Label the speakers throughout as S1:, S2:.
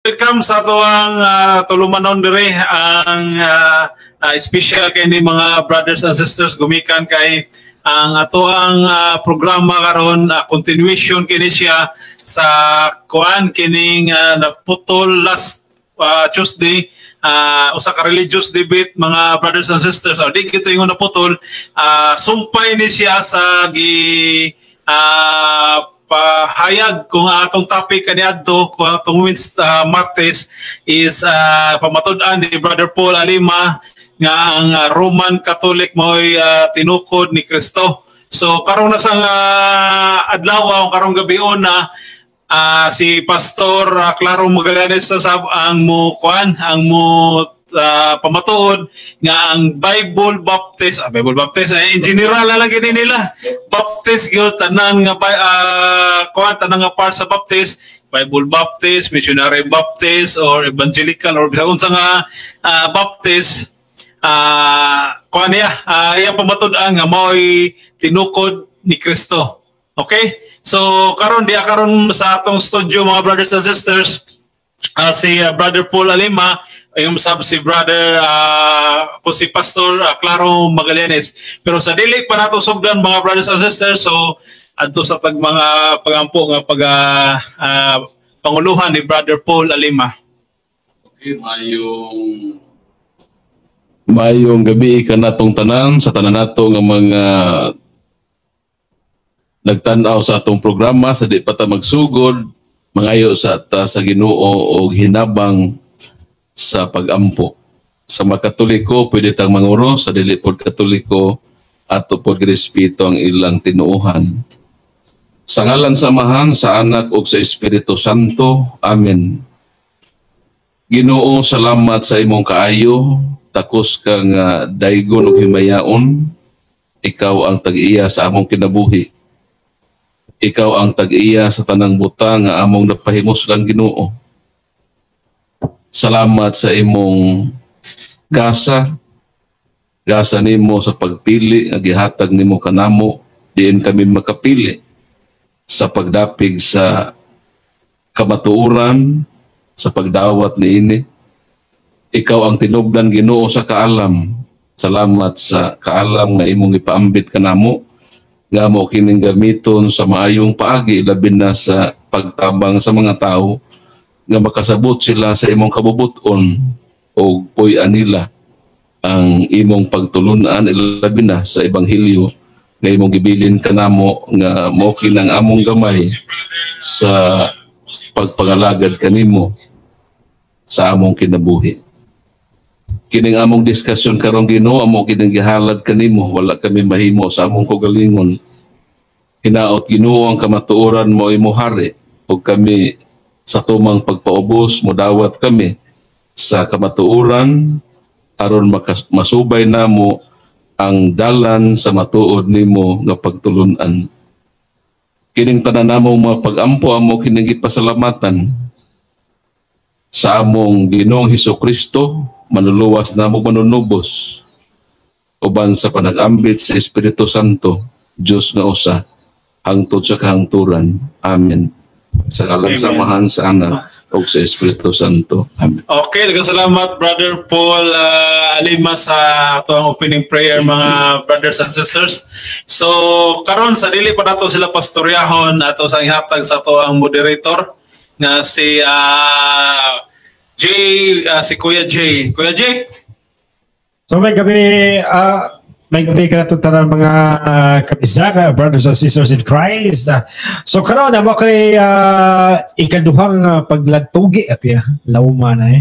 S1: Welcome sa ato ang tulumanon dire ang special kay ni mga brothers and sisters gumikan kay ang ato ang programa karon continuation kini siya sa kuan kining naputol last Tuesday usa ka religious debate mga brothers and sisters di gito yung naputol sumpay ni siya sa gi pahayag kung atong topic kaniadto kung atong Martes is pamatud-an ni Brother Paul Alima nga ang Roman Catholic mo'y tinukod ni Kristo. So karon na sang adlaw karong gabion na si Pastor Claro Magallanes ang mo kuan ang mo pamatuod nga ang Bible Baptist in general lang gini nila Baptist gyud tanan nga kuan tanan nga part sa Baptist, Bible Baptist, Missionary Baptist or Evangelical or bisag unsa nga Baptist kuan niya iyang pamatud-an nga mao'y tinukod ni Kristo. Okay? So karon sa atong studio mga brothers and sisters si Brother Paul Alima, yung si Brother si Pastor Claro Magallanes. Pero sa dili pa nato sugdan mga brothers and sisters, so adto sa tag mga pagampo nga panguluhan ni Brother Paul Alima.
S2: Okay, mayong gabi ka natong tanan sa tanan nato nga mga nagtan-aw sa atong programa sa di pa ta magsugod mangayo sa Ginoo og hinabang sa pagampo. Sa mga Katoliko pwede tang manguro, sa dili pod Katoliko ato pod girespeto ang ilang tinuohan. Sa ngalan samahan sa Anak ug sa Espiritu Santo. Amen. Ginoo, salamat sa imong kaayo, takos kang daygon ug himayaon. Ikaw ang tag-iya sa among kinabuhi. Ikaw ang tag-iya sa tanang butang nga among napahimuslan Ginoo. Salamat sa imong gasa nimo sa pagpili nga gihatag nimo kanamo diin kami makapili sa pagdapig sa kamatuoran sa pagdawat niini. Ikaw ang tinubdan Ginoo sa kaalam. Salamat sa kaalam nga imong ipaambit kanamo nga mo kining gamiton sa maayong paagi labi na sa pagtabang sa mga tao nga makasabot sila sa imong kabubuton o puy-an nila ang imong pagtulunan labi na sa ebanghelyo nga imong gibilin kanamo nga mo kinang among gamay sa pagpangalagad kanimo sa among kinabuhi. Kining among diskusyon karong Ginoo amo kining gihalad kanimo, wala kami mahimo sa among kaugalingon. Hinaot Ginoo ang kamatuoran mo imo hari ug kami sa tumang pagpaubos mo dawat kami sa kamatuoran aron masubay namo ang dalan sa matuod nimo nga pagtulunan. Kining tanan namong mga pagampo amo kining gipasalamatan sa among Ginoong Hesukristo. Manuluwas na mo manunubos uban sa panag-ambit sa Espiritu Santo, Diyos nga usa, hangtod sa kahangturan. Amen. Sa ngalan samahan sa Anak o sa Espiritu Santo. Amen.
S1: Okay, daghang salamat Brother Paul Alima sa atong opening prayer mga brothers and sisters. So karon sa dili pa nato sila pastoryahon ato sa ihatag sa ato ang moderator nga si si Kuya J. Kuya J?
S3: So may gabi ka tanan mga kabisaka, brothers and sisters in Christ. So karon na mo kay ikaduhang paglantugi apya lauma na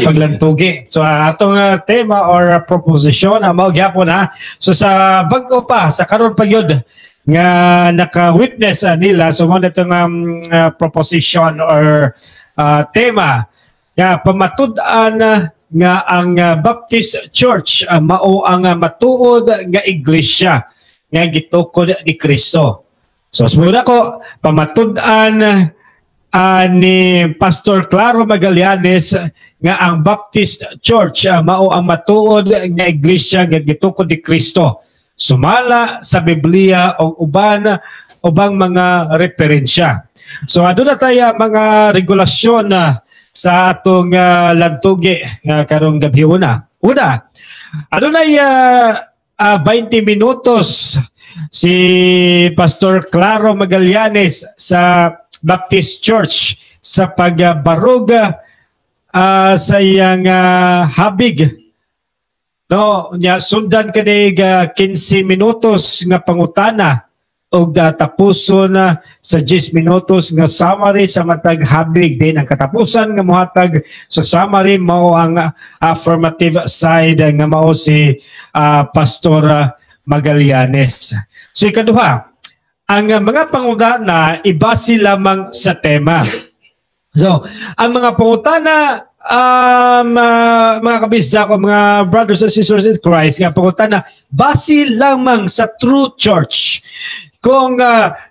S3: paglantugi. So atong tema or proposition mao gyapon na. So sa bag-o pa sa karon pa gyud nga naka-witness nila so mo natong proposition or tema nga pamatud-an nga ang Baptist Church mao ang matuod nga iglesia nga gitukod ni Kristo. So sumuna ko pamatud-an ni Pastor Claro Magallanes nga ang Baptist Church mao ang matuod nga iglesia nga gitukod ni Kristo. Sumala sa Biblia o ubang mga referensya. So aduna tayo mga regulasyon sa atong lantugi karong gabi una. Adunay 20 minutos si Pastor Claro Magallanes sa Baptist Church sa pagbarog sa iyang habig. No, nya sundan kanig 15 minutos nga pangutana og tapuson sa 10 minutos nga summary sa matag habig din. Ang katapusan nga mohatag sa summary mao ang affirmative side nga mao si Pastor Magallanes. So ikaduha, ang mga pangutana ibase lamang sa tema. So, ang mga pangutana mga kabisda ko, mga brothers and sisters in Christ, nga pangutana base lamang sa true church. Kung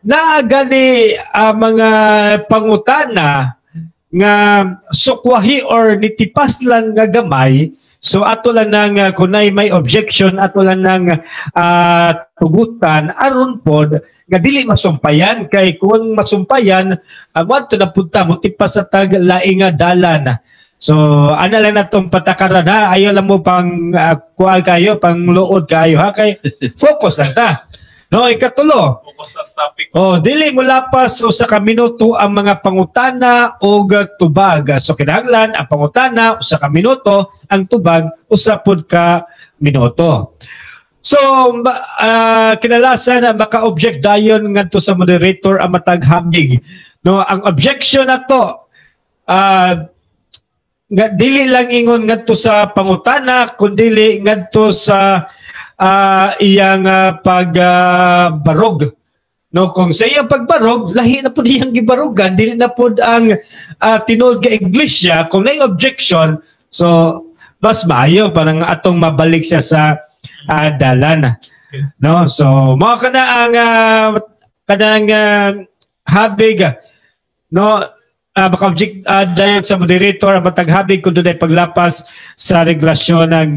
S3: naagani mga pangutana nga sukwahi or nitipas lang nga gamay, so ato lang nang kunay may objection, ato lang nang tugutan aron pod nga dili masumpayan, kay kung masumpayan ato na punta mo tipas sa tag laing dalan. So ana lang natong patakaran ha, ayo lang mo pang kual kayo, pang luod kayo ha, kay focus lang ta. No, ikatulo.
S1: Focus sa topic.
S3: Dili mo lapas usa ka minuto ang mga pangutana o tubag. So kinahanglan ang pangutana usa ka minuto, ang tubag usa pod ka minuto. So kinalasan na maka-object dayon ngadto sa moderator ang matag habig. No, ang objection nato dili lang ingon ngadto sa pangutana kundi ngadto sa iyang pagbarog. No, kung sa iyang pagbarog, lahi na po iyang gibarugan, dili na po ang tinuod ka iglesia. Kung may objection, so mas maayo parang atong mabalik siya sa dalan. No, so mo kana ang kanang habig, no, maka-object dayon sa moderator ang matag habig kung doon ay paglapas sa regulasyon ng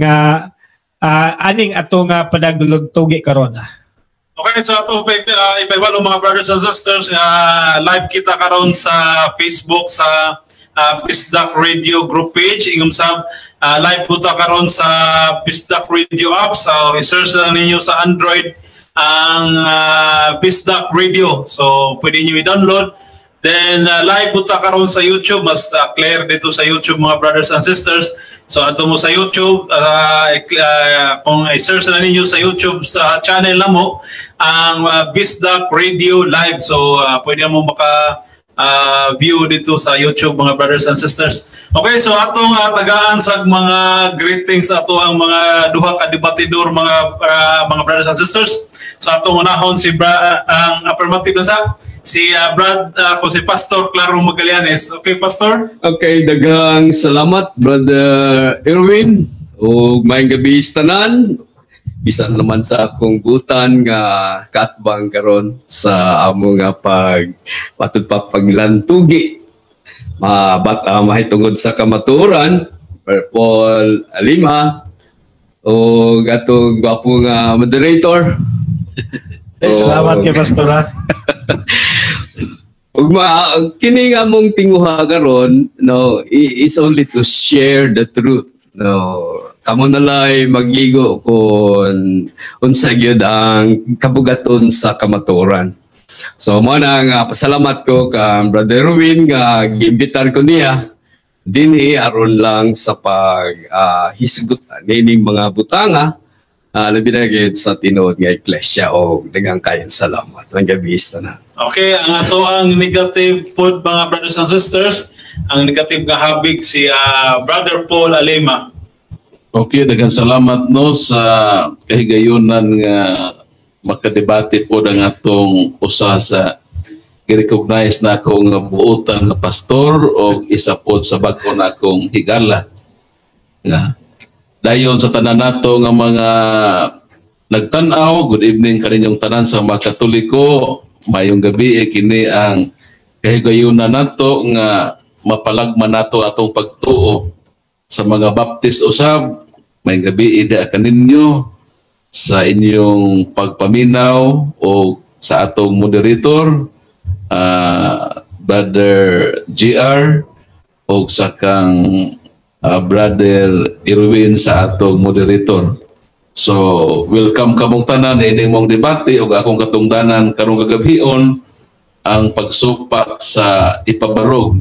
S3: aning atong panagdulog-tugi karon.
S1: Okay, so ato ipaiwalo mga brothers and sisters, live kita karon sa Facebook sa Bisdak Radio group page. Ingum sab live po ta karon sa Bisdak Radio app. So i-search lang ninyo sa Android ang Bisdak Radio. So pwede niyo i-download. Then live po ta karon sa YouTube. Mas clear dito sa YouTube mga brothers and sisters. So ato mo sa YouTube, kung i-search na ninyo sa YouTube sa channel na mo ang Bisdak Radio Live. So pwede mo view dito sa YouTube mga brothers and sisters. Okay, so atong tagaan sa mga greetings ato ang mga duha ka debatidor mga brothers and sisters. So atong unahon ang affirmative na si si Pastor Claro Magallanes. Okay, Pastor?
S4: Okay, daghang salamat Brother Erwin o maayong gabi tanan. Bisan naman sa akong butan nga katbang karon sa amo nga patud pa paglantugi mahitungod sa kamaturan Paul Alima o atong gwapo nga moderator.
S3: Salamat kay Pastor.
S4: Ug kini nga mong tinguha karon, no, is only to share the truth. No, kamo nalay magigo kung unsa gyud ang kabugaton sa kamaturan. So mo na nga pasalamat ko ka Brother Ruin nga giimbitar ko niya dinhi aron lang sa pag hisgot nining mga butanga labi na gyud sa tinuod nga iglesia o daghang kayong salamat. Ang gabi na.
S1: Okay, ang ato ang negative food mga brothers and sisters, ang negative nga habig si Brother Paul Alima.
S2: Okay, daghang salamat no sa kahigayunan nga makadebate po ang atong usa sa i-recognize na akong buotan na pastor o isa po sa bago na akong higala. Dayon sa tanan nato nga mga nagtanaw, good evening kaninyong tanan sa mga Katoliko. Mayong gabi kini ang kahigayunan nato nga mapalagman nato atong pagtuo sa mga Baptist usab. Mayong gabi ida kaninyo sa inyong pagpaminaw o sa atong moderator Brother GR o sa kang Brother Irwin sa atong moderator. So, welcome kamong tanan ining mong debate o akong katungdanan karong kagabhion ang pagsupak sa ipabarog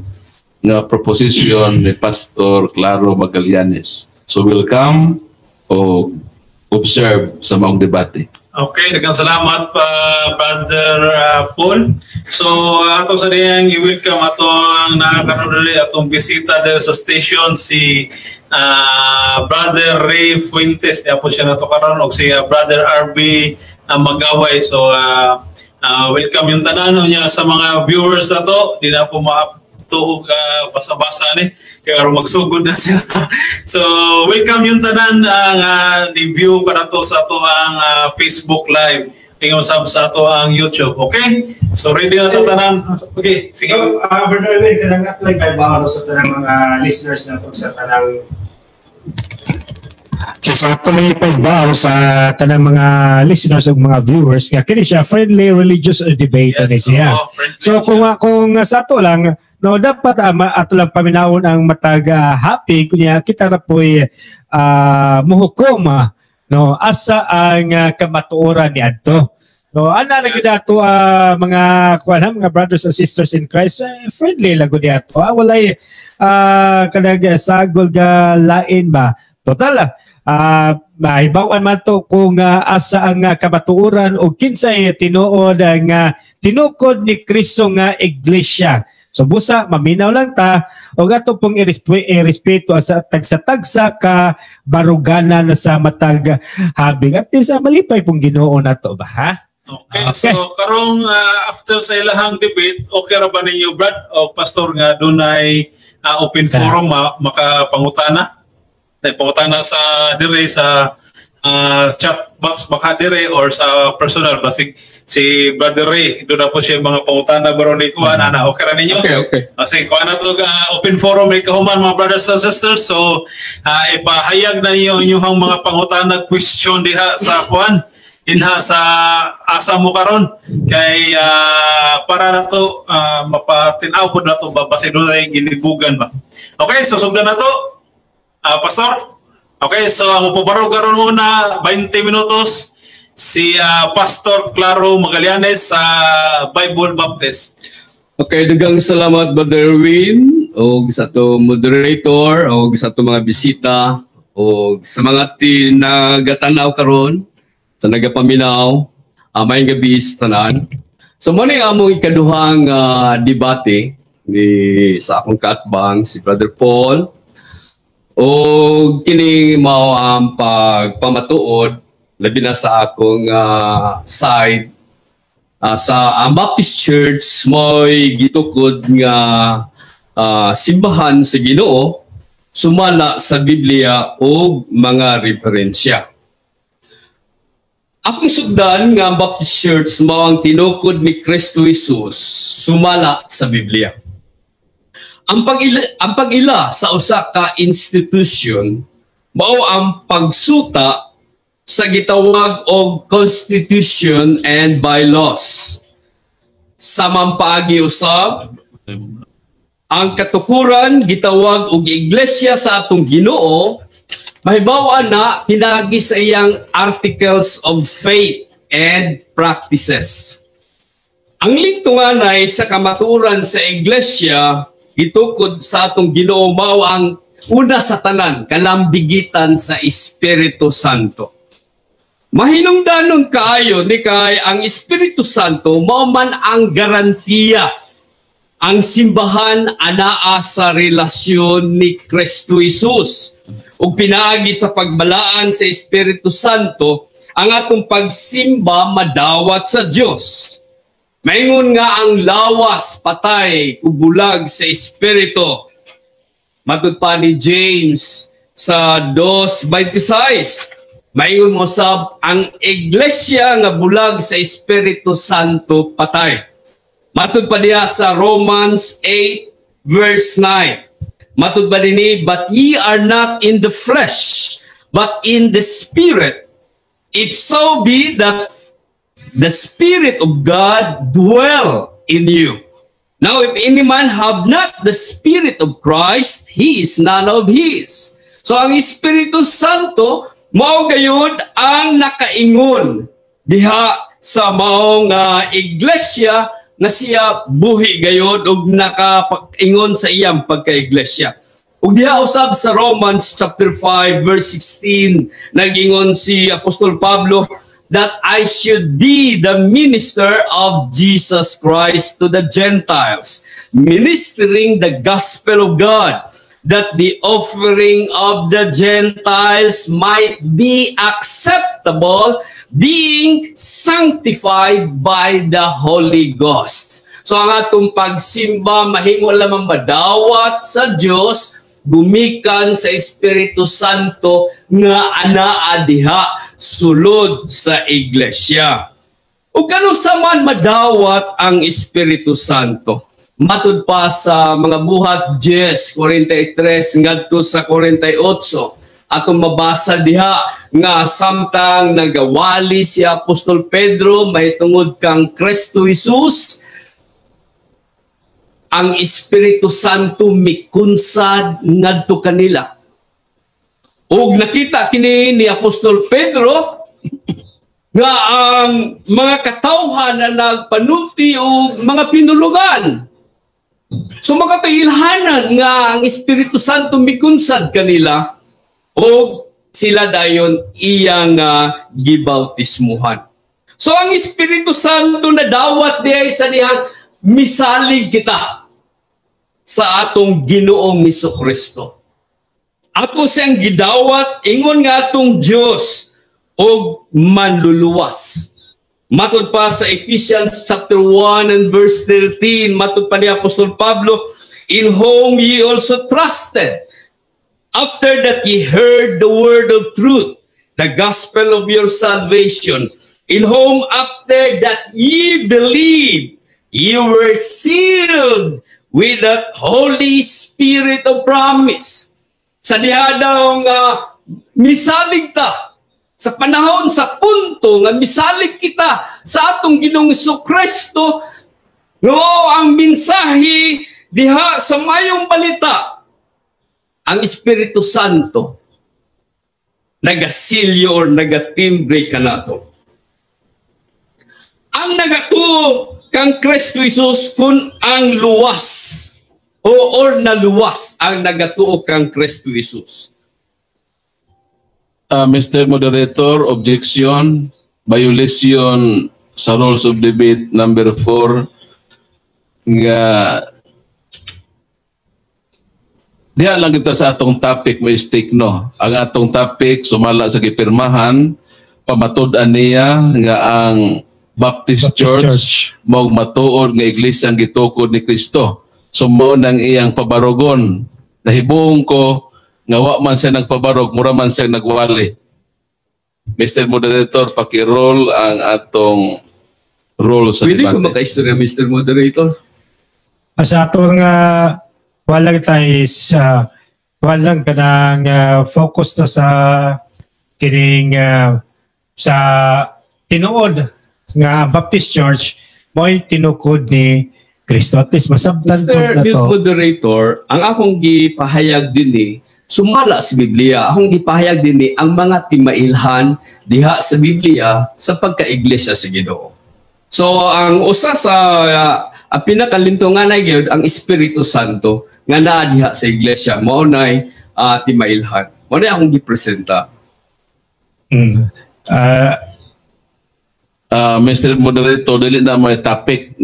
S2: nga proposition ni Pastor Claro Magallanes. So, welcome o observe sa mong debate.
S1: Okay, daghang salamat pa Brother Paul. So atong sa diyang i-welcome atong nakakaroon atong bisita dito sa station si Brother Ray Fuentes. Diya po siya nato karon og si Brother RB Magaway. So welcome yung tanan niya sa mga viewers na to. Di na ako tuog basa-basa ni kaya aron magsugod na sila. So welcome yung tanan ang review para to sa ato ang Facebook live tingnan sa ato ang YouTube. Okay, so ready na ta tanan. Okay, sige.
S3: So Brother Ray, kanang apply kay ba sa tanang mga listeners na to sa tanang sa tuloy pagbaw sa tanang mga listeners ug mga viewers nga kini siya friendly religious debate ni siya. So kung sa ato lang no, dapat ato lang paminawon ang matag happy kunya kita na po'y muhukom no, asa ang kamatuoran ni adto. No, ana na gid ato mga kuan mga brothers and sisters in Christ, friendly lang gud ato. Walay kanang sagol ga lain ba. Total mahibawan man to kung asa ang kamatuoran o kinsay tinuod ang tinukod ni Kristo nga iglesia. So busa maminaw lang ta o gato pong irespeto sa tagsa-tagsa ka baruganan sa matag habig at sa malipay pong Ginoo nato ba ha?
S1: Okay, so karong after sa ilahang debate, okay ra ba ninyo Brad o Pastor nga dunay open forum makapangutana? Pangutana sa dire sa chat box baka dire or sa personal basig si Brother Ray doon na po siya mga pangutana baron ni kuha na okay ra ninyo.
S4: Okay.
S1: Kasi kuha na to open forum may kahuman mga brothers and sisters, so ipahayag na niyo inyong mga pangutana question diha sa kuan inha sa asa mo karon kay para na to mapatinaw po na to babase doon na ginibugan ba. Okay, so sugdan na to Pastor. Okay, so ang upabaro karon muna 20 minutos si Pastor Claro Magallanes sa Bible Baptist.
S4: Okay, daghang salamat Brother Win o sa to moderator o sa to mga bisita o sa mga nagatanaw karon sa nagapaminaw may gabi sa tanan. So mo ni among ikaduhang debate ni sa akong kaatbang si Brother Paul. O kini mao ang pagpamatuod labi na sa akong side sa ang Baptist Church mo'y gitukod nga simbahan sa Ginoo sumala sa Biblia o mga referensya. Akong sugdan nga ang Baptist Church mao ang tinukod ni Kristo Jesus sumala sa Biblia. Ang pag-ila sa usa ka institution mao ang pagsuta sa gitawag og constitution and bylaws. Sa mampaagi usab ang katukuran gitawag og iglesia sa atong Ginoo mahibaw na hinagi sa iyang articles of faith and practices. Ang lingtunganay sa kamaturan sa iglesia gitukod sa atong Ginoo mao ang una sa tanan kalambigitan sa Espiritu Santo. Mahinungdanon kaayo ni kay ang Espiritu Santo mao man ang garantiya ang simbahan anaa sa relasyon ni Kristo Jesus ug pinaagi sa pagbalaan sa Espiritu Santo ang atong pagsimba madawat sa Dios. Maingon nga ang lawas, patay, kubulag sa Espiritu. Matud pa ni James sa 2:26. Maingon mo sab ang iglesia nga bulag sa Espiritu Santo patay. Matud pa diha sa Romans 8:9. Matud pa dinhi, but ye are not in the flesh, but in the Spirit. It so be that the Spirit of God dwell in you. Now, if any man have not the Spirit of Christ, he is none of his. So, ang Espiritu Santo, mao gayud ang nakaingon diha sa maong iglesia na siya buhi gayud ug nakaingon sa iyang pagka-iglesia. Ug diha usab sa Romans chapter 5 verse 16 nagingon si Apostol Pablo that I should be the minister of Jesus Christ to the Gentiles, ministering the gospel of God, that the offering of the Gentiles might be acceptable, being sanctified by the Holy Ghost. So ang atong pagsimba, mahimo lamang madawat sa Diyos, gumikan sa Espiritu Santo nga anaa diha sulod sa iglesia. O kano sa man madawat ang Espiritu Santo? Matud pa sa mga buhat 10:43 ngadto sa 48 atong mabasa diha nga samtang nagawali si Apostol Pedro mahitungod kang Kristo Jesus, ang Espiritu Santo mikunsad ngadto kanila. Ug nakita kini ni Apostol Pedro nga ang mga katawhan na nagpanulti o mga pinulugan. So makapilhanan nga ang Espiritu Santo mikunsad kanila o sila dayon iyang gibautismuhan. So ang Espiritu Santo na dawat diay sa dihang misalig kita sa atong Ginoong Hesukristo. Ato siyang gidawat ingon nga atong Dios og manluluwas. Matod pa sa Ephesians chapter 1 and verse 13, matod pa ni Apostol Pablo, in whom ye also trusted, after that ye heard the word of truth, the gospel of your salvation, in whom after that ye believed, ye were sealed with that Holy Spirit of promise. Sa diha daw nga misalig ta, sa panahon, sa punto nga misalig kita sa atong Ginoong Hesukristo, no, ang mensahe diha sa mayong balita, ang Espiritu Santo nagasilyo or nagatimbre kanato. Ang nagatuo kang Kristo Jesus kun ang luwas or naluwas ang nagatuo kang Kristo Jesus.
S2: Mr. Moderator, objection, violation sa rules of debate number 4 nga diha lang kita sa atong topic mistake no. Ang atong topic sumala sa gipirmahan pamatud-an niya nga ang Baptist Church mao matuod nga iglesia ang gitukod ni Kristo. So mao nang iyang pabarogon. Nahibong ko nga wa man siya nagpabarog, mura man siya nagwali. Mr. Moderator, paki-roll ang atong role sa
S4: debate. Pwede ko makaistorya, Mr. Moderator?
S3: Sa atong walang tayo sa walang kanang focus na sa kining sa tinuod nga Baptist Church mo'y tinukod ni Kristo. At least masabtan po na to. Mr.
S4: Moderator, ang akong gipahayag din sumala sa Biblia, akong gipahayag din ang mga timailhan diha sa Biblia sa pagka-iglesia sa Ginoo. So ang usa sa pinakalintungan na gyud ang Espiritu Santo nga naa diha sa iglesia mao nay timailhan. Mao na akong gipresenta.
S2: Mr. Moderator, dili na may topic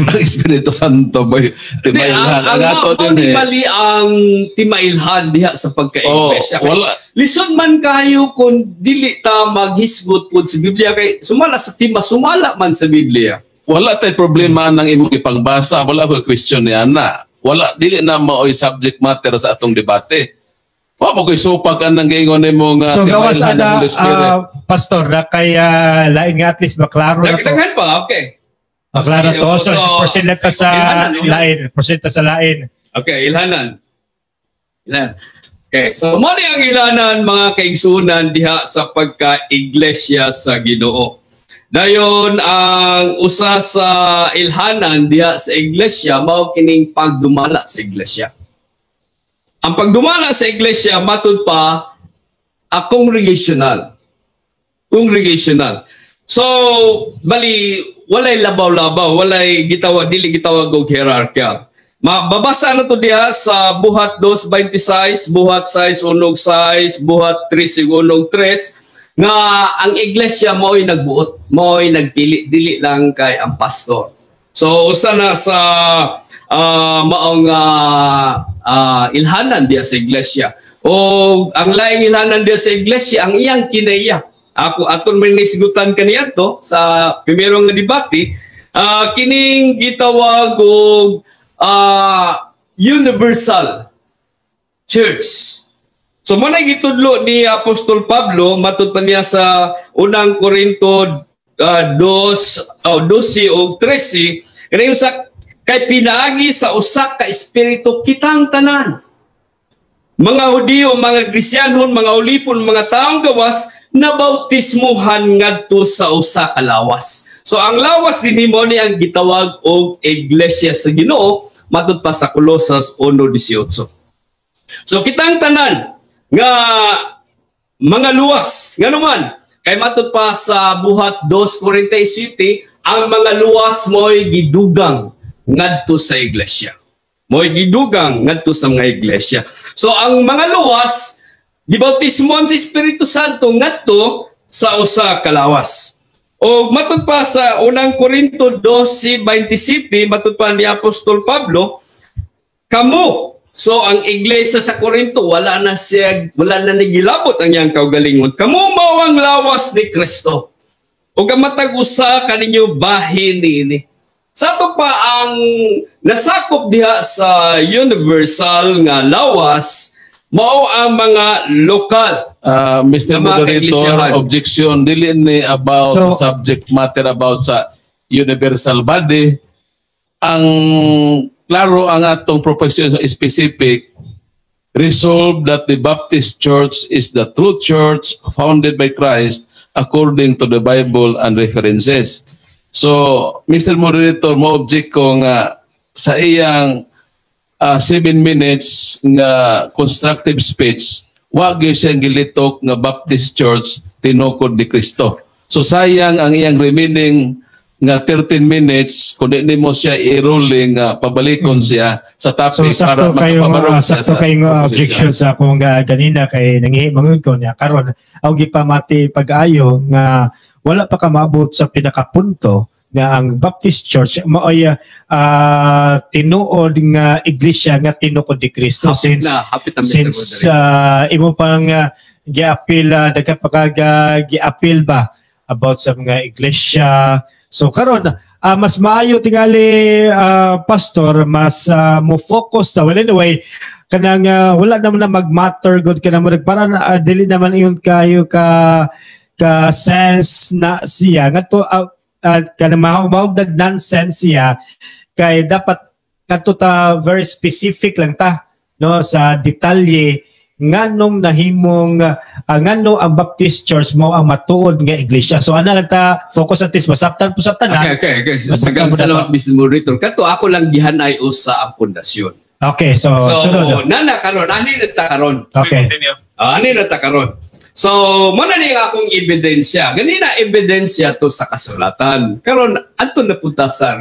S2: ang Espiritu Santo boy timailhan.
S4: Ang ato din mali ang timailhan diha sa pagka-iglesia.
S2: Wala.
S4: Lisod man kayo kung dili ta maghisgot pud sa Biblia kay sumala sa sumala man sa Biblia.
S2: Wala tay problema nang imong ipangbasa, wala ko question niya na. Wala dili na maoy subject matter sa atong debate. Wa mo koy supak ang gingon nimo nga
S3: so gawas ada pastor na kay lain nga at least maklaro na to.
S4: Daghan pa, okay.
S3: Maklaro to so proceed na sa lain, proceed ta sa lain.
S4: Okay, ilhanan. Okay, so mo ang ilanan mga kaigsunan diha sa pagka-iglesia sa Ginoo. Dayon ang usa sa ilhanan diha sa iglesia mao kining pagdumala sa iglesia. Ang pagdumala sa iglesia matud pa congregational. Congregational. So bali walay labaw-labaw, walay dili gitawag og hierarchy. Mababasa na to diha sa buhat 2:26, buhat 6:1, buhat 3:1 nga ang iglesia mo'y nagbuot, mo'y nagpili, dili lang kay ang pastor. So usa na sa maong ilhanan diya sa iglesia. O ang laing ilhanan diya sa iglesia, ang iyang kinaiya. Ako aton man nisgutan kaniya to sa primerong nga debate, kining gitawag og universal church. So muna gitudlo ni Apostol Pablo matud pa niya sa unang Korinto 12 o 13 kani usa kay pinaagi sa usa ka espiritu kitang tanan. Mga Hudiyo, mga Kristiyanon, mga ulipon, mga taong gawas na bautismuhan ngadto sa usa ka lawas. So ang lawas dinhi mo ni ang gitawag og iglesia sa Ginoo matud pa sa Colosas 1:18. So kitang tanan nga mga luwas nga naman kay matud pa sa buhat 2:47 ang mga luwas mo'y gidugang ngadto sa iglesia. Mo'y gidugang ngadto sa mga iglesia. So ang mga luwas gibautismon sa Espiritu Santo ngadto sa usa ka lawas. O matud pa sa unang Korinto 12:27 matud pa ni Apostol Pablo, kamo. So ang iglesia sa Korinto wala na nigilabot ang iyang kaugalingon. Kamo mao ang lawas ni Kristo. Ug matag usa kaninyo bahin niini. Sa to pa ang nasakop diha sa universal nga lawas mao ang mga lokal.
S2: Mr. Moderator, objection dili ni about sa subject matter about sa universal body. Ang klaro ang atong profession specific, resolve that the Baptist Church is the true church founded by Christ according to the Bible and references. So, Mr. Moderator, mo-object ko nga sa iyang 7 minutes nga constructive speech, wag siyang gilitok nga Baptist Church tinukod ni Kristo. So, sayang ang iyang remaining nga 13 minutes kung di mo siya i-rolling pabalikon siya sa topic
S3: so,
S2: para makapabarong siya
S3: sakto kayong objection sa akong ganina kay nangihimangon ko niya karon ang gipamati pag-ayo nga wala pa ka maabot sa pinakapunto nga ang Baptist Church maoy tinuod nga iglesia nga tinukod ni Kristo since imo pang gi-appeal daghan pa gi-appeal ba about sa mga iglesia. So karon mas maayo tingali pastor mas mo focus ta well anyway kanang wala naman na mag-matter good kanang para dili naman iyon kayo ka sense na siya ngadto kanang mahawag nonsense siya kay dapat kadto ta very specific lang ta no sa detalye nganong nahimong ngano ang Baptist Church mo ang matuod nga iglesia. So ana lang ta focus at least masabtan po sa tanan.
S4: Okay. Masagang salamat Mr. Moderator. Kato ako lang gihanay usa ang pundasyon.
S3: Okay, so
S4: nana karon ani na ta karon.
S3: Okay.
S4: Ani na ta karon. So mo na ni akong ebidensya. Ganina ebidensya to sa kasulatan. Karon adto na punta sa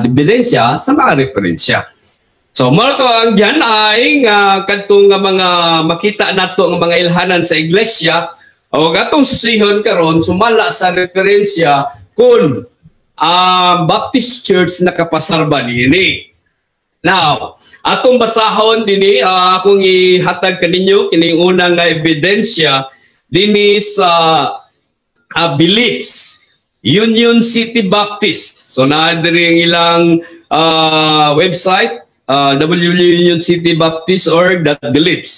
S4: ebidensya sa mga referensya. So mo to ang gihanay nga kadtong nga mga makita nato nga mga ilhanan sa iglesia o gatong susihon karon sumala sa referensya kun Baptist Church nakapasarba nini. Now, atong basahon dinhi akong ihatag kaninyo kining unang nga ebidensya dinhi sa Beliefs Union City Baptist. So naa diri ang ilang website www.unioncitybaptist.org.beliefs.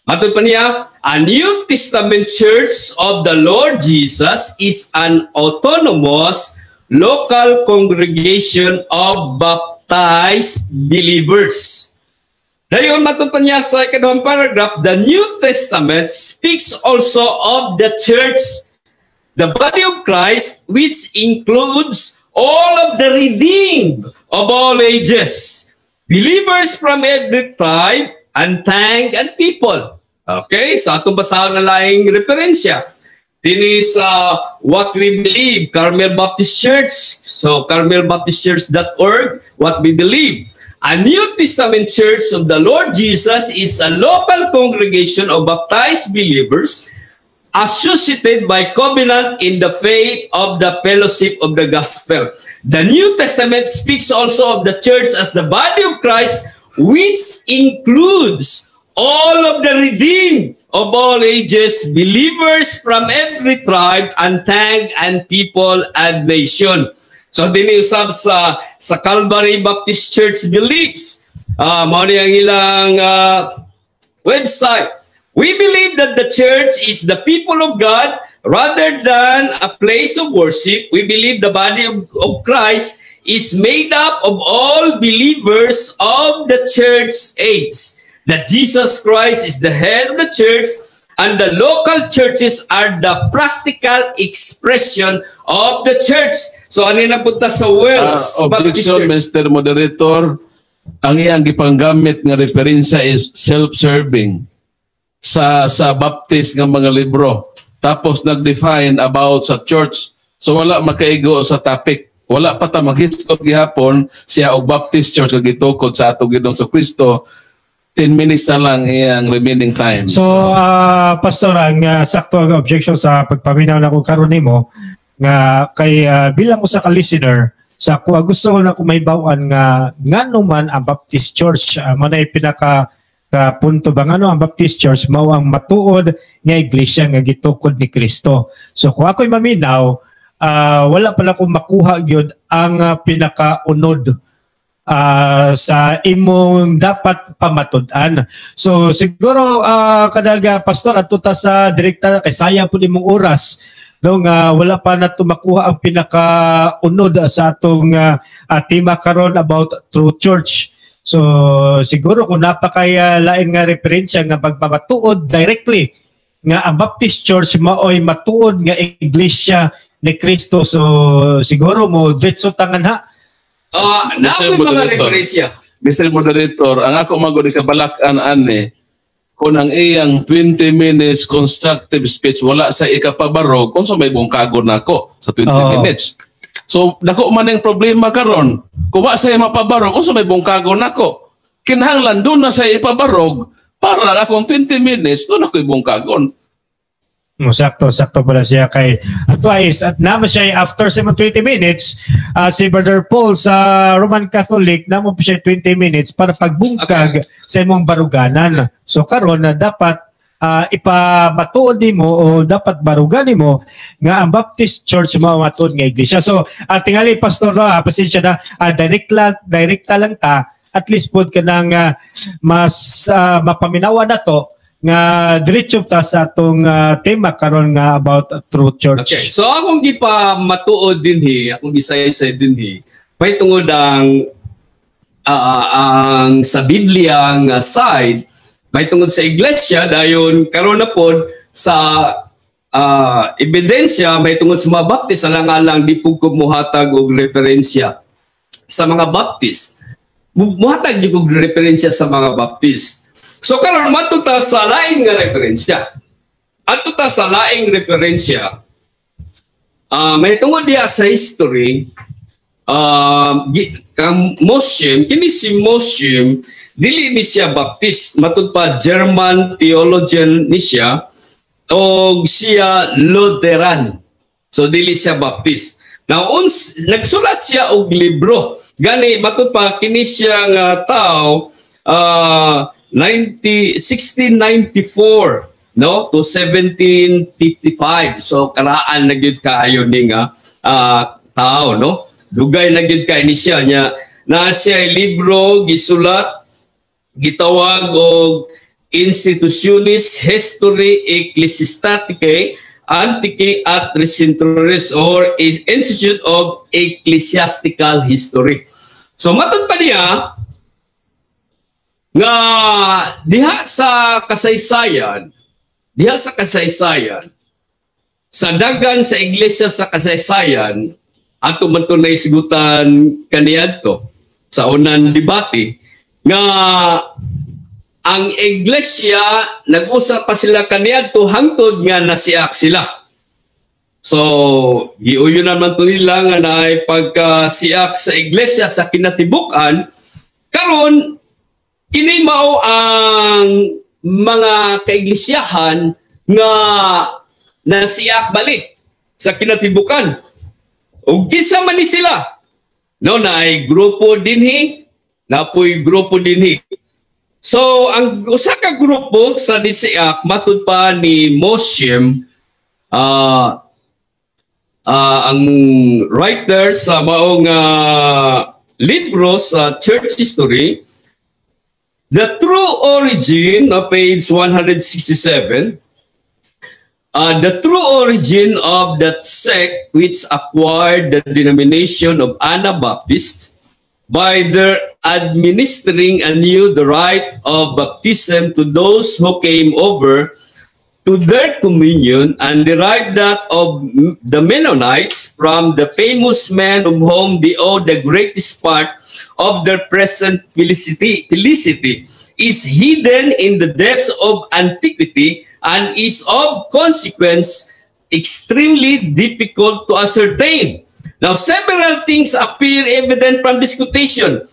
S4: Matod pa niya, a New Testament Church of the Lord Jesus is an autonomous local congregation of baptized believers. Dayon matod pa niya sa ikaduhang paragraph, the New Testament speaks also of the church the body of Christ, which includes all of the redeemed of all ages, believers from every tribe and tongue and people. Okay, so atong basahan na laing referensya. This is what we believe, Carmel Baptist Church. So carmelbaptistchurch.org, what we believe. A New Testament Church of the Lord Jesus is a local congregation of baptized believers associated by covenant in the faith of the fellowship of the gospel. The New Testament speaks also of the church as the body of Christ, which includes all of the redeemed of all ages, believers from every tribe and tongue and people and nation. So diniusab sa Calvary Baptist Church beliefs. Mao ni ang ilang website. We believe that the church is the people of God rather than a place of worship. We believe the body of Christ is made up of all believers of the church age. That Jesus Christ is the head of the church and the local churches are the practical expression of the church. So ano na punta sa Wells Baptist
S2: Objection,
S4: Church?
S2: Mr. Moderator. Ang iyang gipanggamit nga referensya is self-serving sa Baptist nga mga libro. Tapos nag-define about sa church. So wala makaigo sa topic. Wala pa ta maghiskot gihapon siya og Baptist Church kag gitukod sa atong Ginoong Kristo. 10 minutes na lang iyang remaining time.
S3: So, Pastor, ang sakto ang objection sa pagpaminaw na kung karon nimo nga kay bilang usa ka listener sa gusto ko na kung may bawaan nga naman ang Baptist Church manay pinaka punto ba ngano ang Baptist Church mao ang matuod nga iglesia nga gitukod ni Kristo. So kung ako'y maminaw, wala pala akong makuha gyud ang pinakaunod sa imong dapat pamatud-an. So siguro kadaga pastor adto ta sa direkta kay sayang pud imong oras no nga wala pa nato makuha ang pinakaunod sa atong tema karon about true church. So siguro kung napakaya lain nga referensya nga pagpamatuod directly nga ang Baptist Church maoy matuod nga iglesia ni Kristo. So siguro mo diretso tangan ha.
S4: Nakoy mga referensya.
S2: Mr. Moderator, ang ako magod kabalakan ani kung ang iyang 20 minutes constructive speech wala sa ikapabarog kung sa may bungkago nako sa 20 minutes. So dako man ang problema karon. Kung wa say mapabarog kung sa may bungkago nako. Kinahanglan doon na sa ipabarog para lang akong 20 minutes doon ako ibungkagon.
S3: Sakto pala siya kay advice at naman siya after 20 minutes si Brother Paul sa Roman Catholic naman po siya 20 minutes para pagbungkag sa imong baruganan. So karon na dapat ipamatuod nimo o dapat barugan nimo nga ang Baptist Church mao matuod nga iglesia. So tingali pastor pasensya na direkta lang ta at least pod ka nang mas mapaminawa na to nga diretso ta sa atong tema karon nga about true church.
S4: Okay. So akong gipamatuod dinhi, akong gisayay dinhi, may tungod ang sa Biblia nga side, may tungod sa iglesia dayon karon na pod sa ebidensya may tungod sa mga Baptist alang-alang di pud ko muhatag og referensya sa mga Baptist. Muhatag di ko referensya sa mga Baptist. So karon matuta sa laing nga referensya. Atuta sa laing referensya. May tungod diya sa history. Kang Moshem, kini si Moshem, dili ni siya Baptist, matud pa German theologian ni siya o siya Lutheran. So dili siya Baptist. Now nagsulat siya og libro. Gani matud pa kini siya nga tao 1694 no to 1755. So karaan na gyud kaayo ning tao no. Dugay na gyud kay ni siya nya na siya libro gisulat gitawag og Institutionis History Ecclesiasticae Antiqui at Recentrales or Institute of Ecclesiastical History. So matud pa niya nga diha sa kasaysayan sa dagan sa iglesia sa kasaysayan, ato man to naisgutan kaniadto sa unang debate, nga ang iglesia, nag-usap pa sila kaniadto hangtod nga nasiak sila. So, giuyo naman to nila nga naay pagkasiak sa iglesia sa kinatibukan, karon kini mao ang mga kaiglesiyahan nga nasiak balik sa kinatibukan. O kisa man ni sila, no, naay grupo dinhi, napoy grupo dinhi. So, ang usa ka grupo sa nisiak matud pa ni Moshem, ang writer sa maong libro sa church history, The True Origin, page 167, the true origin of that sect which acquired the denomination of Anabaptist by their administering anew the rite of baptism to those who came over to their communion, and derived that of the Mennonites from the famous man of whom they owe the greatest part of their present felicity is hidden in the depths of antiquity and is of consequence extremely difficult to ascertain. Now, several things appear evident from this quotation.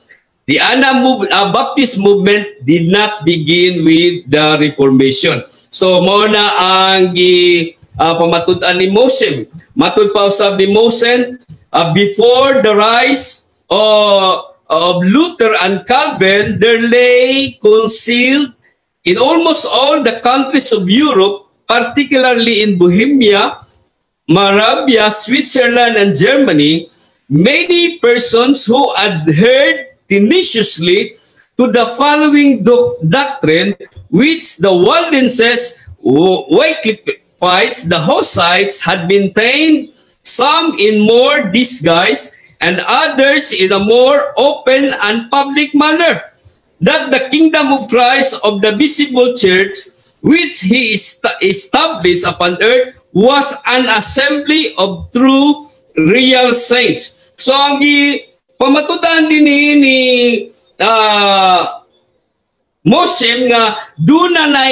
S4: The Anabaptist movement did not begin with the Reformation. So, muna ang pamatud-an ni Moshe. Matud pa usab ni Moshe, before the rise of Luther and Calvin, there lay concealed in almost all the countries of Europe, particularly in Bohemia, Moravia, Switzerland, and Germany, many persons who adhered tenaciously to the following doctrine, which the Waldenses, Wycliffites, the Hussites had maintained, some in more disguise and others in a more open and public manner, that the kingdom of Christ of the visible church, which he established upon earth, was an assembly of true, real saints. So, ang pamatutan din ni Moshe nga doon na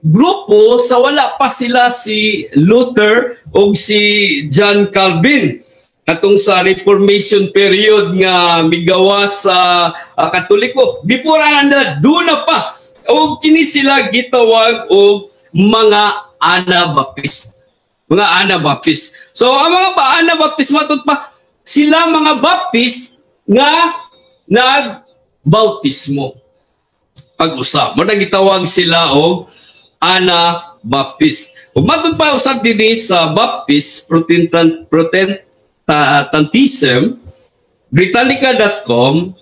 S4: grupo sa wala pa sila si Luther o si John Calvin. Katong sa Reformation period nga migawa sa Katoliko. Before na doon na pa. O kini sila gitawag o mga Anabaptist. Mga Anabaptist. So, ang mga Anabaptist, matod pa, sila mga Baptist nga nagbautismo. Pag-usap. Muna gitawag sila o Anabaptist. Kung matod pa usap din sa Baptist, Protestantism, Britannica.com,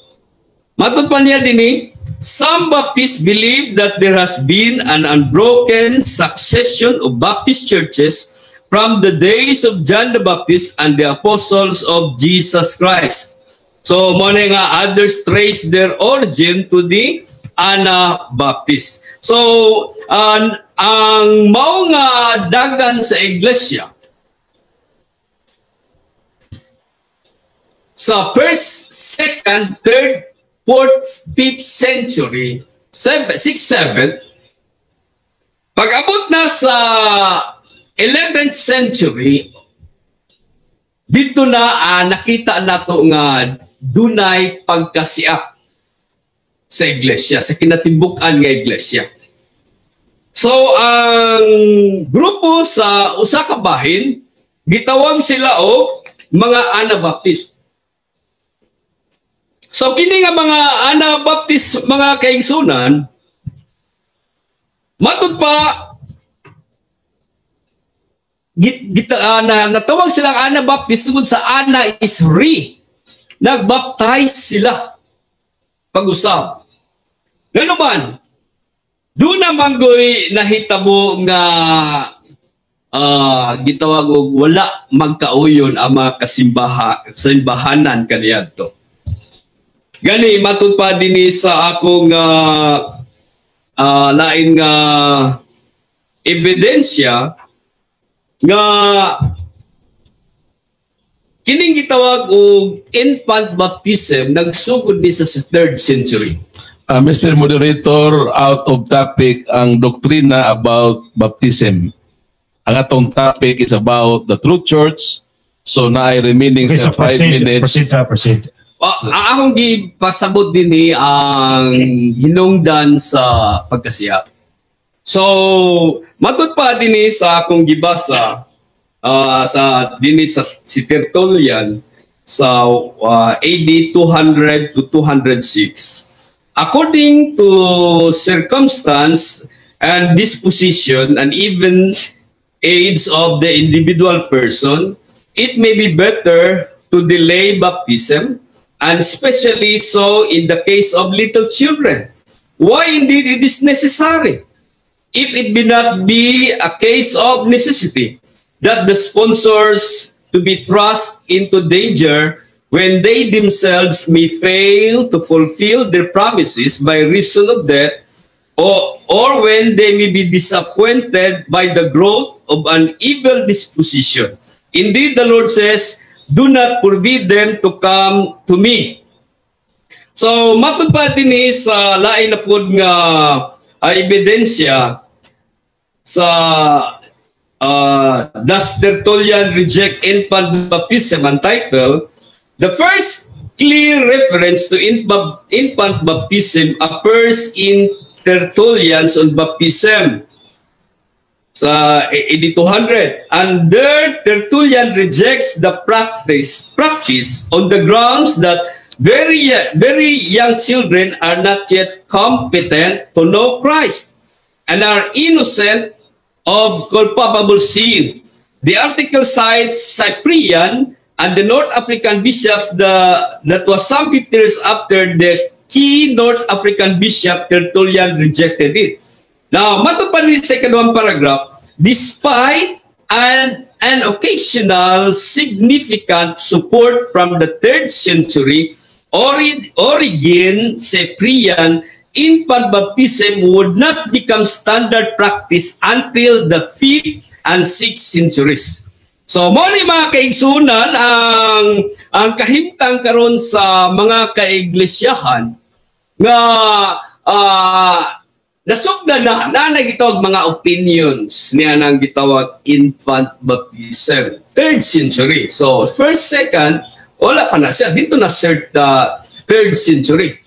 S4: matod pa niya din some Baptists believe that there has been an unbroken succession of Baptist churches from the days of John the Baptist and the apostles of Jesus Christ. So, muna nga others trace their origin to the Anabaptist. So, ang mga dagan sa iglesia, sa 1st, 2nd, 3rd, 4th, 5th century, 6th, 7th, pag-abot na sa 11th century, dito na nakita nato nga dunay pagkasiak sa iglesia, sa kinatibukan nga iglesia. So, ang grupo sa usa ka bahin, gitawag sila o mga Anabaptist. So, kini nga mga Anabaptist, mga kaigsunan, matud pa, natawag silang Anabaptist tungkol sa Ana is re. Nagbaptize sila. Pag-usap. Gano man, doon naman go'y nahitabo nga gitawag og wala magkauyon ang mga kasimbahanan kaniadto. Gani matud pa dinhi sa akong lain nga ebidensya nga kining gitawag og infant baptism nagsugod ni sa 3rd century.
S2: Mr. Moderator, out of topic ang doktrina about baptism. Ang atong topic is about the true church. So na ay remaining
S3: Okay,
S2: sa
S3: so
S2: 5 minutes.
S3: proceed.
S4: Ang akong gipasabot din ang hinungdan sa pagkasiya. So matod pa din sa akong gibasa sa dinhi sa si Tertullian sa AD 200 to 206. According to circumstance and disposition and even age of the individual person, it may be better to delay baptism, and especially so in the case of little children. Why indeed it is necessary? If it be not be a case of necessity, that the sponsors to be thrust into danger when they themselves may fail to fulfill their promises by reason of death, or when they may be disappointed by the growth of an evil disposition. Indeed, the Lord says, do not forbid them to come to me. So, matod pa din sa lain na po nga ebidensya sa Does Tertullian Reject Infant Baptism ang title, the first clear reference to infant baptism appears in Tertullian's on baptism sa AD 200. And there, Tertullian rejects the practice on the grounds that very young children are not yet competent to know Christ and are innocent of culpable sin. The article cites Cyprian and the North African bishops that was some 50 years after the key North African bishop Tertullian rejected it. Now, matupad din sa ikalawang paragraph, despite an occasional significant support from the 3rd century, Origen, Cyprian, infant baptism would not become standard practice until the 5th and 6th centuries. So, mo ni mga kaigsunan ang kahimtang karon sa mga kaiglesiyahan nga nasugdan na gitawag mga opinions niya nang gitawag infant baptism. 3rd century. So, 1st, 2nd, wala pa na siya. Dito na cert 3rd century.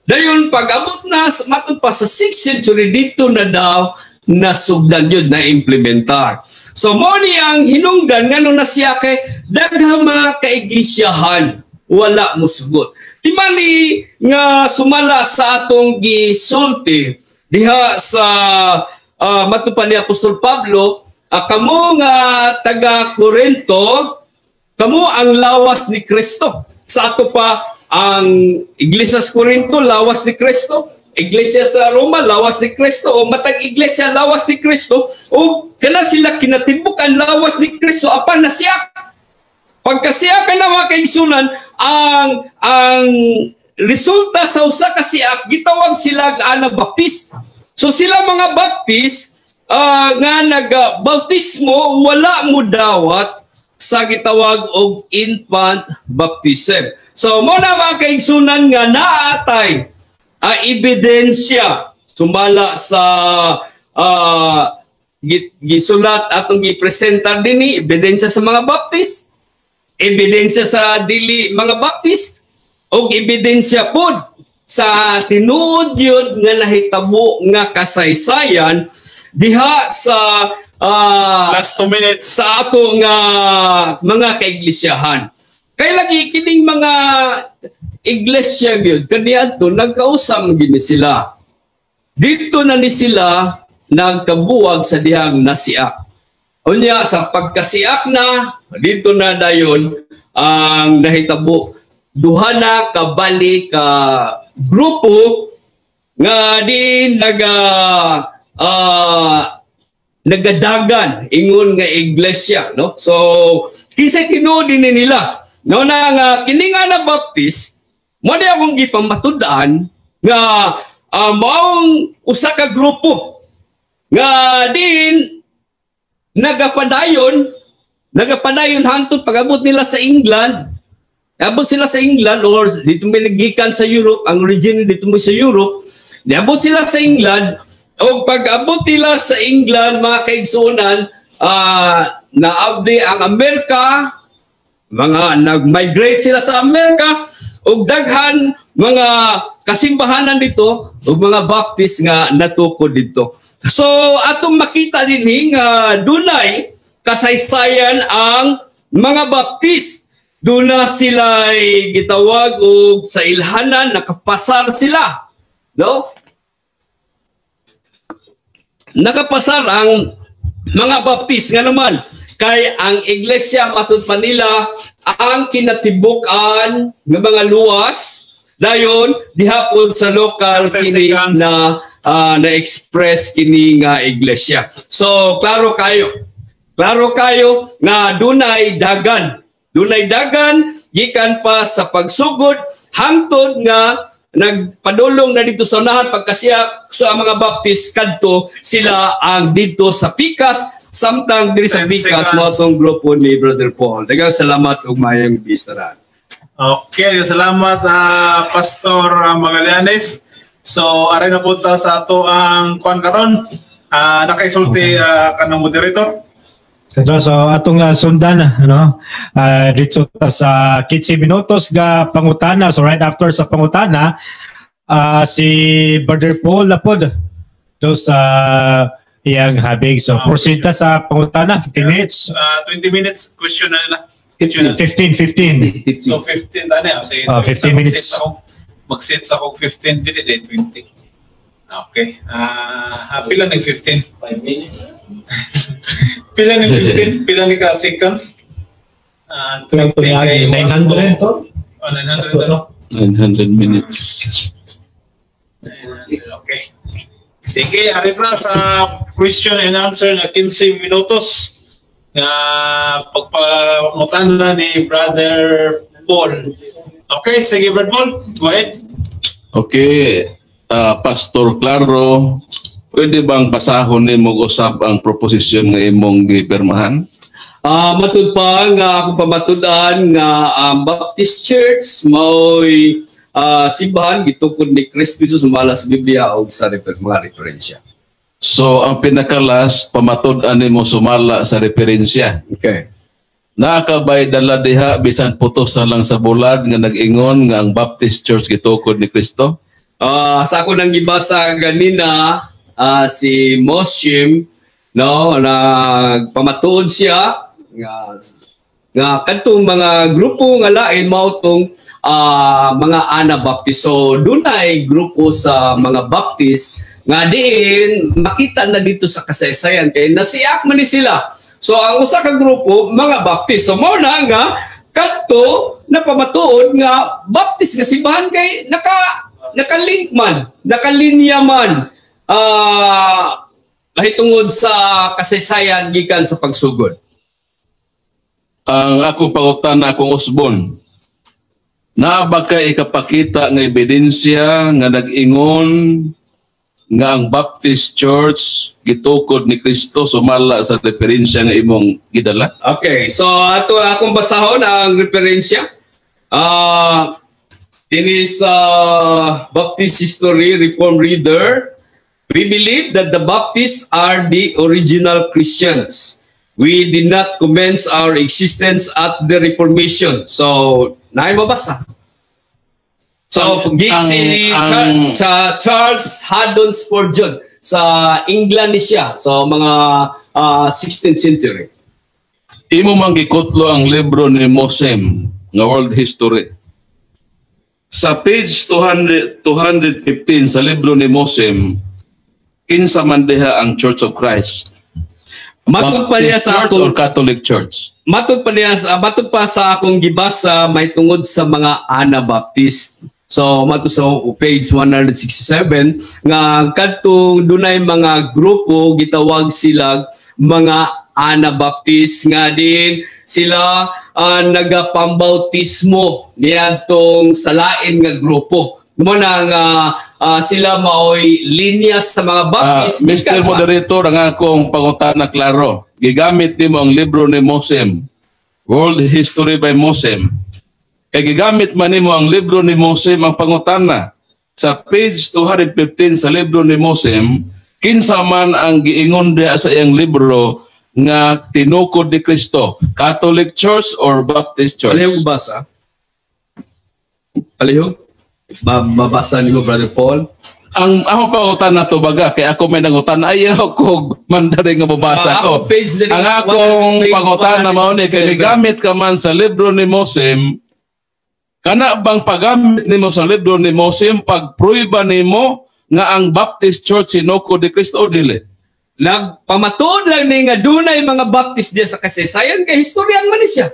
S4: Dayon pag-abot na matod pa sa 6th century, dito na daw nasugdan yun, na implementar. So mo ni ang hinungdan ngano na siya kay daghang mga kaiglesiyahan wala mo sugot. Di mali nga sumala sa atong gisulti diha sa matupad ni Apostol Pablo, kamo nga taga Corinto, kamo ang lawas ni Kristo. Sa ato pa ang iglesia sa Corinto, lawas ni Kristo. Iglesia sa Roma, lawas ni Kristo. O matag iglesia, lawas ni Kristo. O kana sila kinatibuk ang lawas ni Kristo. Apan na siya. Pagkasiya ka na mga kaigsunan, ang resulta sa usa ka siya, gitawag sila nga baptist. So sila mga baptist, nga nagbautismo, wala mo dawat sa gitawag og infant baptism. So mo na mga kaigsunan nga naatay ebidensya sumala sa gisulat atong gipresentar dinhi, ebidensya sa mga baptist, ebidensya sa dili mga baptist, o ebidensya pod sa tinuod yun nga nahitabo nga kasaysayan diha sa
S1: last 2 minutes
S4: sa ato nga mga kaiglesiyahan. Kay lagi kining mga iglesia gyud kaniadto nagkausam gini sila. Dito na ni sila nagkabuwag sa dihang nasiak. Unya sa pagkasiak na dito na dayon ang nahitabo duha na kabali ka grupo nga di nagadagan ingon nga iglesia, no? So kinsa tinuod din nila no na nga kini nga na baptist mo di akong gipamatud-an nga maong usa ka grupo nga din nagapadayon hangtod pag-abot nila sa England. Abot sila sa England or dito may nagikan sa Europe, ang origin dito mo sa Europe. Niabot sila sa England o pag-abot nila sa England, mga kaigsunan, naabdi ang Amerika, nag-migrate sila sa Amerika, o daghan mga kasimbahanan dito, o mga Baptist nga natukod dito. So, atong makita din nga dunay kasaysayan ang mga Baptist. Doon na sila gitawag o sa ilhanan, nakapasar sila. No? Nakapasar ang mga Baptist nga naman. Kay ang iglesia matud pa nila ang kinatibukan ng mga luwas. Dayon, dihapon sa local kini na na-express kini nga iglesia. So, klaro kayo nga dunay dagan. Dunay dagan, gikan pa sa pagsugod, hangtod nga nagpadulong na dito sa unahan pagkasiya sa mga Baptist kadto sila ang dito sa Pikas, samtang diri sa Pikas mo atong grupo ni Brother Paul. Daghang salamat ug maayong bistaran.
S1: Okay, salamat Pastor Magallanes. So aray na punta sa ato ang kuan karon. Nakaisulti kanang moderator.
S3: So atong sundan dito sa 15 minutos ga pangutana. So right after sa pangutana si Brother Paul lapod do sa iyang habig. So proceed ta sa pangutana 15 minutes.
S1: 20 minutes question na nila.
S3: 15.
S1: So 15 tani.
S3: 15 minutes.
S1: Mag-set sa kong 15 minutes 20. Okay. Pila ng 15? 5 minutes. Pila ng 15? Pila ni ka seconds? 20 kay
S3: 900 to?
S1: 900 ano?
S2: 900 minutes.
S1: 900, okay. Sige, ari na sa question and answer na 15 minutos na pagpamutan na ni Brother Paul. Okay, sige Brother Paul, go ahead.
S2: Okay, Pastor Claro, pwede bang pasahon ni mo usab ang proposisyon nga imong gipirmahan?
S4: Matud pa nga akong pamatudan nga ang Baptist Church mao'y simbahan gitukod ni Kristo Jesus sumala sa Biblia o sa mga referensya.
S2: So, ang pinakalas, pamatud-an ni mo sumala sa referensya.
S4: Okay.
S2: Nakakabay dala diha bisan putos na lang sa bulad nga nag-ingon nga ang Baptist Church gitukod ni Kristo?
S4: Sa ako nang gibasa ganina si Moshim nagpamatuod siya nga kadtong mga grupo nga lain mao tong mga Anabaptist. So dunay grupo sa mga Baptist nga diin makita na dito sa kasaysayan kay nasiak man ni sila. So ang usa ka grupo mga Baptist. So mao na nga kadto napamatuod nga Baptist nga simbahan kay nakalink man, nakalinya man mahitungod sa kasaysayan gikan sa pagsugod.
S2: Ang akong pangutan na akong usbon, na ba kay ikapakita nga ebidensya nga nag-ingon nga ang Baptist Church gitukod ni Kristo sumala sa referensya nga imong gidala?
S4: Okay, so ato akong basahon ang referensya. Ini sa Baptist History Reform Reader, we believe that the Baptists are the original Christians. We did not commence our existence at the Reformation. So, naay mabasa. So, Charles Haddon Spurgeon sa England siya. So, mga 16th century.
S2: Imo man gikutlo ang libro ni Moshim nga World History. Sa page 215 sa libro ni Moshim, kinsa man diha ang Church of Christ?
S4: Matod pa niya sa
S2: Church or Catholic Church?
S4: Matod pa sa akong gibasa may tungod sa mga Anabaptist. So matod sa page 167 nga kadtong dunay mga grupo gitawag sila mga Anabaptist nga din sila nagapambautismo niadtong sa lain nga grupo. Mo na nga sila maoy linya sa mga Baptist.
S2: Mr. Moderator, ang akong pangutana klaro. gigamit nimo ang libro ni Mosem, World History by Mosem. Kay gigamit man nimo ang libro ni Mosem, ang pangutana sa page 215 sa libro ni Mosem, kinsa man ang giingon diha sa iyang libro nga tinukod ni Kristo, Catholic Church or Baptist Church?
S4: Palihog basa. Palihog? Babasa niyo, Brother Paul?
S2: Ang ako pangutan na to baga, kaya ako may nangutan, ayaw ko mandarin nga babasa ko. Ang akong pangutan na mauni, kaya gamit ka man sa libro ni Mosem, kana bang paggamit nimo sa libro ni Mosem, pagpruiba nimo nga ang Baptist Church sinukod ni Kristo o dili?
S4: Nagpamatod lang ni nga dunay mga Baptist diya sa kasaysayan kay historian man ni siya.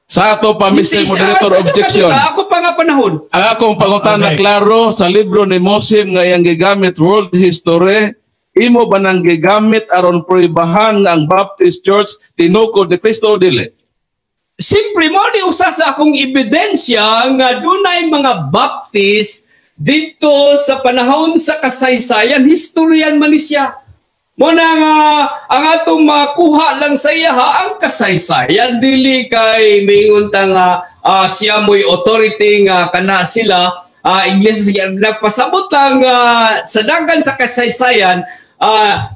S2: Sa ato pa, Mr. Moderator, objection.
S4: Ako pa nga panahon.
S2: Ang akong pangutan na klaro sa libro ni Mosem nga iyang gigamit world history, imo ba nang gigamit aron proibahan nga ang Baptist Church tinukod ni Kristo o dili?
S4: Simpre mo di usa sa akong ebidensya nga dunay mga Baptist dito sa panahon sa kasaysayan, historian man ni siya. Muna nga, ang atong makuha lang sa iya ang kasaysayan, dili kay mayunta nga siya mo'y authority nga kana sila, Iglesia, nagpasabot lang sa dagan sa kasaysayan,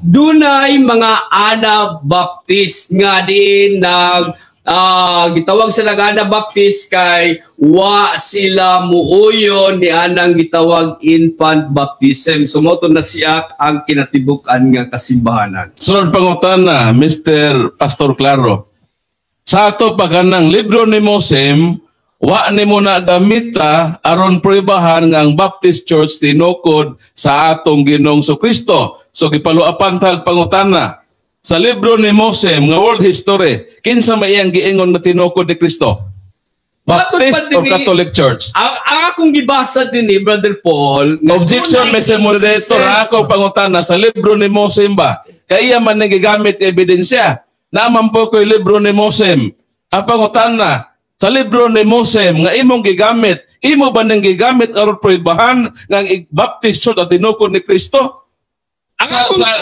S4: dunay mga Anabaptist nga din gitawag sila nga Anabaptist kay wa sila muuyon ni anang gitawag infant baptism. Sumoto na siya ang kinatibukan nga kasimbahanan.
S2: Sunod pangutan na, Mr. Pastor Claro. Sa ato paganang libro ni Mosem, wa nimo na gamita aron proibahan nga ang Baptist Church tinukod sa atong Ginoong Kristo. So gipaluapan tag pangutan na. Sa libro ni Mosem nga world history, kinsa may iyang giingon na tinukod ni Kristo? Baptist o Catholic Church?
S4: Ang akong gibasa din ni Brother Paul.
S2: Objection, Mr. Moderator. Ako pangutana sa libro ni Mosem ba? Kaya man nagigamit ebidensya. Naman po ko yung libro ni Mosem. Ang pangutana sa libro ni Mosem nga imong gigamit, imo ba nang gigamit aron proibahan nga Baptist Church at tinukod ni Kristo?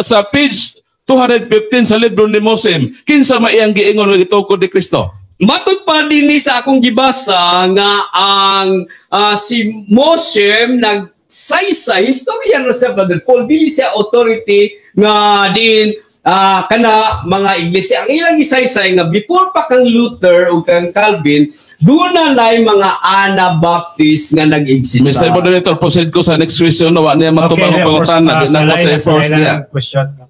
S2: Sa page 215 sa libro ni Mosem, kinsa maiyang giingon nga gitukod ni Kristo?
S4: Matod pa din sa akong gibasa nga ang si Mosem nagsaysay, historian na siya, Brother Paul, dili siya authority nga din kana mga iglesia. Ang ilang isaysay nga before pa kang Luther o kang Calvin, doon na lang mga Anabaptist nga nag-exist.
S2: Mr. Moderator, proceed ko sa next question. Nawa niya matubang ang pangutan na.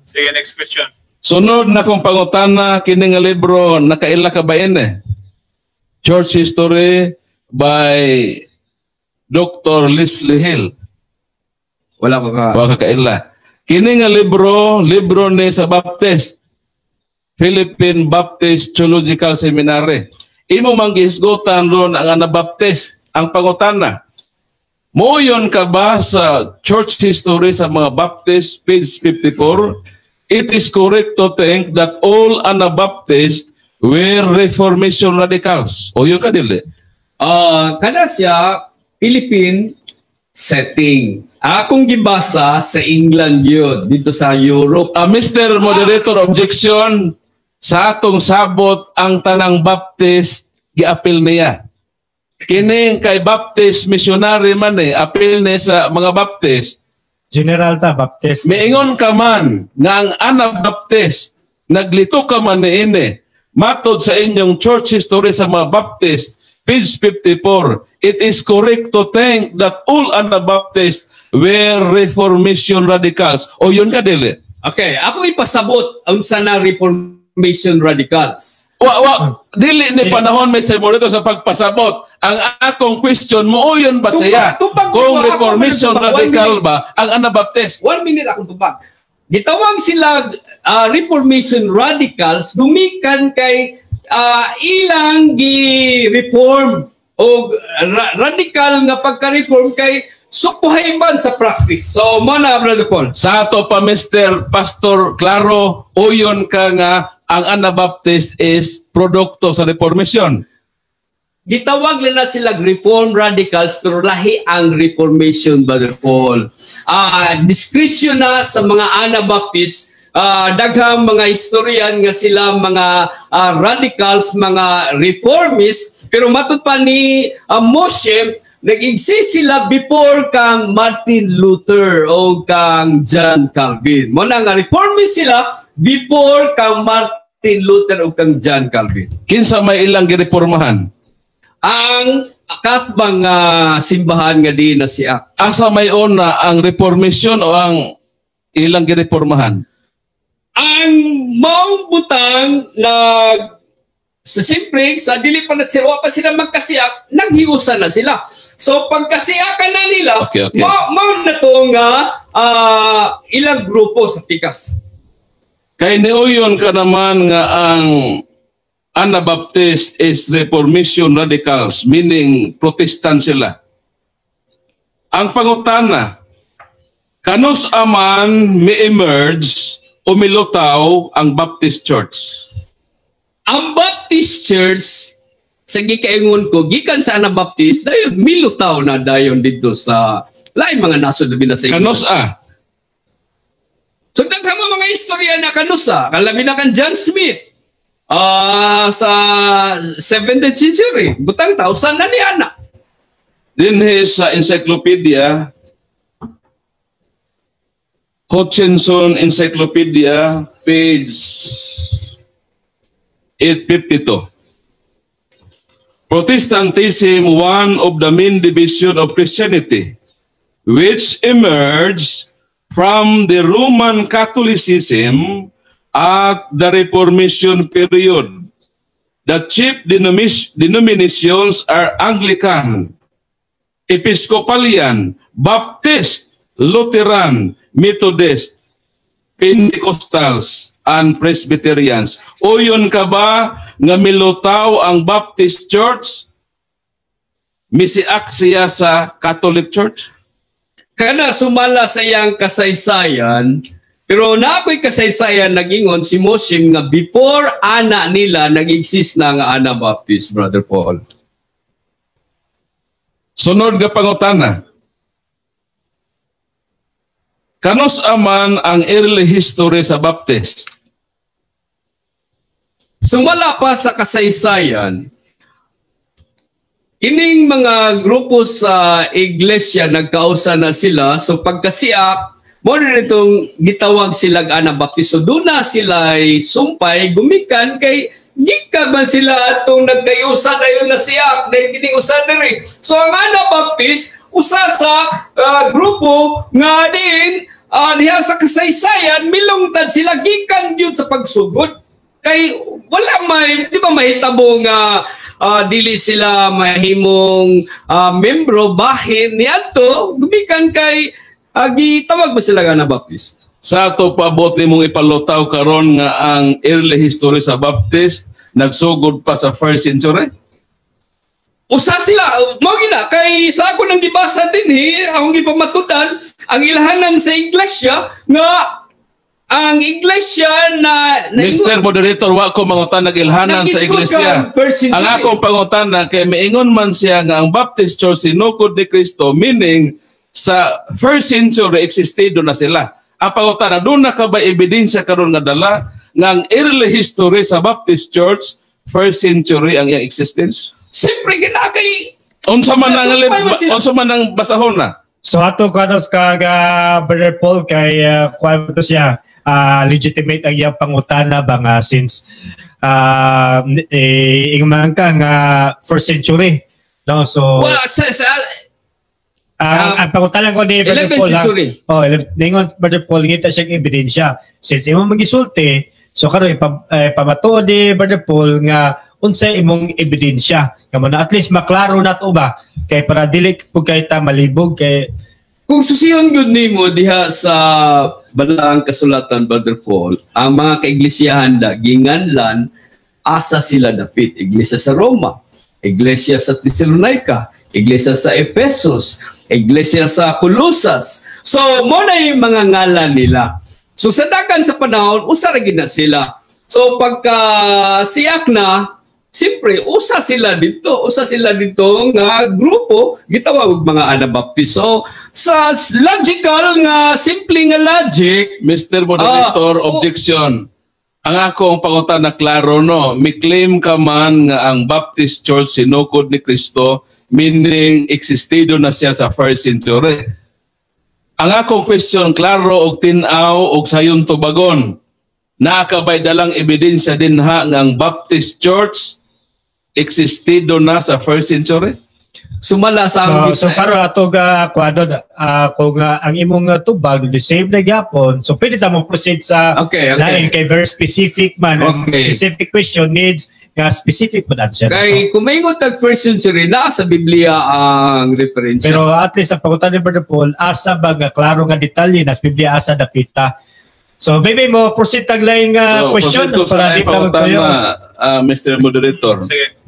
S1: Sige, next question.
S2: Sunod na kong pangutan na kini nga libro nakaila ka ba ini? Church History by Dr. Leslie Hill.
S4: Wala ka
S2: kaila. Kini nga libro ni sa Baptist, Philippine Baptist Theological Seminary. Imo manggisgutan ron ang Anabaptist, ang pangutana. Moyon ka ba sa church history sa mga Baptist, page 54? It is correct to think that all Anabaptists were Reformation radicals. O yun ka dili?
S4: Kada siya, Philippine setting. Akong gibasa sa England yun, dito sa Europe.
S2: Mr. Moderator, objection. Sa atong sabot, ang tanang Baptist, giapil niya. Kining kay Baptist missionary man apil niya sa mga Baptist.
S3: General ta, Baptist.
S2: Miingon ka man nga ang Anabaptist, naglito ka man ini, matod sa inyong church history sa mga Baptist, page 54, it is correct to think that all Anabaptists were Reformation radicals. O yun ka dili?
S4: Okay, ako ipasabot ang sana Reformation radicals.
S2: Dili ni panahon, Mr. Moderator, sa pagpasabot. Ang akong question mo, o yun ba siya? Kung Reformation radical ba ang Anabaptist?
S4: 1 minute akong tubag. Gitawag sila Reformation radicals, gumikan kay ilang gi-reform o radical nga pagka-reform kay sukuhay man sa practice. So, mana, Brother Paul.
S2: Sa ato pa, Mr. Pastor Claro, o yun ka nga ang Anabaptist is produkto sa Reformation.
S4: Gitawag na sila Reform Radicals pero lahi ang Reformation, Brother Paul. Description na sa mga Anabaptist daghang mga historian nga sila mga radicals, mga reformists, pero matod pa ni Moshe, nag-exist sila before kang Martin Luther o kang John Calvin. Muna nga reformist sila before kang Martin Luther o kang John Calvin.
S2: Kinsa may ilang girepormahan?
S4: Ang katbang simbahan nga di na siya.
S2: Asa may una ang reformation o ang ilang girepormahan?
S4: Ang maong butang na siyempre sa dili pa na sila pa sila magkasiak, naghiusan na sila. So pagkasiakan na nila,
S2: Okay.
S4: mao na to nga ilang grupo sa pikas.
S2: Kay niuyon ka naman nga ang Anabaptist is Reformation Radicals, meaning Protestant sila. Ang pangutana, kanus aman mi-emerge o milutaw ang Baptist Church?
S4: Ang Baptist Church, sa gikaingon ko, gikan sa Anabaptist, dayon milutaw na dayon dito sa lain mga nasod labi na sa
S2: Kanus
S4: So daghang mga istorya na kanusa, kalabi na kan John Smith. Sa 17th century, butang tausan na ni anak.
S2: Din his encyclopedia, Hutchinson Encyclopedia, page 852. Protestantism, one of the main division of Christianity, which emerged from the Roman Catholicism at the Reformation period. The chief denominations are Anglican, Episcopalian, Baptist, Lutheran, Methodist, Pentecostals, and Presbyterians. Uyon ka ba nga milutaw ang Baptist Church? Misiak siya sa Catholic Church?
S4: Kana sumala sa iyang kasaysayan, pero naakoy kasaysayan nag-ingon si Moshim nga before ana nila nag-exist na nga Anabaptist, Brother Paul.
S2: Sunod nga pangutana. Kanus aman ang early history sa Baptist?
S4: Sumala pa sa kasaysayan, kining mga grupo sa iglesia nagkausa na sila, so pagkasiak, mo rin itong gitawag sila Anabaptist. So doon na sila ay sumpay, gumikan kay gikan man sila itong nagkayusan ayon na siyak, dahil kiniusan na rin. So ang Anabaptist, usa sa grupo nga din, diha sa kasaysayan, milungtad sila, gikan yun sa pagsugod. Kay wala may, di ba mahitabo nga dili sila mahimong membro, bahin, niadto, gumikan kay gitawag ba sila nga Anabaptist?
S2: Sa ato paabot nimong ipalutaw karon nga ang early history sa Baptist nagsugod pa sa 1st century?
S4: Usa sila, mo gina kay sa ako nang gibasa din akong gipamatudan ang ilahanan sa iglesia nga ang iglesia na
S2: Mr. Moderator, wa ko mangutan nag-ilhanan sa iglesia. Ang akong pangutan kay maingon man siya nga ang Baptist Church sinukod ni Kristo, meaning sa 1st century existido na sila. Ang pangutan, doon na ka ba ebidensya karon nga dala nga ang early history sa Baptist Church 1st century ang iyang existence?
S4: Siyempre ginakay
S2: Unsa man ang basahon na?
S3: So ato kanos kag Brother Paul kay kuan to siya legitimate ang iyang pangutana ba nga since ingman ka nga 1st century, no? So ang pangutana ko ni Brother Paul, ningon Brother Paul, ngita siyang ebidensya since imong magisulti, so karon pamatuod ni Brother Paul nga unsay imong ebidensya kamo na at least maklaro nato ba kay para dili pug kay ta malibog kay
S4: kung susihon gyud nimo diha sa balaang kasulatan, Brother Paul, ang mga kaiglesiyahan da ginganlan asa sila dapit. Iglesia sa Roma, iglesia sa Thessalonica, iglesia sa Ephesus, iglesia sa Colossus. So mo na yung mga ngalan nila. So sa dagan sa panahon usa ra gid na sila. So pagka siyak na Siyempre, usa sila dito nga grupo gitawag mga Anabaptist. So sa logical nga simple nga logic,
S2: Mr. Moderator, objection. Ang akong pangutan na klaro, no, may claim ka man nga ang Baptist Church sinukod ni Kristo, meaning existido na siya sa 1st century. Ang akong question, klaro og tinaw og sayon tubagon. Nakakabay dalang ebidensya din ha nga ang Baptist Church existido na sa 1st century?
S4: sumala sa
S3: So para ato ga kuado kung ang imong tubag the same na gyapon, so pwede ta mo proceed sa
S4: Okay.
S3: lain kay very specific man. Ang
S4: Okay.
S3: specific question needs nga specific man answer.
S4: Kay kung maingon tag first century na sa Biblia ang reference.
S3: Pero at least ang pangutan ni Brother Paul, asa ba nga klaro nga detalye na sa Biblia asa dapita. So maybe mo proceed tag lain nga question
S2: proceed ko
S3: para
S2: sa
S3: di ta magpayo.
S2: Mr. Moderator.
S1: Sige.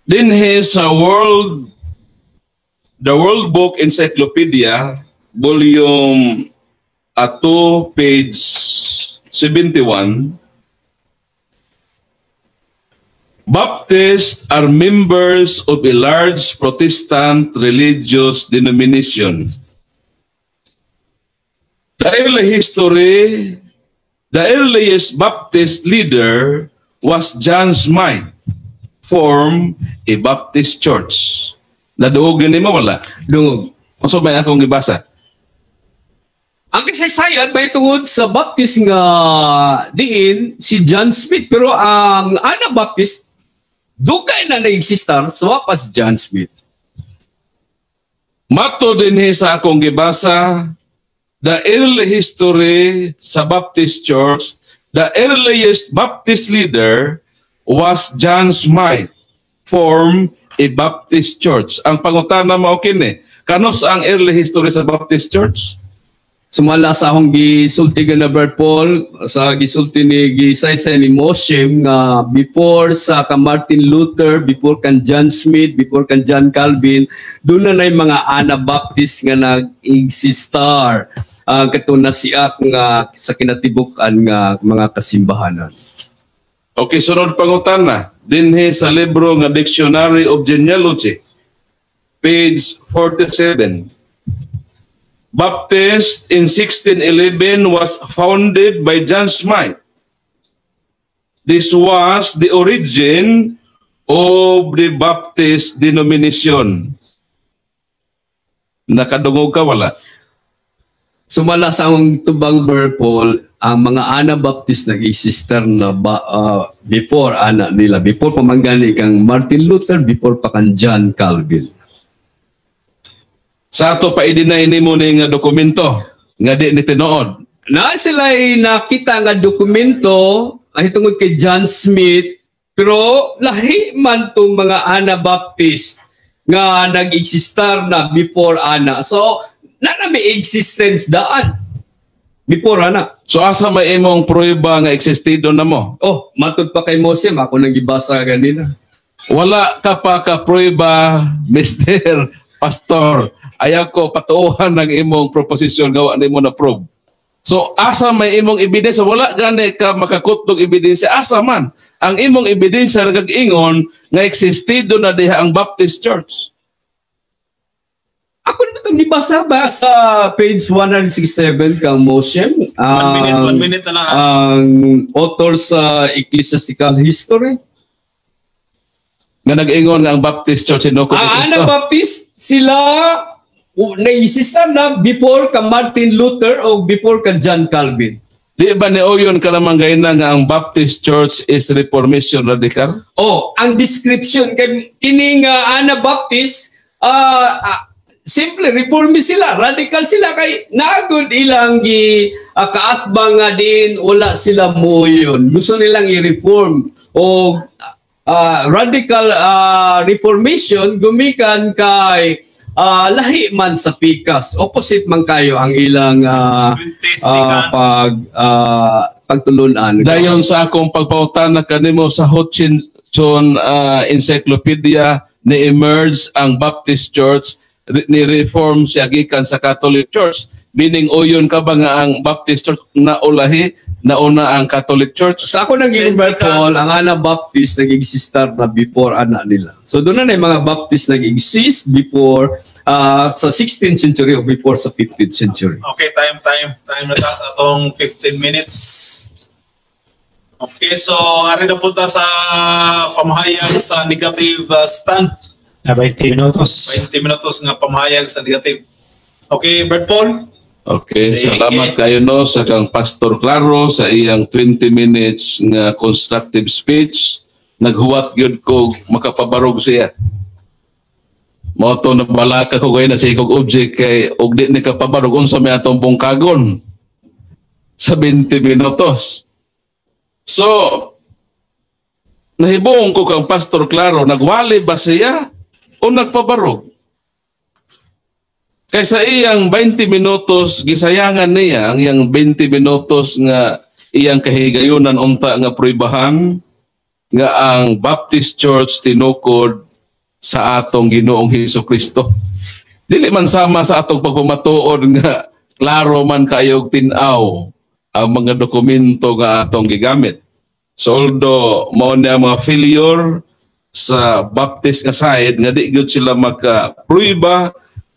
S2: Din his The World Book Encyclopedia, volume 2, page 71, Baptists are members of a large Protestant religious denomination. The earliest Baptist leader was John Smythe, formed a Baptist church. Naduog yun mo wala?
S4: Dungog.
S2: Kung may akong gibasa.
S4: Ang kasaysayan may tungod sa Baptist nga diin si John Smith, pero ang Anabaptist dugay na na-existar sa wapas John Smith.
S2: Mato din sa akong gibasa, the early history sa Baptist Church, the earliest Baptist leader was John Smythe, formed a Baptist Church. Ang pangutana mo kini, kanos ang early history sa Baptist Church?
S4: Sumala sa akong gisulti nga na Brother Paul, sa gisulti ni gisaysay ni Moshem nga before sa ka Martin Luther, before kan John Smith, before kan John Calvin, doon na mga Anabaptist nga nag-existar. Katuna siya nga sa kinatibukan nga mga kasimbahanan.
S2: Okay, sunod pangutana. Dinhi sa libro nga Dictionary of Genealogy, page 47. Baptist in 1611 was founded by John Smythe. This was the origin of the Baptist denomination. Nakadungog ka wala?
S4: Sumala sa akong tubang Brother Paul, ang mga Anabaptist nag-exister na before nila, before pamanggani kang Martin Luther, before pa kang John Calvin.
S2: Sa ato pa i-deny nimo ning dokumento nga di ni tinuod.
S4: Na sila'y nakita nga dokumento ay tungod kay John Smith, pero lahi man tong mga Anabaptist nga nag-existar na before ana. So, na may existence daan before ana.
S2: So asa may imong prueba nga existido na mo?
S4: Oh, matud pa kay Mosem, ako nang gibasa ganina.
S2: Wala ka pa ka prueba, Mr. Pastor. Ayaw ko patuuhan ng imong proposition gawa nimo na prove. So asa may imong ebidensya? Wala gani ka makakutlog ebidensya. Asa man ang imong ebidensya nag-ingon nga existido na diha ang Baptist Church?
S4: Ako na itong gibasa ba sa page 167 kang Mosem?
S1: 1 minute na lang.
S4: Ang author sa Ecclesiastical History.
S2: Nga nag-ingon nga ang Baptist Church sinukod ni
S4: Ang
S2: Kristo.
S4: Anabaptist sila naisista na before ka Martin Luther o before ka John Calvin.
S2: Di ba ni Oyon kalamangay na nga ang Baptist Church is Reformation Radical?
S4: Oh, ang description kay kining Anabaptist simple reformist sila, radical sila kay naagod ilang kaatbang nga din wala sila mo yun. Gusto nilang i-reform o radical reformation gumikan kay lahi man sa pikas. Opposite man kayo ang ilang pagtulunan.
S2: Dayon sa akong pagpautana kanimo sa Hutchinson Encyclopedia ni emerge ang Baptist Church ni reform siya gikan sa Catholic Church. Bining uyon ka ba nga ang Baptist Church na ulahi, nauna ang Catholic Church?
S4: Sa ako naging Paul, ang Anabaptist nag-exist na before anak nila. So doon na yung mga Baptist nag-exist before sa 16th century o before sa 15th century.
S1: Okay, time na ta sa atong 15 minutes. Okay, so ari na punta sa pamahayag sa negative stand.
S3: 20 minutos.
S1: 20 minutos nga pamahayag sa negative. Okay, Brad Paul.
S2: Okay,
S1: Sige.
S2: salamat kayo no sa kang Pastor Claro sa iyang 20 minutes nga constructive speech. Naghuwat gyud ko makapabarog siya. Moto na balaka ko kay na sa ikog object kay og di ni kapabarog unsa may atong bungkagon sa 20 minutos. So nahibong ko kang Pastor Claro, nagwali ba siya o nagpabarog? Kaysa iyang 20 minutos, gisayangan niya ang iyang 20 minutos nga iyang kahigayunan unta nga pruibahan nga ang Baptist Church tinukod sa atong Ginoong Hesukristo. Dili man sama sa atong pagpamatuod nga klaro man kayog tin-aw ang mga dokumento nga atong gigamit. So although mao na mga failure sa Baptist nga side nga di gyud sila maka-pruiba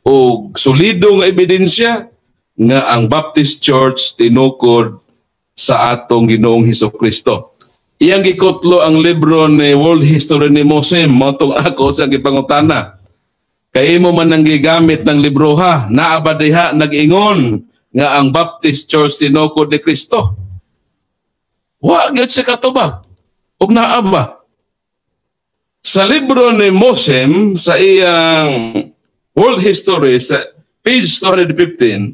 S2: o solido nga ebidensya nga ang Baptist Church tinukod sa atong Ginoong Hesukristo. Iyang gikutlo ang libro ni World History ni Mosem, motong ako sa gipangutana. Kay imo man nang gigamit ng libro ha, naa ba diha nag-ingon nga ang Baptist Church tinukod ni Kristo? Wa gyud sa katubag. Ug naa ba? Sa libro ni Mosem sa iyang World History sa page 215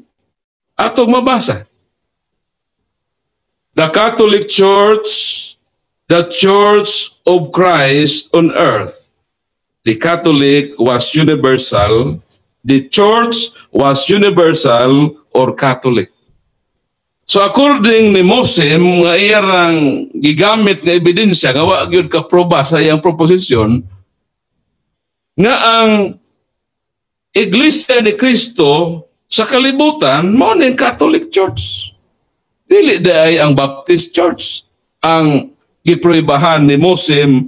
S2: atong mabasa. The Catholic Church, the Church of Christ on earth. The Catholic was universal. The Church was universal or Catholic. So according ni Mosem, nga iyang gigamit nga ebidensya, nga wa gyud ka proba sa iyang proposition, nga ang Iglesia ni Cristo sa kalibutan, mao ning Catholic Church. Dili day ang Baptist Church ang gipruibahan ni Mosem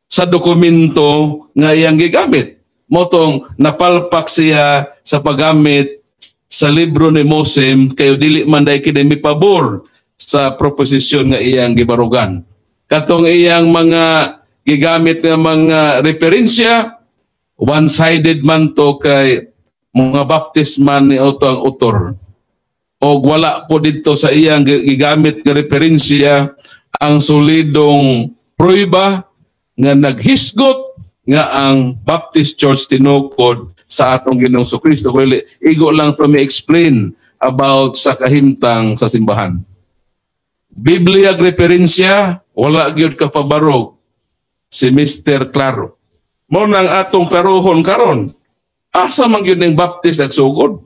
S2: sa dokumento nga iyang gigamit. Motong napalpak siya sa paggamit sa libro ni Mosem kayo dili man day kini mipabor sa proposisyon nga iyang gibarugan. Katong iyang mga gigamit nga mga referensya, one-sided man to kay mga Baptist man ni Otto ang utor. O wala po dito sa iyang gigamit nga referensya ang solidong pruiba nga naghisgot nga ang Baptist Church tinukod sa atong Ginoong Hesukristo. Really, igo lang to me explain about sa kahimtang sa simbahan. Biblia referensya, wala gyud kapabarog si Mr. Claro. Mo nang atong klarohon karon. Asa man gyud ning Baptist nagsugod?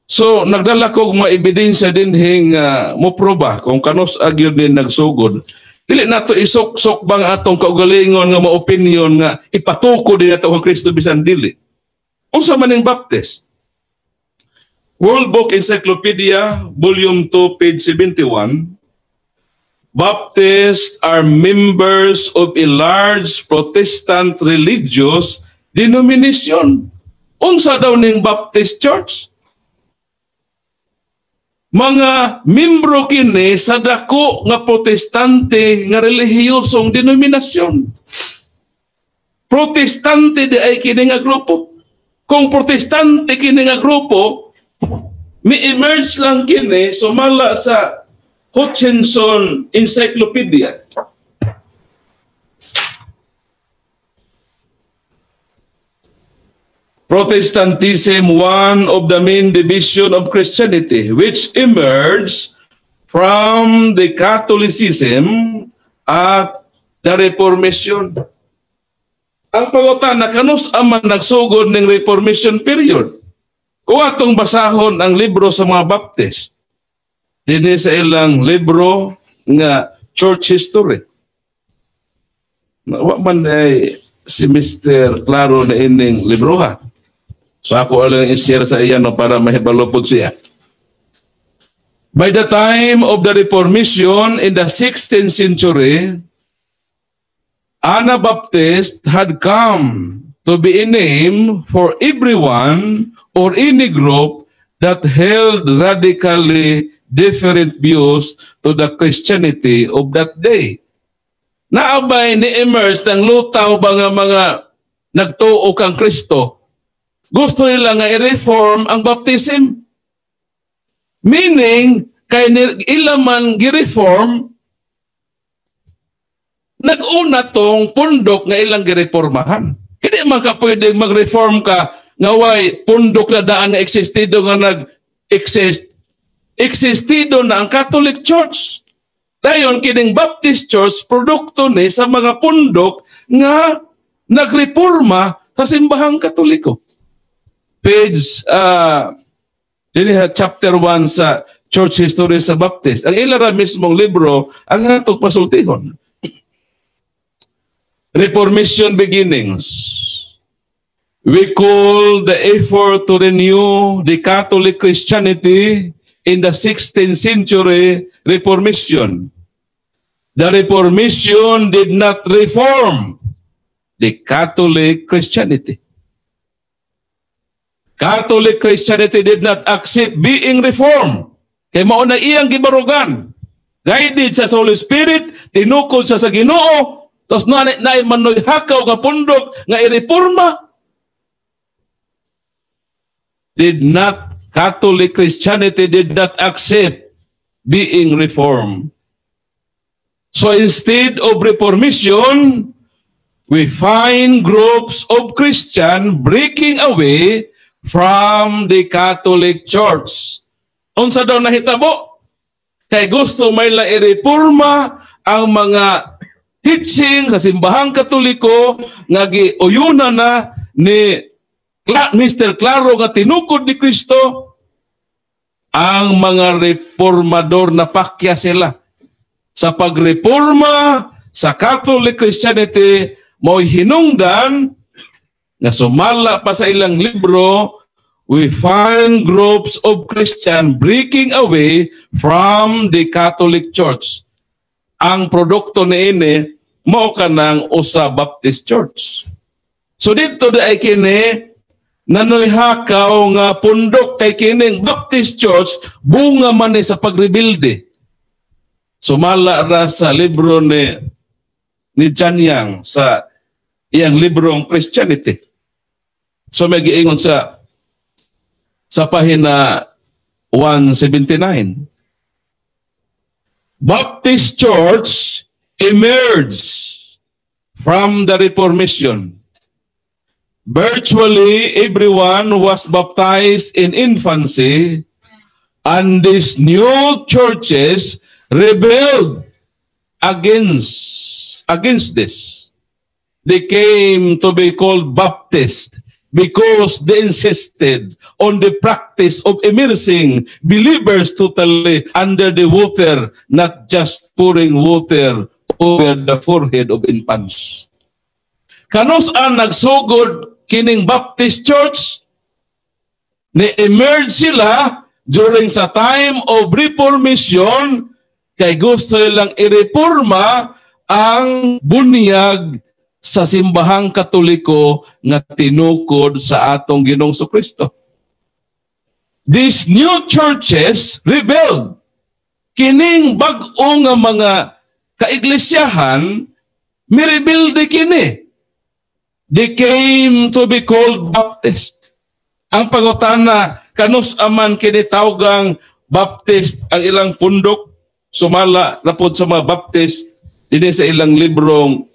S2: So nagdala ko mga ebidensya dinhi nga mo proba kung kanos agyud ni nagsugod. Dili nato isok-sok bang atong kaugalingon nga maopinyon nga ipatuko din nato ang Kristo bisan dili. Unsa man ning Baptist? World Book Encyclopedia, Volume 2, page 71. Baptists are members of a large Protestant religious denomination. Unsa daw ning Baptist Church? Mga membro kini sa dako nga protestante nga relihiyosong denominasyon. Protestante di ay kini nga grupo. Kung protestante kini nga grupo, mi-emerge lang kini sumala sa Hutchinson Encyclopedia. Protestantism, one of the main division of Christianity, which emerged from the Catholicism at the Reformation. Ang pangutana, kanus aman nagsugod ng Reformation period? Kung atong basahon ang libro sa mga Baptist, dinhi sa ilang libro nga church history. Wa man ay si Mr. Claro na ining libro ha. So ako lang i-share sa iya no, para mahibalupod siya. By the time of the Reformation in the 16th century, Anabaptist had come to be a name for everyone or any group that held radically different views to the Christianity of that day. Naabay ni-immerse ng lutaw ba nga mga nagtuo kang Kristo, gusto nila nga i-reform ang baptism. Meaning, kay ilaman gi-reform, nag-una tong pundok nga ilang gi-reformahan. Hindi man ka pwedeng mag-reform ka nga way pundok na daan nga existido nga nag-exist. Existido na ang Catholic Church. Dayon, kining Baptist Church, produkto ni sa mga pundok nga nagreforma sa simbahang Katoliko. Page, chapter 1 sa Church History sa Baptist. Ang ilara mismong libro, ang atong pasultihon. Reformation beginnings. We call the effort to renew the Catholic Christianity in the 16th century Reformation. The Reformation did not reform the Catholic Christianity. Catholic Christianity did not accept being reformed. Kaya mao na iyang gibarugan. Guided sa Holy Spirit, tinukod sa Ginoo, tapos na manoy hakaw nga pundok nga ireforma. Catholic Christianity did not accept being reformed. So instead of reformation, we find groups of Christians breaking away from the Catholic Church. Unsa daw nahitabo? Kay gusto may la ireforma ang mga teaching sa simbahang Katoliko nga giuyuna na ni Mr. Claro nga tinukod ni Kristo. Ang mga reformador na pakya sila sa pagreforma sa Catholic Christianity mo'y hinungdan na sumala pa sa ilang libro. We find groups of Christians breaking away from the Catholic Church. Ang produkto ni ini mao kanang usa Baptist Church. So dito ay kini nanoy hakaw nga pundok kay kining Baptist Church bunga man ni sa pagrebuilde. Sumala ra sa libro ni John Young sa iyang librong Christianity. So may giingon sa pahina 179. Baptist Church emerged from the Reformation. Virtually everyone was baptized in infancy, and these new churches rebelled against this. They came to be called Baptist because they insisted on the practice of immersing believers totally under the water, not just pouring water over the forehead of infants. Kanos ang nagsugod kining Baptist Church? Ni-emerge sila during sa time of Reformation kay gusto nilang ireforma ang bunyag sa simbahang Katoliko nga tinukod sa atong Ginoong Kristo. These new churches rebelled. Kining bag-o nga mga kaiglesiyahan, mirebuilde kini. They came to be called Baptist. Ang pangutana, kanus aman kini tawgang Baptist ang ilang pundok, sumala rapod sa mga Baptist, din sa ilang librong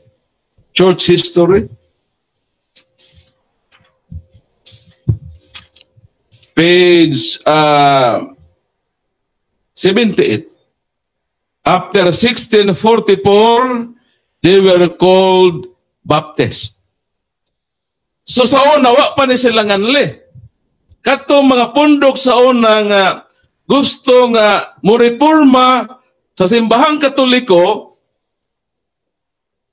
S2: Church History. Page 78. After 1644, they were called Baptist. So sa una, wa pa ni sila nganli. Kato mga pundok sa una nga gusto nga mo-reforma sa simbahang Katoliko,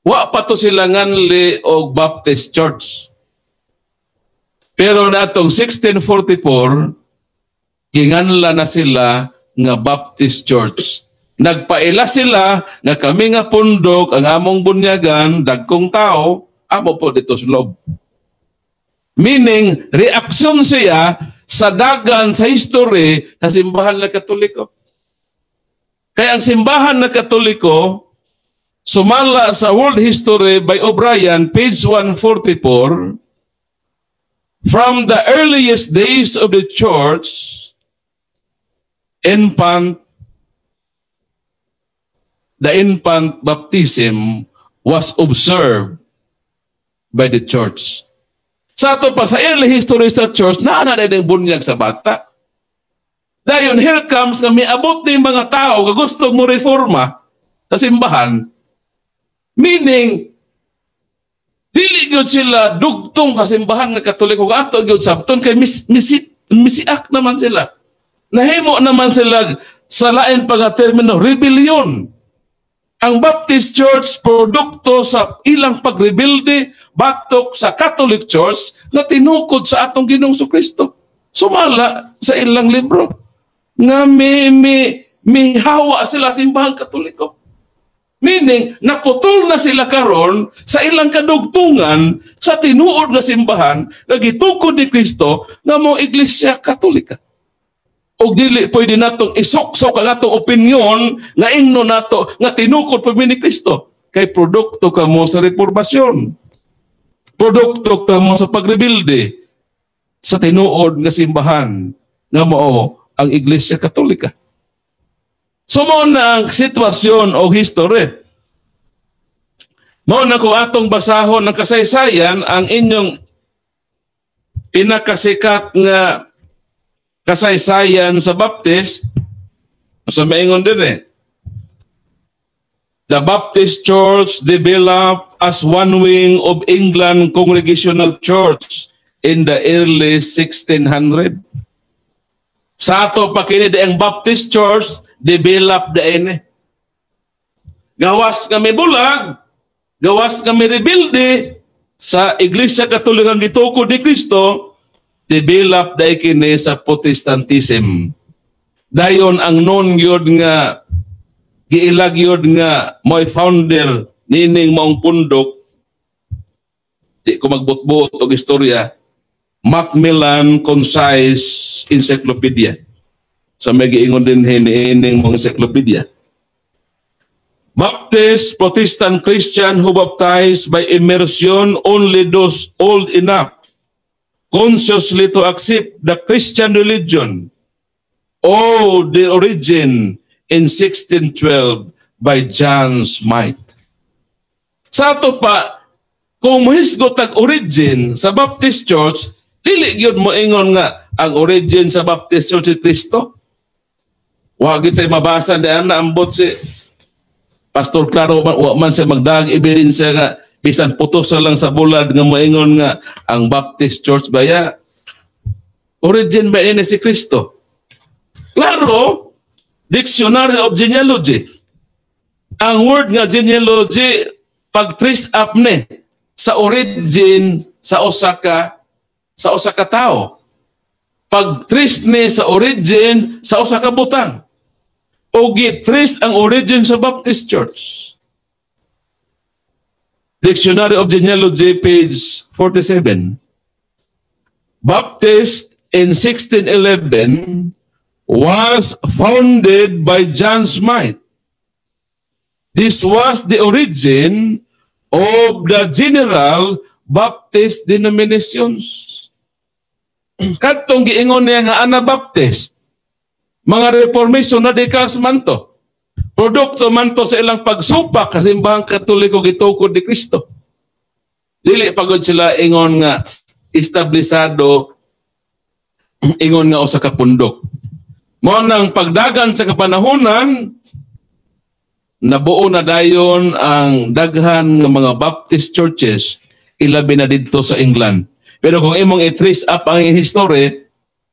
S2: wa pa to sila nganli og Baptist Church. Pero natong 1644, ginganla na sila nga Baptist Church. Nagpaila sila nga kami nga pundok, ang among bunyagan, dagkong tao, amo po dito sa loob. Meaning, reaksyon siya sa dagan sa history sa simbahan na Katoliko. Kaya ang simbahan na Katoliko, sumala sa World History by O'Brien, page 144, from the earliest days of the church, the infant baptism was observed by the church. Sa ato pa, sa early history sa church, naana na yung bunyag sa bata. Dayon, here comes na may abot ng mga tao na gusto mo reforma sa simbahan. Meaning, dili gyud sila dugtong sa simbahan nga Katoliko. Ato gyud sabton kay misiak naman sila. Nahimo naman sila sa lain pa nga termino, rebellion. Ang Baptist Church, produkto sa ilang pagrebilde, batok sa Catholic Church na tinukod sa atong Ginoong Kristo. Sumala sa ilang libro nga may hawa sila simbahang Katoliko. Meaning, naputol na sila karon sa ilang kadugtungan sa tinuod na simbahan na gitukod ni Kristo nga mo Iglesia Katolika. O dili pwede natong isuksok ang atong opinyon nga ingno nato nga tinukod pa ni Kristo. Kay produkto ka mo sa reformasyon. Produkto ka mo sa pagrebilde sa tinuod nga simbahan nga mo ang Iglesia Katolika. Sumo na ang sitwasyon o history. Mao na ko atong basahon ng kasaysayan ang inyong pinakasikat nga kasaysayan sa Baptist. Sa maingon din The Baptist Church developed as one wing of England Congregational Church in the early 1600. Sa ato pa kini ang Baptist Church develop daine. Gawas kami bulag, gawas kami rebilde sa Iglesia Katolika ang gitukod ni Kristo, develop dahi kini sa Protestantism. Dayon ang non gyud nga giilag gyud nga mo'y founder nining maong pundok. Di ko magbutbuot og istorya. Macmillan Concise Encyclopedia. So may giingon din hiniining mga encyclopedia. Baptist, Protestant Christian who baptized by immersion only those old enough consciously to accept the Christian religion. Oh, the origin in 1612 by John Smythe. Sa ato pa, kung muhisgot ang origin sa Baptist Church, dili gyud mo ingon nga ang origin sa Baptist Church si Kristo. Wa gyud tay mabasa diyan na ambot si Pastor Claro wa man siya magdag ebidensya nga bisan putos na lang sa bulad nga moingon nga ang Baptist Church baya origin ba ini si Kristo. Claro, Dictionary of Genealogy. Ang word nga genealogy pag trace up ni sa origin sa usa ka tao. Pag trace ni sa origin sa usa ka butang. O gi-trace ang origin sa Baptist Church. Dictionary of Genealogy, page 47. Baptist in 1611 was founded by John Smythe. This was the origin of the general Baptist denominations. Kadtong giingon niya nga Anabaptist, mga reformation na dekas man to. Produkto man to sa ilang pagsupak sa simbahang Katoliko gitukod ni Kristo. Dili pagod sila ingon nga establisado, ingon nga usa ka pundok. Mao nang pagdagan sa kapanahonan, nabuo na dayon ang daghan ng mga Baptist churches, ilabi na dito sa England. Pero kung imong i-trace up ang history,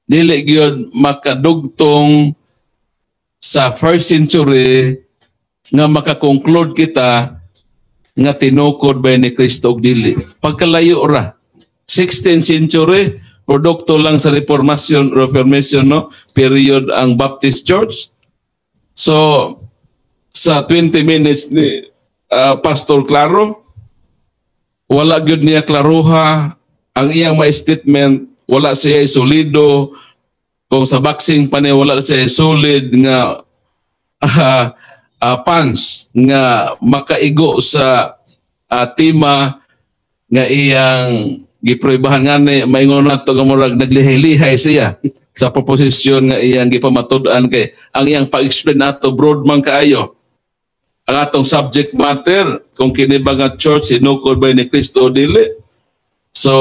S2: dili gyud makadugtong sa first century nga makakonclude kita nga tinukod ba ni Kristo og dili. Pagkalayo ra, 16th century, produkto lang sa Reformation, no? Period ang Baptist Church. So, sa 20 minutes ni Pastor Claro, wala gyud niya klaruha ang iyang mga statement, wala siya solido. Kung sa boxing pa niya, wala siya solid nga punch nga makaigo sa tema nga iyang giproibahan nga ni maingon nato nga murag naglihay-lihay siya sa proposisyon nga iyang gipamatud-an kay ang iyang pag-explain nato broad man kaayo ang atong subject matter kung kini ba nga church hinukod ba ni Kristo o dili. So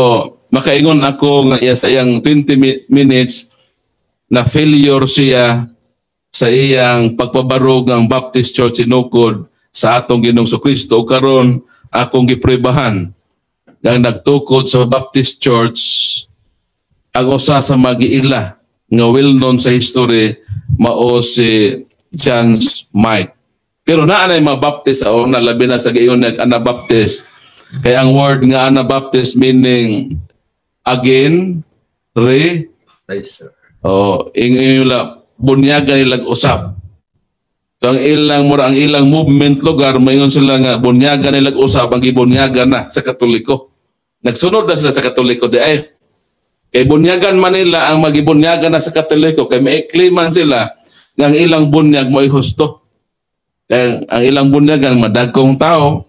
S2: makaingon ako nga sa iyang 20 minutes na failure siya sa iyang pagpabarog ng Baptist Church hinukod sa atong Ginoong Kristo. Karon akong giproibahan nga nagtukod sa Baptist Church ang usa sa magiila nga well-known sa history mao si John Mike. Pero naa na mga Baptist o labi na sa gayon nag-Anabaptist. Kaya ang word nga Anabaptist meaning again, ingila bunyagan nilang usap. So ang ilang movement lugar mayon sila nga bunyagan nilang usap ang gibunyagan na sa Katoliko. Nagsunod na sila sa Katoliko di ay kay bunyagan Manila ang magibunyagan na sa Katoliko kay maikliman sila nga ang ilang bunyag mo'y husto. Kaya ang ilang bunyagan madagkong tao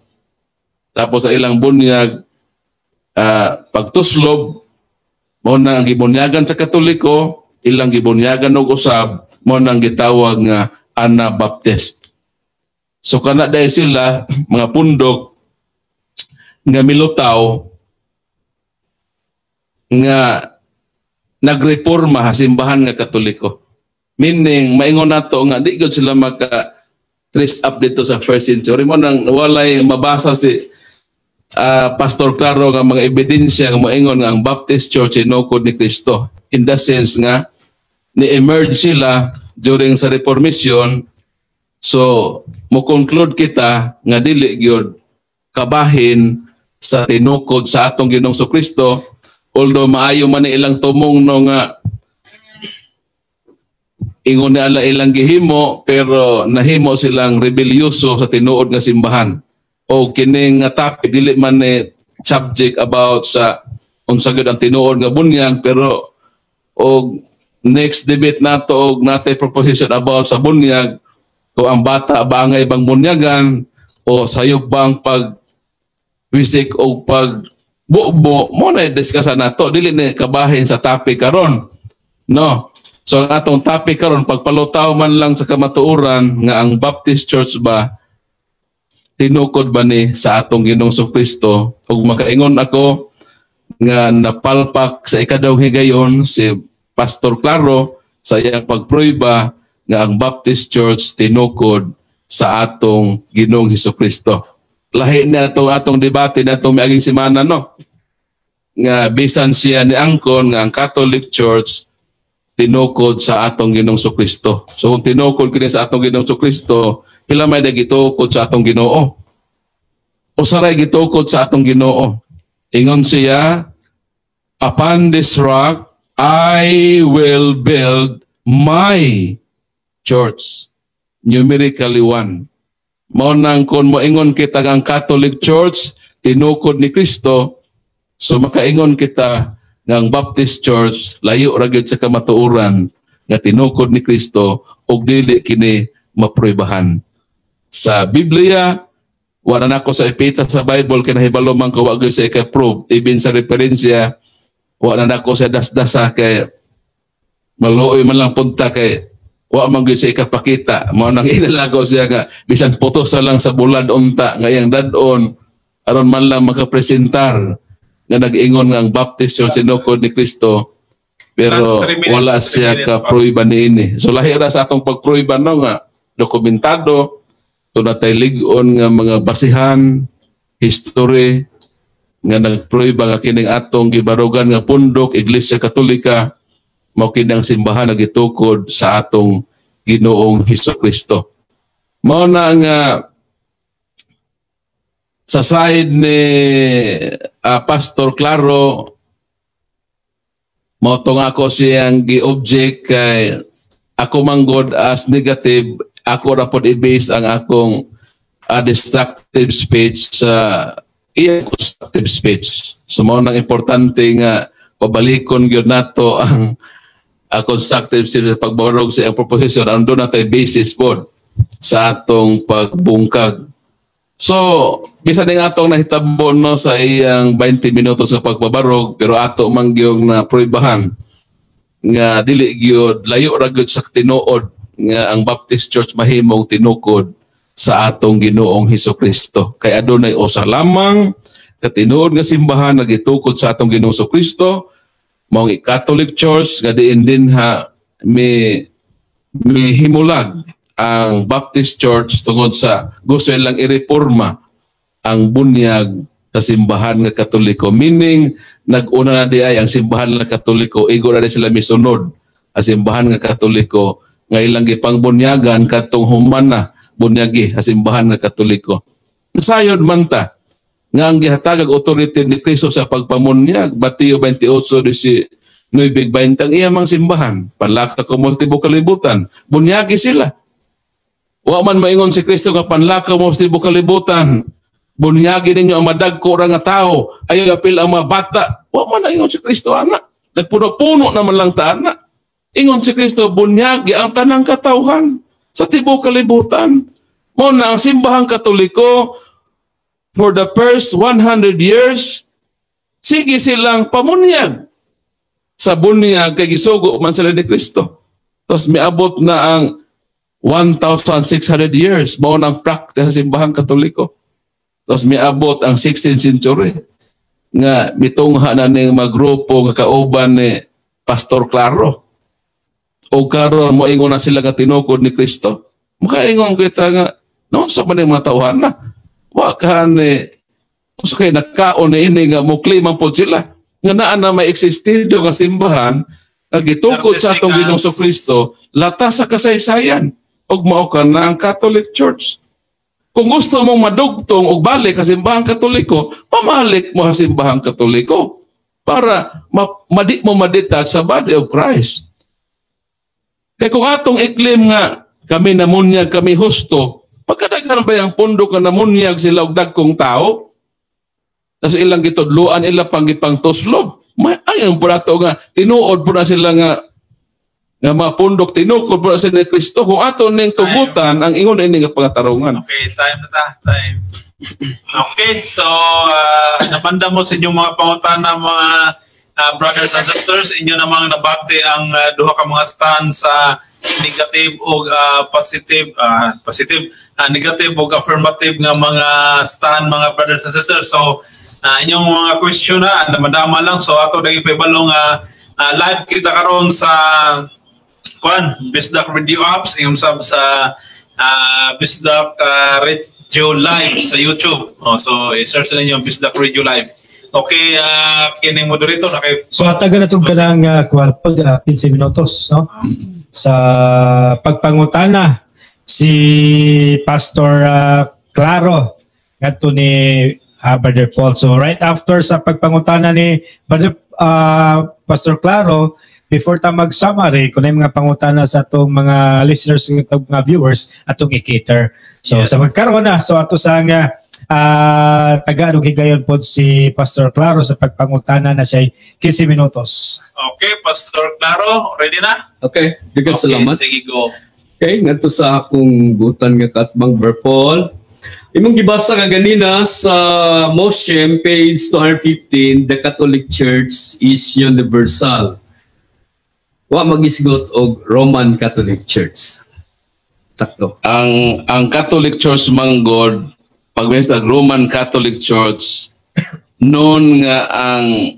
S2: tapos ang ilang bunyag pagtuslob mo na ang gibunyagan sa Katoliko, ilang gibunyagan og usab mo nang gitawag nga Anabaptist. So kana dahil sila mga pundok nga milutaw nga nagreforma sa simbahan nga Katoliko. Meaning maingon nato nga di gud sila maka trace up dito sa first century mo nang walay mabasa si Pastor Claro nga mga ebidensya nga moingon nga ang Baptist Church hinukod ni Kristo. In the sense nga ni-emerge sila during sa Reformation. So mo conclude kita nga dili gyud kabahin sa tinukod sa atong Ginoong Kristo, although maayo man ilang tumong no nga ingon na ala ilang gihimo pero nahimo silang rebelyoso sa tinuod nga simbahan. O kining nga topic dili man ni subject about sa unsa gyud ang tinuod nga bunyag pero og next debate nato og natay proposition about sa bunyag kung ang bata ba angay bang bunyagan o sayop bang pag wisik o pag bubo mo na diskusa nato dili ni kabahin sa topic karon no. So ang atong topic karon pagpalutaw man lang sa kamatuoran nga ang Baptist Church ba tinukod ba ni sa atong Ginoong Kristo ug makaingon ako nga napalpak sa ikadawong higayon si Pastor Claro sa iyang pagpruiba nga ang Baptist Church tinukod sa atong Ginoong Kristo. Lahi na atong debate na itong miaging semana no nga bisan siya ni angkon nga ang Catholic Church tinukod sa atong Ginoong Kristo. So kung tinukod kini sa atong Ginoong Kristo, pila may gitukod sa atong Ginoo? O saray gitukod sa atong Ginoo? Ingon siya, upon this rock I will build my church. Numerically 1. Mao nang kon mo ingon kita ang Catholic Church tinukod ni Kristo, so makaingon kita ng Baptist Church layo ra gyud sa kamatuoran nga tinukod ni Kristo ug dili kini mapruibahan. Sa Biblia wala na ko sa ipita sa Bible kinahibalo man ko wa gyud sa ika-prove even sa referensya wala na ko sa dasdasa kay maluoy man lang punta kay wa man gyud sa ikapakita mao nang inalago siya nga bisan putos lang sa bulad unta nga iyang dad-on aron man lang makapresentar nga nag-ingon nga ang Baptist Church tinukod ni Kristo pero wala siya ka-pruiba niini. So lahi ra sa atong pagpruiba no nga dokumentado to natay lig-on nga mga basihan history nga nagpruiba nga kining atong gibarugan nga pundok Iglesia Katolika mao kining simbahan nagitukod sa atong Ginoong Kristo. Mao na nga sa side ni Pastor Claro Motong ako siyang gi-object kay ako manggod as negative, ako rapod i-base ang akong destructive speech sa iyang constructive speech. So mao nang importante nga pabalikon gyud nato ang constructive speech sa pagbarog sa iyang proposition. Andun na tayo basis po sa atong pagbungkag. So, bisa din atong nahitabo no sa iyang 20 minutos sa pagbabarog, pero ato mangyong na pruibahan nga dili gyud layo ra gyud sa tinuod nga ang Baptist Church mahimong tinukod sa atong Ginoong Hesukristo. Kay adunay usa lamang katinuod nga simbahan nga gitukod sa atong Ginoong Hesukristo, mao ang Catholic Church nga diin din ha may himulag ang Baptist Church tungod sa gusto nilang ireforma ang bunyag sa simbahan nga Katoliko. Meaning, nag-una na di ay ang simbahan nga Katoliko, igo na di sila misunod ang simbahan nga Katoliko, nga ilang gipangbunyagan katong human na bunyagi ang simbahan nga Katoliko. Nasayod man ta, nga ang gihatagag authority ni Kristo sa pagpamunyag, Mateo 28:19-20, ang iyang simbahan, panlaka ko mo sa tibok kalibutan, bunyagi sila. Wa man maingon si Kristo nga panlakaw mo sa tibok kalibutan, bunyagi ninyo ang madagko ra nga tao, ayaw apil ang mga bata. Wa man ingon si Kristo anak. Nagpuno-puno naman lang ta anak. Ingon si Kristo bunyagi ang tanang katawhan sa tibok kalibutan. Mo na ang simbahang Katoliko for the first 100 years sige silang pamunyag sa bunyag kay gisugo man sila ni Kristo. Tapos miabot na ang 1,600 years, mao nang practice sa simbahang Katoliko. Tapos miabot ang 16th century nga mitungha na ning magrupo nga kauban ni Pastor Claro. O karon mo ingon na sila nga tinukod ni Kristo. Makaingon kita nga noon sa man mga tawhan na. Wa ka ni usa kay nakaon ni ini nga mukliman pod sila. Nga naa na may existido nga simbahan nga gitukod sa atong Ginoong Kristo latas sa kasaysayan. Og mao ka na ang Catholic Church. Kung gusto mong madugtong og balik sa simbahang Katoliko, pamalik mo sa simbahang Katoliko para madi mo madetach sa body of Christ. Kaya kung atong iklim nga kami namunyag, kami husto, pagkadaghan ba yung pundo ka namunyag sila og dagkong tao? Tapos ilang gitudluan, ilang panggipang tuslob. Ayon po nato nga, tinuod po na sila nga mapundok tinukod po na sila ni Kristo. Kung ato ning tugutan, ang ingon na ining pangatarungan.
S1: Okay, time na ta. Time. Okay, so napanda mo sa inyong mga pangutana, mga brothers and sisters, inyo namang nabati ang duha ka mga stand sa negative o positive, negative o affirmative nga mga stand, mga brothers and sisters. So, inyong mga question na, madama lang. So, ato naging paibalong live kita karon sa Bisdak Radio Apps, yung sub sa Bisdak Radio Live sa YouTube. So, i-search na yung Bisdak Radio Live. Okay, kining moderator na kayo.
S3: So taga na itong kanang 15 minutos, no? Sa pagpangutana si Pastor Claro ngadto ni Brother Paul. So right after sa pagpangutana ni Pastor Claro, before ta mag-summary kung ano mga pangutana sa atong mga listeners, mga viewers, atong i-cater. So yes. Sa magkaroon na, so ato sa nga taga-ano higayon po si Pastor Claro sa pagpangutana na siya 15 minutos.
S1: Okay, Pastor Claro, ready na?
S4: Okay, daghang salamat.
S1: Sige, go.
S4: Okay, ngadto sa akong butan nga katbang Paul. Imong gibasa nga ganina sa Moshem page 215, the Catholic Church is universal. Wa magisgot og Roman Catholic Church. Sakto.
S2: Ang Catholic Church manggod pag-sa Roman Catholic Church, noon nga ang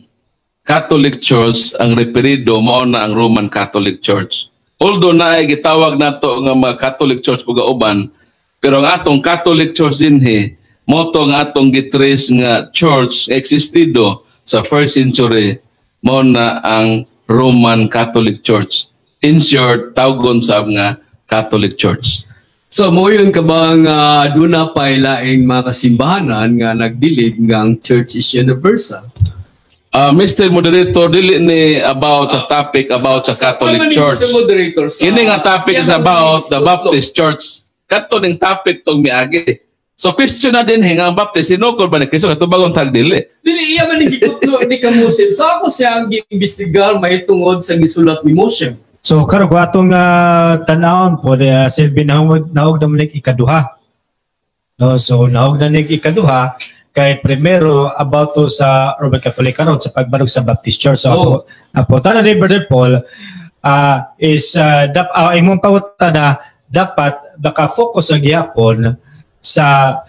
S2: Catholic Church, ang referido mao na ang Roman Catholic Church. Although na ay gitawag nato nga mga Catholic Church pagauban, pero ang atong Catholic Church dinhi, mo to nga atong gitrace nga church existido sa 1st century, mao na ang Roman Catholic Church. In short, tawgon sa nga Catholic Church.
S4: So, mo yun ka bang duna pa laing mga kasimbahanan nga nagdilig nga ang church is universal?
S2: Mr. Moderator, dili ni about sa topic about sa Catholic Church. Kini nga topic is about the Baptist Church. Kato ning topic tong miagi. So question na din hingang Baptist, sinukol ba ni Kristo? Ito bagong tag dili.
S4: Dili iya man gikutlo ni ka Muslim. So ako siya ang giimbestigar mahitungod sa gisulat ni Muslim.
S3: So karon ko atong tan-awon po silbi naog na ikaduha. No, so naog na ikaduha kay primero about to sa Roman Catholic karon sa pagbarog sa Baptist Church. So apo tanan ni Brother Paul is imong pawutana dapat naka-focus ang gihapon sa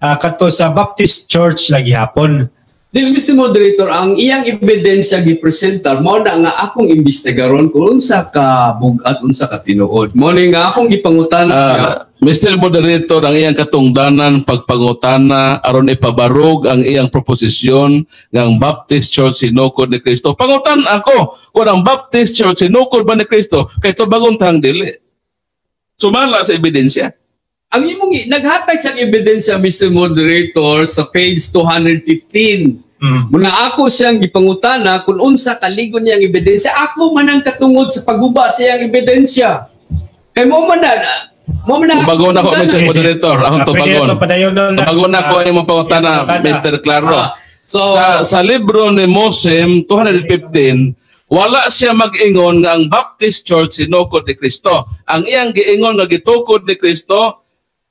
S3: kato sa Baptist Church lagi hapon.
S4: Then Mr. Moderator, ang iyang ebidensya gipresentar mao na nga akong imbestigaron kung unsa ka bugat unsa ka tinuod. Mao nga akong gipangutan siya.
S2: Mr. Moderator, ang iyang katungdanan pagpangutana aron ipabarog ang iyang proposisyon ng Baptist Church sinukod ni Kristo. Pangutan ako kung ang Baptist Church sinukod ba ni Kristo kay to bagong tang dili. Sumala sa ebidensya.
S4: Ang imong naghatag sa ebidensya, Mr. Moderator, sa page 215. Muna ako siyang gipangutana kung unsa kaligon niyang ebidensya, ako man ang katungod sa pagguba sa iyang ebidensya. Kay mo man
S2: bago na ko, Mr. Moderator. Akong tubagon. Bago na ko imong pangutana, Mr. Claro. Sa libro ni Muslim 215, wala siya mag-ingon nga ang Baptist Church sinukod ni Kristo. Ang iyang giingon nga gitukod ni Kristo,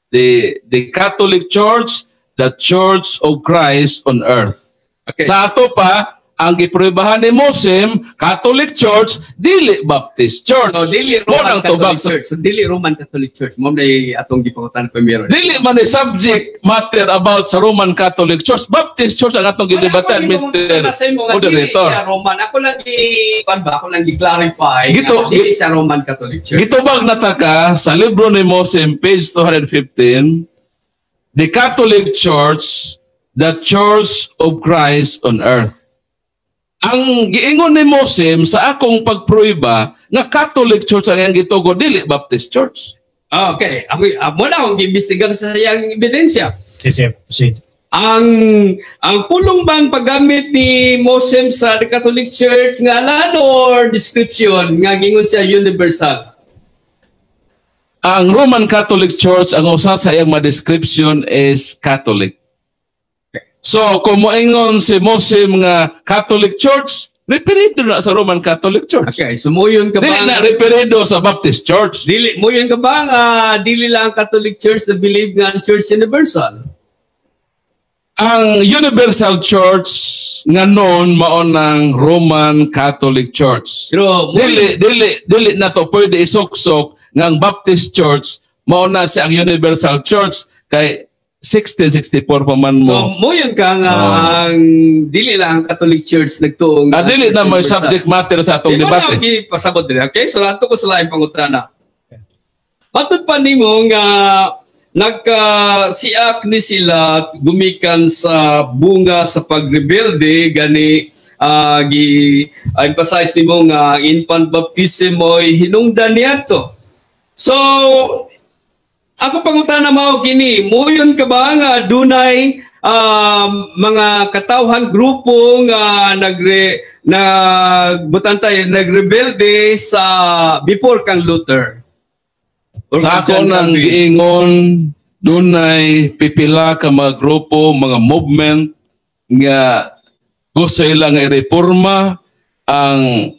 S2: the Catholic Church, the Church of Christ on earth. Okay. Sa ato pa, ang giprubahan ni Muslim, Catholic Church, dili Baptist Church.
S4: No, dili Roman Catholic Church. So, dili Roman Catholic Church. Mo nay atong gipangutan primero.
S2: Dili man ni subject matter about sa Roman Catholic Church. Baptist Church ang atong gidebatan, Mr. Moderator.
S4: Dili Roman. Ako lang gi-clarify. Dili sa Roman Catholic Church.
S2: Gitubag na taka sa libro ni Muslim, page 215, the Catholic Church, the Church of Christ on earth. Ang giingon ni Muslim sa akong pagpruiba nga Catholic Church ang gitugo dili Baptist Church.
S4: Okay, ako mo na akong giimbestigar sa iyang ebidensya.
S3: Proceed.
S4: Ang pulong bang paggamit ni Muslim sa Catholic Church nga lan or description nga gingon siya universal?
S2: Ang Roman Catholic Church ang usa sa iyang description is Catholic. So, kung moingon si Muslim nga Catholic Church, referido na sa Roman Catholic Church.
S4: Okay, so muyon ka ba?
S2: Dili na referido sa Baptist Church.
S4: Muyon ka ba nga dili lang Catholic Church na believe nga ang Church Universal?
S2: Ang Universal Church nga noon mao ng Roman Catholic Church.
S4: Pero
S2: dili na to pwede isuksok nga ang Baptist Church mao na siya ang Universal Church kay 1664 pa man mo.
S4: So, muyon ka nga ang dili lang ang Catholic Church nagtuong.
S2: Dili na may subject matter sa atong debate.
S4: Di pasabot din. Okay? So, ato ko sa laing pangutana. Matud pa nimo nga nagka-siak ni sila gumikan sa bunga sa pagrebelde gani gi-emphasize nimo nga infant baptism mo'y hinungdan niadto. So, ako pangutana mao kini, muyon ka ba nga dunay mga katawhan grupo nga nagrebelde sa before kang Luther?
S2: Sa ako nang giingon, dunay pipila ka mga grupo, mga movement nga gusto ilang i-reforma ang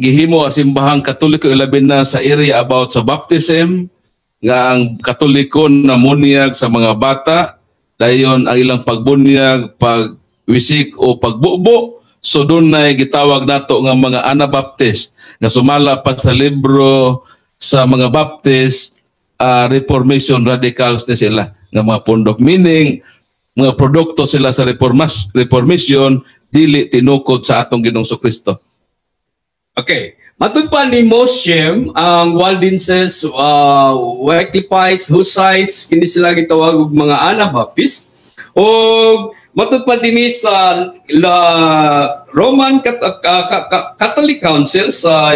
S2: gihimo sa simbahang Katoliko ilabi na sa area about sa baptism nga ang Katoliko namunyag sa mga bata dayon ang ilang pagbunyag, pagwisik o pagbubo. So doon na gitawag nato nga mga Anabaptist nga sumala pa sa libro sa mga Baptist, Reformation Radicals na sila nga mga pundok. Meaning, mga produkto sila sa Reformation dili tinukod sa atong Ginoong Kristo.
S4: Okay. Matud pa ni Muslim, ang Waldenses, Wycliffites, Hussites, kini sila gitawag og mga Anabaptist. O matud pa din sa Roman Catholic Council sa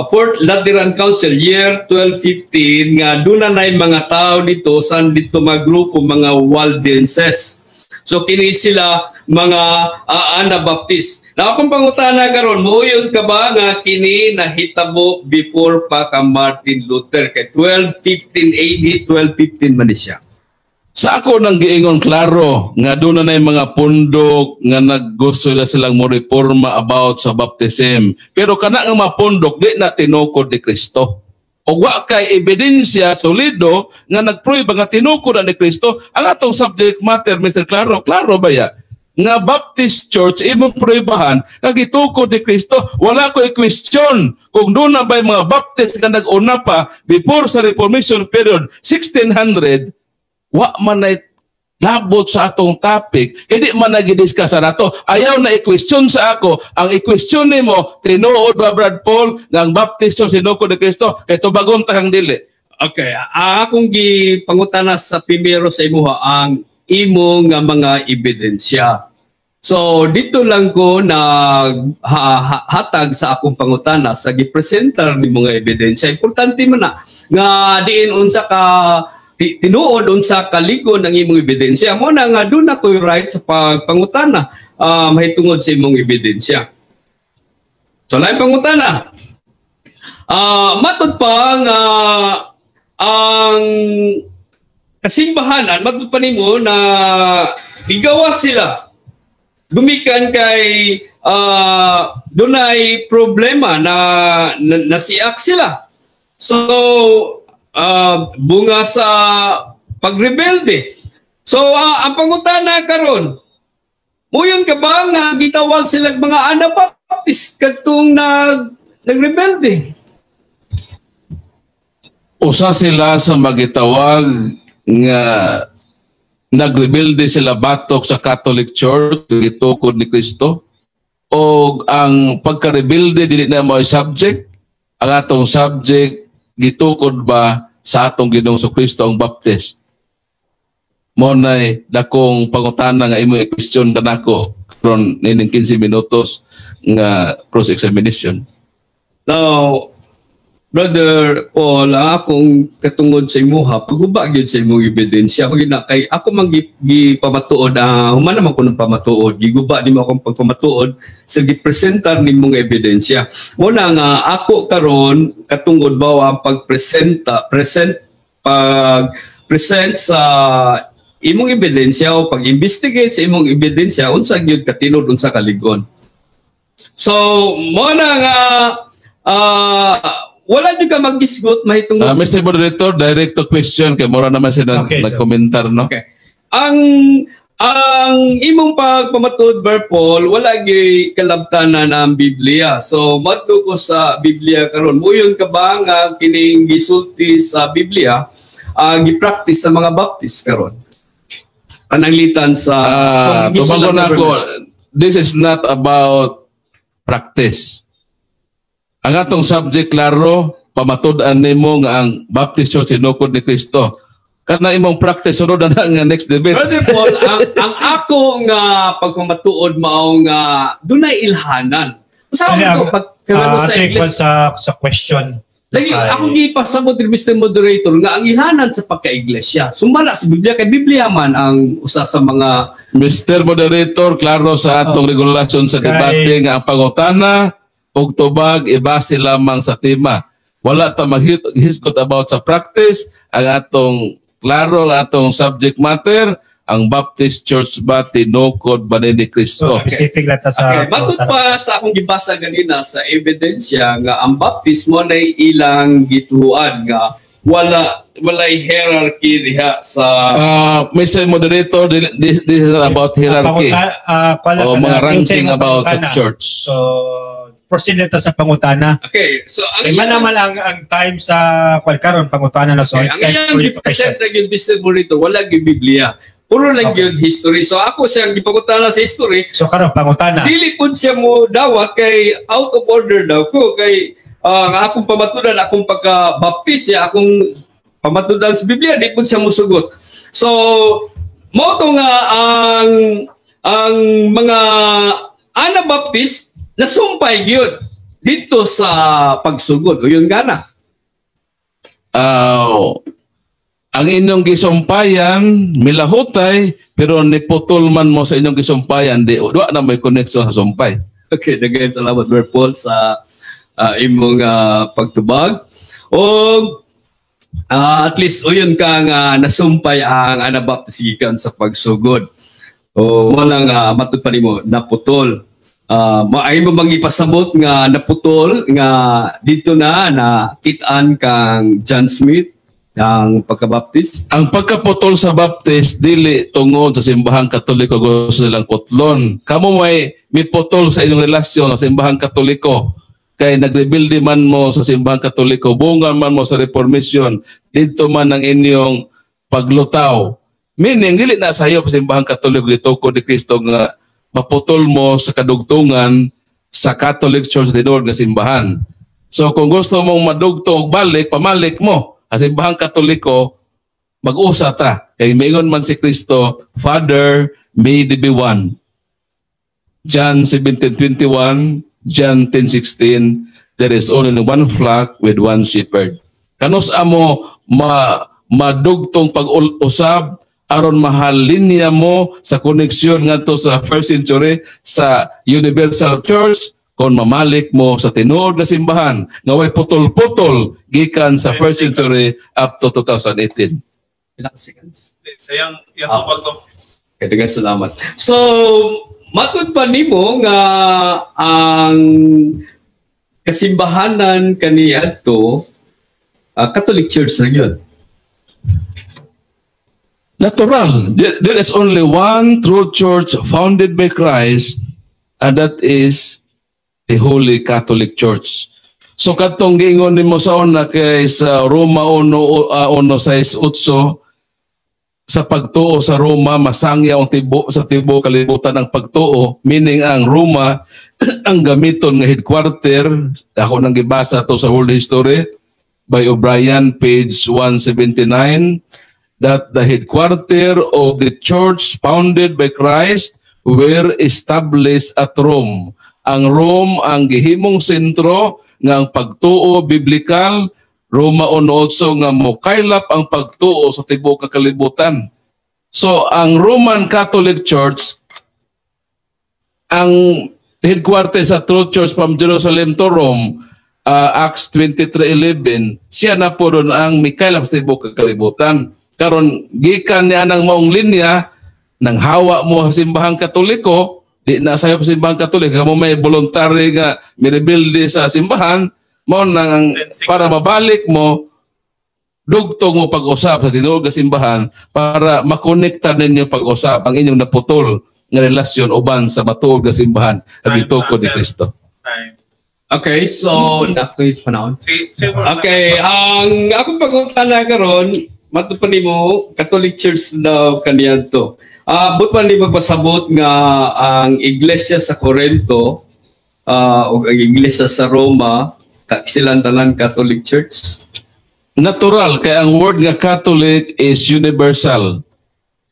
S4: Fourth Lateran Council year 1215 nga duna nay mga tao dito san dito mga grupo mga Waldenses. So kini sila mga Anabaptist. Na akong pangutana karon, muuyon ka ba nga kini nahitabo before pa ka Martin Luther kay 1215 AD, 1215 man ni siya.
S2: Sa ako nang giingon klaro nga doon na mga pundok nga naggusto na silang mo reforma about sa baptism. Pero kana nga mga pundok di na tinukod ni Kristo. O wa kay ebidensya solido nga nagprove nga tinukod ni Kristo. Ang atong subject matter, Mr. Claro, klaro ba ya? Nga Baptist Church imong probahan nga gitukod ni Kristo. Wala ko i-question kung doon na ba mga Baptist nga nag-una pa before sa Reformation period 1600. Wa man na labot sa atong topic, hindi man nag-discuss na to. Ayaw na i-question sa ako. Ang i-question nimo, tinuod ba Brad Paul nga ang baptismo sinukod ni Kristo kay tubagon ta kang dili.
S4: Okay, akong gipangutana sa primero sa imuha ang imo nga mga ebidensya. So dito lang ko hatag sa akong pangutana sa gipresentar ni mga ebidensya. Importante man na nga diin unsa ka tinuod unsa kaligon ang imong ebidensya mo na nga doon na ko'y right sa pangutana mahitungod sa imong ebidensya. So lain pangutana, matod pa nga ang kasimbahanan matod pa nimo na bigawas sila gumikan kay dunay problema na nasiak sila. So bunga sa pagrebelde. So ang pangutana karon, muyon ka ba nga gitawag sila mga Anabaptist kadtong nagrebelde?
S2: Usa sila sa magitawag nga nagrebelde sila batok sa Catholic Church gitukod ni Kristo, o ang pagkarebelde dili na mo subject, ang atong subject gitukod ba sa atong Ginoong Kristo ang Baptist. Mo nay dakong pangutana nga imo i-question kanako karon ning 15 minutos nga cross examination.
S4: Now, Brother Paul, akong katungod sa imuha, paguba gyud sa imong ebidensya. Pag kay ako man gipamatuod, human naman ko ng pamatuod, giguba nimo akong pagpamatuod sa gipresentar nimong ebidensya. Muna nga ako karon katungod ba ang present sa imong ebidensya o pag-investigate sa imong ebidensya unsa gyud katinod unsa kaligon. So, muna nga wala di ka mag-isgot mahitungod
S2: Mr. Moderator, direct to question kay mura naman siya nag-komentar, no?
S4: Okay. Ang imong pagpamatud, Brother Paul, wala gyud kalabtanan ang Biblia. So madto ko sa Biblia karon. Muyon ka ba nga kining gisulti sa Biblia gi-practice sa mga Baptist karon? Pananglitan sa
S2: tumagon ako, this is not about practice. Ang atong subject klaro, pamatud-an nimo nga ang Baptist Church sinukod ni Kristo. Kana imong practice sunod na nga next debate.
S4: Brother Paul, ang ako nga pagpamatuod mao nga dunay ilhanan. Usa ko
S3: sa question.
S4: Lagi ako gipasabot ni Mr. Moderator nga ang ilhanan sa pagka-iglesia. Sumala sa Biblia kay Biblia man ang usa sa mga
S2: Mr. Moderator, klaro sa atong regulasyon sa debate nga ang pangutana og tubag ibase lamang sa tema. Wala ta maghisgot about sa practice. Ang atong klaro ang atong subject matter, ang Baptist Church ba tinukod ba ni Kristo?
S3: So specific lang ta sa
S4: matut pa sa akong gibasa ganina sa ebidensya nga ang baptismo nay ilang gituhuan nga walay hierarchy diha sa
S2: Mr. Moderator, this is about hierarchy o mga ranking about sa church.
S3: So proceed na sa pangutana.
S4: Okay, so ang
S3: iba naman ang time sa karon pangutana na so
S4: ang iyang gipresent na yung Mr. Burrito, wala yung Biblia. Puro lang yung history. So ako siyang gipangutana sa history.
S3: So karon pangutana.
S4: Dili pud siya mo dawat kay out of order daw ko kay nga akong pamatudan akong pagka-baptist ya akong pamatudan sa Biblia di pud siya musugot. So mo to nga ang mga Anabaptist nasumpay gyud dito sa pagsugod. O yun gana.
S2: ang inyong gisumpayan milahutay pero niputol man mo sa inyong gisumpayan di wa na may connection sa sumpay.
S4: Okay, daghang salamat Brother Paul sa imong pagtubag. O at least uyon ka nga nasumpay ang Anabaptist gikan sa pagsugod. O walang matud pa nimo naputol. Maay mo bang ipasabot nga naputol nga dito na kitaan kang John Smith ang pagkabaptist?
S2: Ang pagkaputol sa baptist dili tungod sa simbahang Katoliko gusto silang putlon. Kamo may putol sa inyong relasyon sa simbahang Katoliko. Kay nagrebuild man mo sa simbahang Katoliko, bunga man mo sa Reformation, dito man ang inyong paglutaw. Meaning, dili na sayo sa simbahang Katoliko gitukod ni Kristo nga maputol mo sa kadugtungan sa Catholic Church tinuod nga simbahan. So kung gusto mong madugtong balik, pamalik mo sa simbahang Katoliko, mag-usa ta. Kay maingon man si Kristo, Father, may they be one. John 17:21, John 10:16, there is only one flock with one shepherd. Kanus amo madugtong pag-usab aron mahal linya mo sa koneksyon ngadto sa first century sa Universal Church kon mamalik mo sa tinuod nga simbahan nga way putol-putol gikan sa first century up to 2018.
S4: Ilang seconds?
S1: Sayang yung tubag to.
S4: Kaya salamat. So, matud pa nimo nga ang kasimbahanan kaniadto Catholic Church na yun.
S2: Natural. There is only one true church founded by Christ, and that is the Holy Catholic Church. So katong giingon nimo sa una kay sa Roma 1:6-8 sa pagtuo sa Roma masangya ang sa tibo kalibutan ang pagtuo, meaning ang Roma ang gamiton nga headquarter. Ako nang gibasa to sa World History by O'Brien, page 179, that the headquarter of the church founded by Christ were established at Rome. Ang Rome ang gihimong sentro nga ang pagtuo biblikal. Roma 1:8 nga mokaylap ang pagtuo sa tibuok kalibutan. So ang Roman Catholic Church ang headquarters sa True Church from Jerusalem to Rome, Acts 23:11, siya na po doon ang mikaylap sa tibuok kalibutan. Karon gikan niya ng maong linya nang hawa mo sa simbahang Katoliko, di na sayo sa simbahang Katoliko, kamo may voluntary nga mirebuild sa simbahan, mo nang para mabalik mo, dugtong mo pag-usap sa tinuod nga simbahan para makonekta ninyo pag-usap ang inyong naputol nga relasyon uban sa matuod nga simbahan sa gitukod ni Kristo.
S4: Okay, so nakoy panahon. Okay, ang akong pag-utana karon matud pa nimo Catholic Church daw kaniadto. But pa ni magpasabot nga ang iglesia sa Corinto o ang iglesia sa Roma silang tanan Catholic Church.
S2: Natural kay ang word nga Catholic is universal,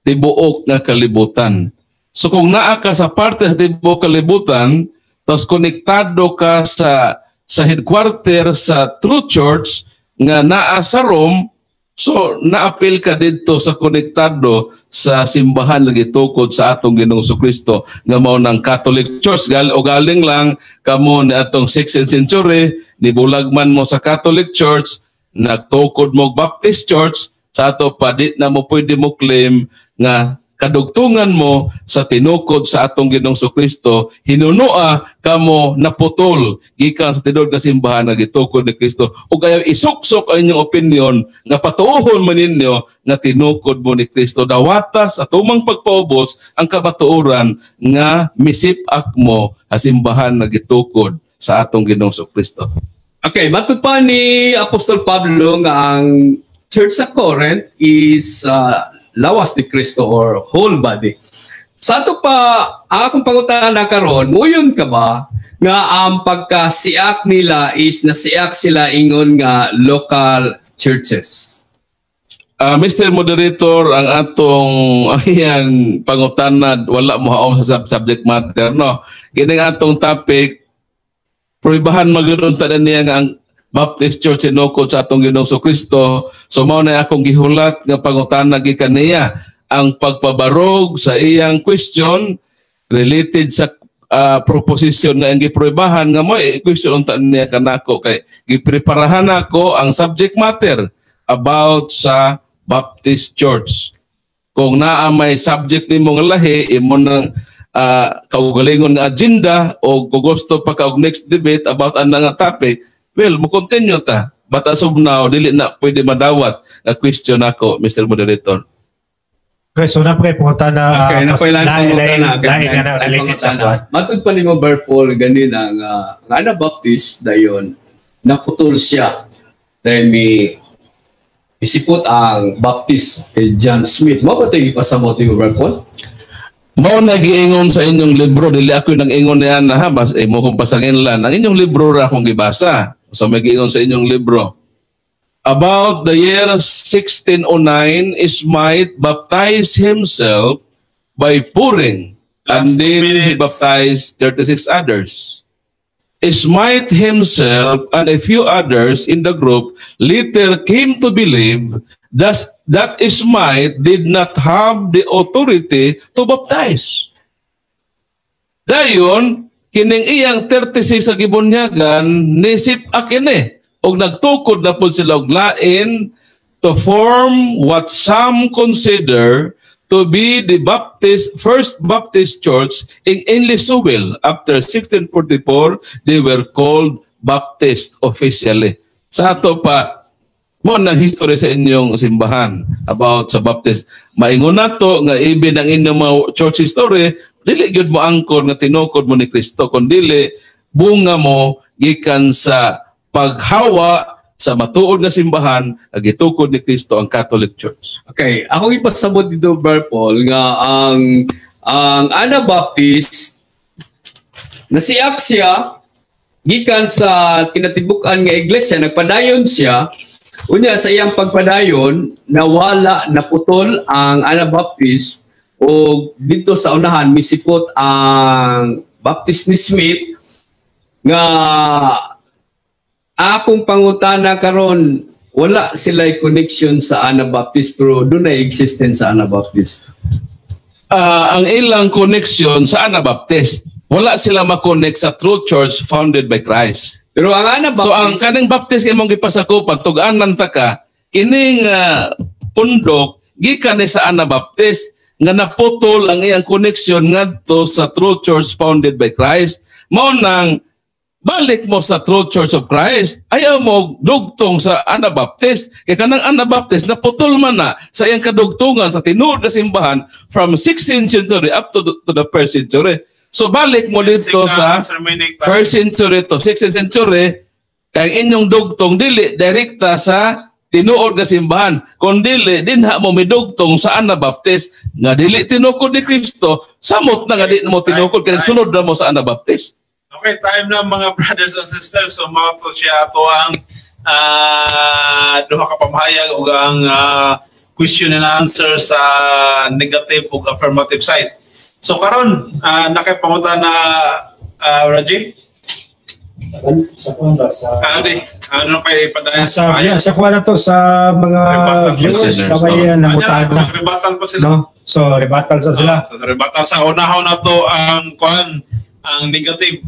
S2: tibuok nga kalibutan. So kung naa ka sa parte sa tibuok kalibutan, tapos konektado ka sa headquarter sa True Church nga naa sa Rome, so naapil ka dito sa konektado sa simbahan lagi tukod sa atong Ginoong Kristo nga mao nang Catholic Church. Galing lang kamo ni atong 16th century, nibulag man mo sa Catholic Church, nagtukod mo Baptist Church, sa ato pa di na mo pwede mo claim nga kadugtungan mo sa tinukod sa atong Ginoong Kristo, hinunua kamo naputol gikan sa tinuod nga simbahan nga gitukod ni Kristo. Ug ayaw isuksok ang inyong opinion nga patuohon man ninyo nga tinukod mo ni Kristo. Dawatas at tumang pagpaubos ang kamatuoran nga misip-ak mo sa simbahan nga gitukod sa atong Ginoong Kristo.
S4: Okay, matud pa ni Apostol Pablo nga ang Church sa Corinth is lawas ni Kristo or whole body. Sa ato pa, ang akong pangutana karon, muyon ka ba nga ang pagkasiak nila is nasiak sila ingon nga local churches?
S2: Mr. Moderator, ang atong ayang pangutana wala mo haom sa subject matter, no? Kining atong topic, proibahan magudon ta niya nga ang Baptist Church sinukod sa atong Ginoong Kristo. So mao na akong gihulat nga pangutana gikan niya ang pagpabarog sa iyang question related sa proposition nga ang giprubahan nga mo question unta niya kanako kay gipreparahan ako ang subject matter about sa Baptist Church. Kung naa may subject nimo nga lahi imo nang kaugalingon nga agenda o kung gusto pa ka og next debate about ang nga topic, well, mo continue ta. But as of now, dili na pwede madawat na question ako, Mr. Moderator.
S3: Okay, so na punta na
S4: Okay, na pala
S3: lain na related sa buwan.
S4: Matod pa ni mo Barpol ganina nga Anabaptist dayon naputol siya dahil may isipot ang Baptist kay John Smith. Mao ba tayo ipasamot ni mo Barpol?
S2: Mao nagiingon sa inyong libro, dili ako nang ingon niyan na ha, bas mo kung pasangin lang. Ang inyong libro ra akong gibasa. So magiingon sa inyong libro. About the year 1609, Smythe baptized himself by pouring, and then he baptized 36 others. Smythe himself and a few others in the group later came to believe that Smythe did not have the authority to baptize. Dayon, kining iyang 36 sa gibunyagan, nisip akini, og nagtukod na po sila og lain to form what some consider to be the First Baptist Church in Enlisowil. After 1644, they were called Baptist officially. Sa ato pa, mo nang history sa inyong simbahan about sa Baptist. Maingon nato nga even ang inyong mga church history, dili gyud mo angkor nga tinukod mo ni Kristo, kundi bunga mo gikan sa paghawa sa matuod nga simbahan nga gitukod ni Kristo ang Catholic Church.
S4: Okay, ako ipasabot dito Barpol nga ang Anabaptist nasiak siya gikan sa kinatibukan nga iglesia, nagpadayon siya. Unya sa iyang pagpadayon nawala, naputol ang Anabaptist o dito sa unahan misipot ang Baptist ni Smith nga akong pangutana karon wala sila'y connection sa Anabaptist pero doon ay existence sa Anabaptist.
S2: Ang ilang connection sa Anabaptist, wala sila ma-connect sa true church founded by Christ.
S4: Pero ang Anabaptist,
S2: so ang kanang Baptist kay mong gipasakupan tug-anan ta ka kining pundok gikan ni sa Anabaptist nga naputol ang iyang connection ngadto sa true church founded by Christ. Mao nang balik mo sa True Church of Christ, ayaw mo dugtong sa Anabaptist. Kaya kanang Anabaptist, naputol man na sa iyang kadugtungan sa tinuod na simbahan from 16th century up to the 1st century. So balik mo dito sa 1st century to 16th century, kaya inyong dugtong dili direkta sa tinuod na simbahan. Kung dili, dinha mo midugtong sa Anabaptist, nga dili tinukod ni Kristo, samot na nga di mo tinukod, kaya sunod na mo sa Anabaptist.
S1: Okay, time na mga brothers and sisters. So, mato siya ito ang duha ka pamahayag o ang question and answer sa negative o affirmative side. So, karon nakipamunta na Raji?
S3: Sa kuwan sa
S1: ano kayo ipadayan
S3: sa kuwan na to sa mga viewers kamay namutad na.
S1: Rebuttal pa sila.
S3: No? So, rebuttal sa sila.
S1: So, rebuttal sa unahon na to ang kuwan, ang negative.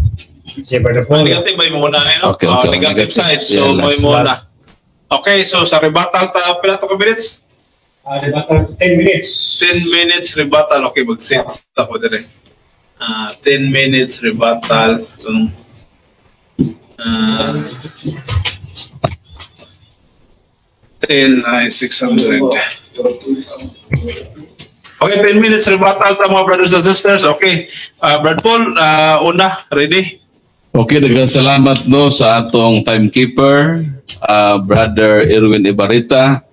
S3: Ang
S1: negative ay muna no?
S2: Okay.
S1: Negative side. So, may muna. Okay, so sa rebuttal ta pila to ka minutes?
S3: Rebuttal 10 minutes.
S1: 10 minutes rebuttal. Okay, mag-sense ako dire. 10 minutes rebuttal. So, 10 ay 600. Okay, 10 minutes rebuttal ta mga brothers and sisters. Okay, Brad Paul, una, ready?
S2: Okay, daghang salamat no sa atong timekeeper, Brother Erwin Ibarita,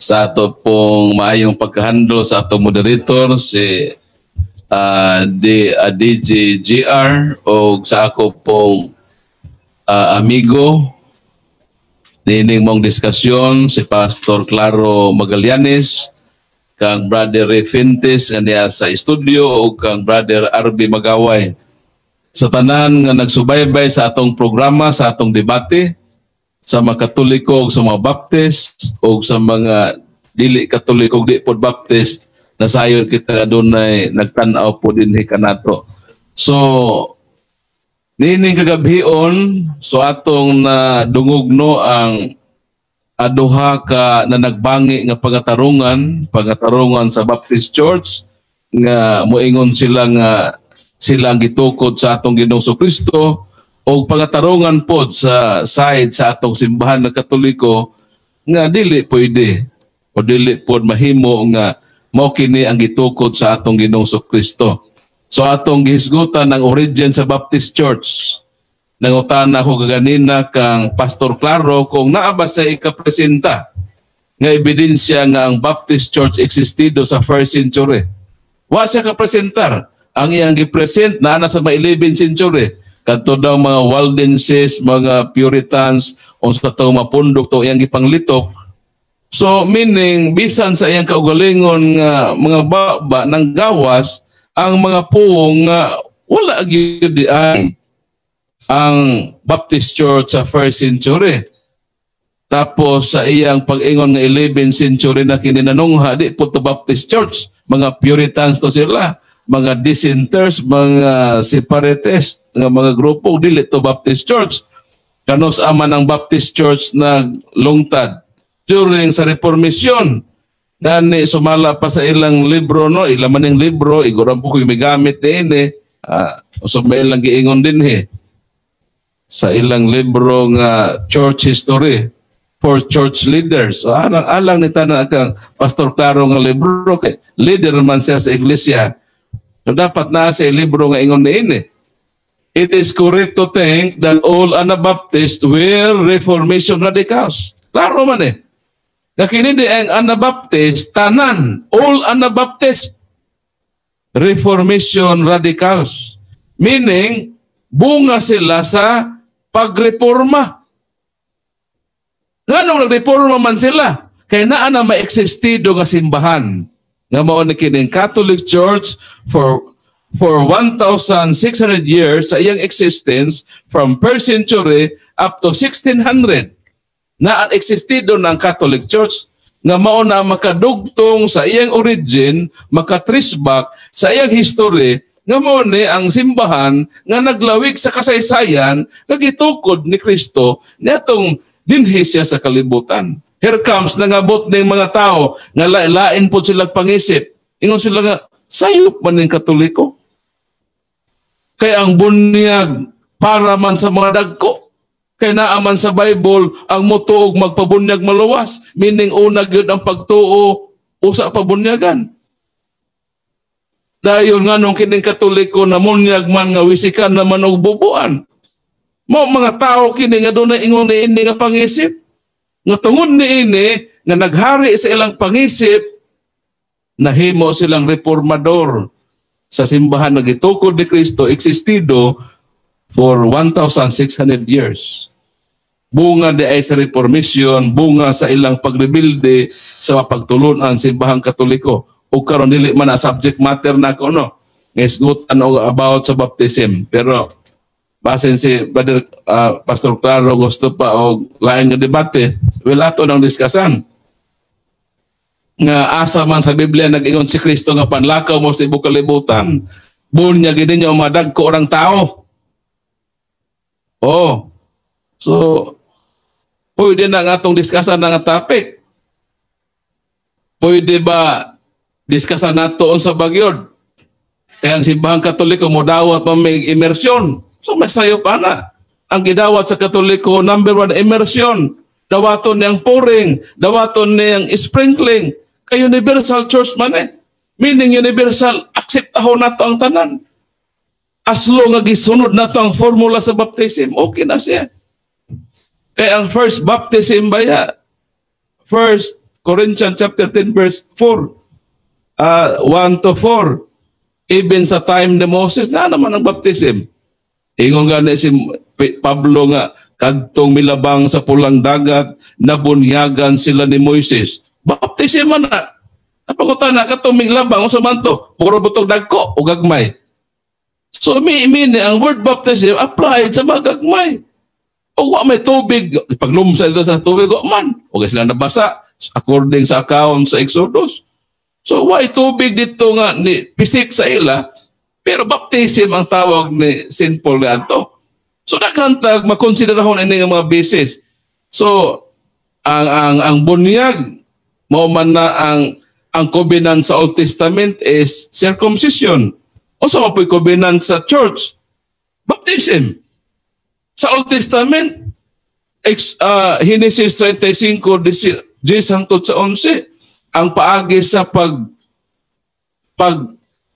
S2: sa ato pong maayong pagkahandle sa atong moderator, si DJ GR, o sa ako pong amigo, nining mong diskusyon, si Pastor Claro Magallanes, kang Brother Ray Fintes nga niya sa studio o kang Brother RB Magaway. Sa tanan nga nagsubaybay sa atong programa, sa atong debate, sa mga Katoliko, sa mga Baptist, o sa mga dili Katoliko, di po Baptist, nasayon kita dunay nagtanaw po din kanato. So, nining kagabhion, so atong na dungugno ang aduha ka na nagbangi nga pangatarungan sa Baptist Church, nga moingon sila nga sila ang gitukod sa atong Ginoong Kristo, o pangatarungan pod sa side sa atong simbahan ng Katoliko nga dili pwede o dili pod mahimo nga mao kini ang gitukod sa atong Ginoong Kristo. So atong gihisgutan ng origin sa Baptist Church. Nangutan ako kaganina kang Pastor Claro kung naa ba sa ikapresenta nga ebidensya nga ang Baptist Church existido sa 1st century. Wa siya kapresentar. Ang iyang gipresent na sa mga 11th century. Kadto daw mga Waldenses, mga Puritans, o sa taong mapundok to iyang gipanglitok. So meaning, bisan sa iyang kaugalingon nga mga baba ng gawas, ang mga puong nga wala gyud ang Baptist Church sa 1st century. Tapos sa iyang pag-ingon nga 11th century na kininanungha, di po to Baptist Church. Mga Puritans to sila, mga dissenters, mga separatists, mga grupo, dili to Baptist Church. Kanos aman ang Baptist Church na lungtad during sa Reformation. Gani sumala pa sa ilang libro, no? Ilaman ng libro, iguran po ko yung gamit din so may ilang giingon din sa ilang libro nga church history for church leaders. So alang ni tanan kang Pastor Claro nga libro kay leader man siya sa iglesia. So dapat na sa libro nga ingon ni it is correct to think that all Anabaptists were Reformation radicals. Klaro man Nakini di ang Anabaptist, tanan, all Anabaptist Reformation radicals. Meaning, bunga sila sa pagreforma. Nga nagreforma man sila, kaya naa na ma-existido nga simbahan. Nga mao ni kining Catholic Church for 1,600 years sa iyang existence from 1st century up to 1600 na ang existido ng Catholic Church nga mao na makadugtong sa iyang origin, makatrace back sa iyang history nga mao ni ang simbahan nga naglawig sa kasaysayan nga gitukod ni Kristo niadtong dinhi siya sa kalibutan. Here comes nangabot ning mga tao nga lain po sila pangisip. Ingon sila nga sayop man ning Katoliko. Kaya ang bunyag para man sa mga dagko. Kaya naaman sa Bible, ang mutuog magpabunyag maluwas. Meaning una gyud ang pagtuo usa pabunyagan. Dayon nga nung kining Katoliko na munyag man nga wisikan naman og bubuan. Mo mga tao kini nga dunay ingon ni nga pangisip. Nga tungod niini nga naghari sa ilang pangisip, nahimo silang reformador sa simbahan na gitukod ni Kristo, existido for 1,600 years. Bunga di ay sa Reformation, bunga sa ilang pagrebilde sa pagtulunan sa simbahang Katoliko. O karon dili man na subject matter na ko, no? Ngisgutan about sa baptism. Pero basin si Brother Pastor Claro gusto pa o lain nga debate, well ato nang diskasan. Nga asa man sa Biblia nag-ingon si Kristo nga panlakaw mo sa ibong kalibutan. Bunya gini niyo madagko orang tao. Oh. So pwede na nga itong diskasan na nga topic. Pwede ba diskasan na ito sa bagyod? Kaya ang simbahang Katoliko mo dawat mo may immersion. So may sayo pa na. Ang gidawat sa Katoliko, number 1, immersion. Dawaton niyang pouring. Dawaton niyang sprinkling. Kay universal church man Meaning universal, akseptaho na ito ang tanan. As long as gisunod na ito ang formula sa baptism, okay na siya. Kaya ang first baptism ba ya? 1 Corinthians chapter 10 verse 4. 1 to 4. Even sa time ni Moses, na naman ang baptism. Ingon nga si Pablo nga, kadtong milabang sa pulang dagat, nabunyagan sila ni Moises. Baptism man na. Napagutan na, kadtong milabang, o sa manto, puro butog dagko, o gagmay. So, ang word baptism applied sa mga gagmay. O wa may tubig, paglumsa ito sa tubig, wa man. O sila nabasa, according sa account sa Exodus. So, why tubig dito nga ni pisik sa ila, pero baptism ang tawag ni St. Paul nga ito. So, nakantag, makonsiderahon ini nga mga basis. So, ang bunyag, mauman na ang covenant sa Old Testament is circumcision. O sa mapoy covenant sa church, baptism. Sa Old Testament, Genesis 35, 10 hangtod sa 11, ang paagi sa pag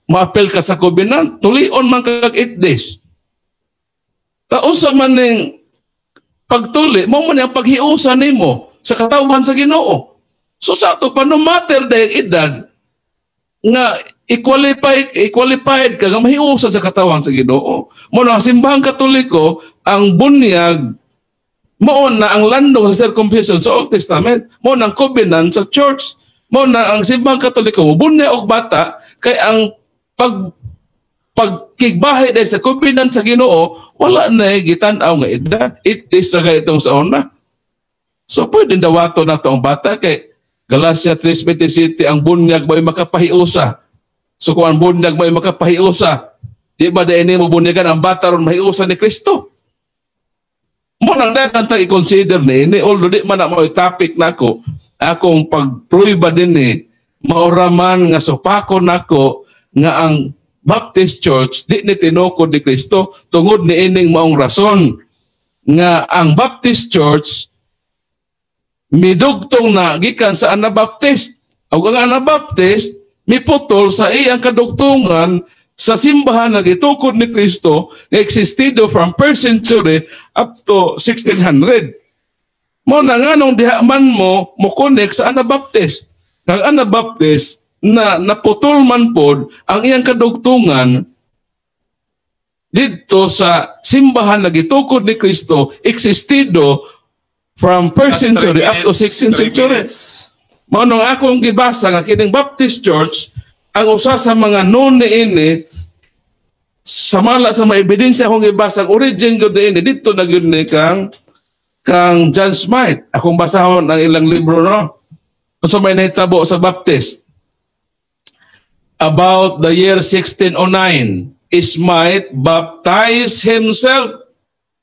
S2: maapel ka sa covenant, tulion man kag 8 days. Taunsa man ning pagtuli, mo man ang paghiusa nimo sa katawan sa Ginoo. So sa ato pa no matter dayang edad nga qualified ka nga mahiusa sa katawan sa Ginoo. Mo na simbahang Katoliko ang bunyag mo na ang landong sa circumcision sa Old Testament, mo na ang covenant sa church, mo na ang simbahang Katoliko mo bunyag og bata kay ang pagkigbahay dahil sa covenant sa Ginoo wala na gitan-aw nga edad. 8 days ra kay itong sa una. So pwede dawato na itong bata kay Galatia 3:27 ang bunyag may makapahiusa. So kung ang bunyag may makapahiusa, di ba dahil mo bunyagan ang bata ron mahiusa ni Kristo? Mo nang dagan ta i-consider ni ini, although di man na mo topic nako, akong pagpruiba din ni mauraman nga supako nako nga ang Baptist Church di ni tinukod ni Kristo tungod ni ining maong rason nga ang Baptist Church midugtong na gikan sa Anabaptist. Ang Anabaptist miputol sa iyang kadugtungan sa simbahan na gitukod ni Kristo na existido from 1st century up to 1600. Mo na nga nung dihaman mo connect sa Anabaptist. Ang Anabaptist na naputol man pod ang iyang kadugtungan dito sa simbahan na gitukod ni Kristo existido from 1st century up to 16th century. Manong akong gibasa nga kining Baptist Church, ang usa sa mga noon ni ini, samala sa mga ebidensya akong gibasa, ang origin ko ni ini, dito na yun ni kang John Smythe. Akong basahon ang ilang libro, no? Kung sa may nahitabo sa Baptist. About the year 1609, Smythe baptized himself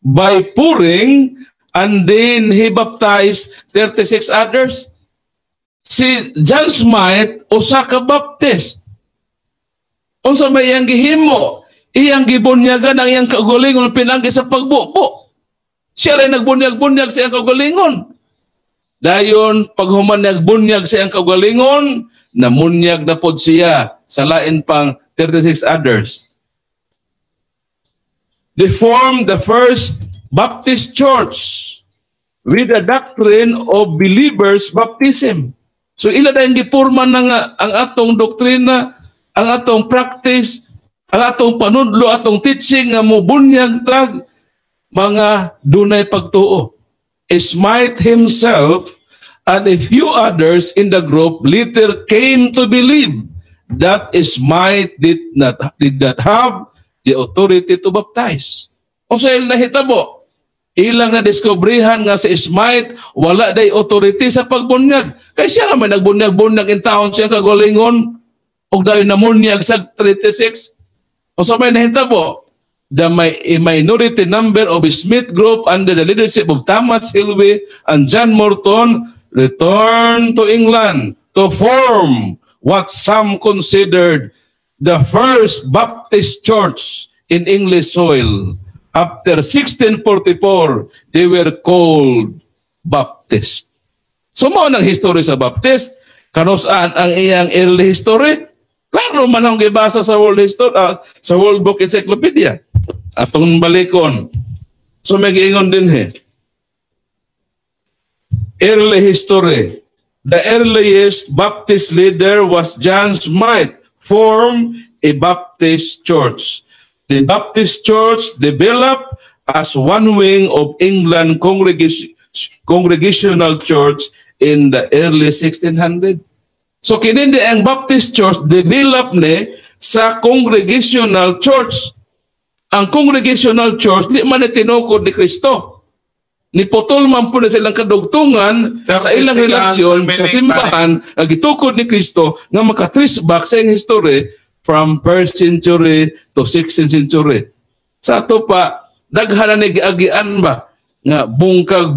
S2: by pouring and then he baptized 36 others. Si John Smythe, usa ka Baptist. Unsa may iyang gihimo? Iyang gibunyagan ang iyang kaugalingon pinagi sa pagbubo. Siya rin nagbunyag-bunyag sa iyang kaugalingon. Dayon, paghuman nagbunyag sa iyang kaugalingon, namunyag na pod siya sa lain pang 36 others. They formed the first Baptist Church with a doctrine of believers' baptism. So ila dahil gipurma na nga ang atong doktrina, ang atong practice, ang atong panudlo, atong teaching nga mo bunyag tag mga dunay pagtuo. Smythe himself and a few others in the group later came to believe that Smythe did not have the authority to baptize. O sa ilang nahitabo, ilang na diskubrihan nga si Smythe wala day authority sa pagbunyag. Kaya siya naman nagbunyag-bunyag in taon siya kagalingon o dahil namunyag sa 36. O sa may nahitabo, a minority number of Smith group under the leadership of Thomas Hilby and John Morton returned to England to form what some considered the first Baptist church in English soil. After 1644, they were called Baptist. So mo nang history sa Baptist, kanusaan ang iyang early history? Klaro man ang gibasa sa World History, sa World Book Encyclopedia. Atong balikon. So may giingon din early history. The earliest Baptist leader was John Smythe, formed a Baptist church. The Baptist Church developed as one wing of England Congregational Church in the early 1600s. So kinindi ang Baptist Church develop ni sa Congregational Church. Ang Congregational Church di man tinukod ni Kristo. Niputol man po na silang kadugtungan sa ilang relasyon sa simbahan na gitukod ni Kristo nga makatrace back sa iyang history from 1st century to 16th century. Sa ato pa, daghan na giagian ba nga bungkag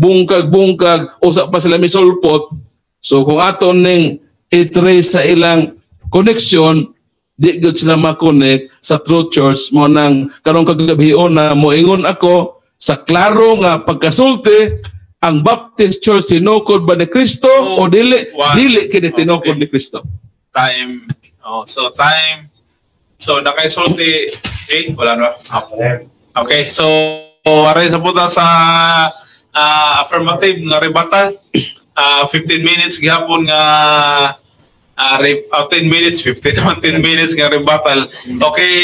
S2: usa pa sila misulpot. So kung ato ning i-trace sa ilang connection, di gud sila ma-connect sa true church mo nang karong kagabion na moingon ako sa klaro nga pagkasulti ang Baptist Church tinukod ba ni Kristo o dili kini tinukod ni Kristo.
S1: Time. Time. So nakaisulti wala na. Okay, so aray sa puta sa affirmative nga rebuttal. 15 minutes gihapon nga 10 minutes, 10 minutes nga rebuttal. Okay,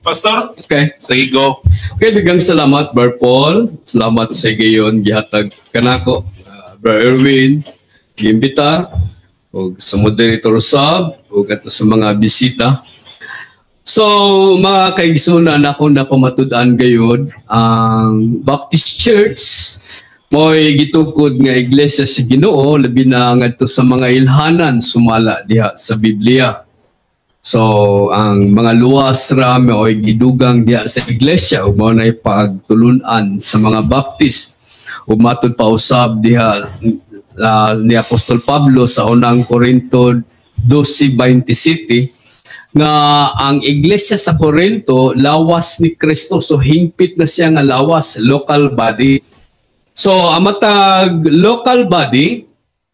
S1: Pastor?
S4: Okay.
S1: Sige, go.
S4: Okay, daghang salamat, Brother Paul. Salamat sa gayon gihatag kanako, Brother Erwin, giimbita, o sa moderator sab, o ato sa mga bisita. So, mga kaigsunan, ako na pamatud-an gayon, ang Baptist Church, mo'y gitukod nga iglesia sa Ginoo labi na ngadto sa mga ilhanan sumala diha sa Biblia. So ang mga luwas ra mo'y gidugang diha sa iglesia ug mao nay pagtulunan sa mga Baptist. Ug matud pa usab diha ni Apostol Pablo sa unang Korinto 12:27 nga ang iglesia sa Korinto lawas ni Kristo, so hingpit na siya nga lawas, local body. So, amatag local body,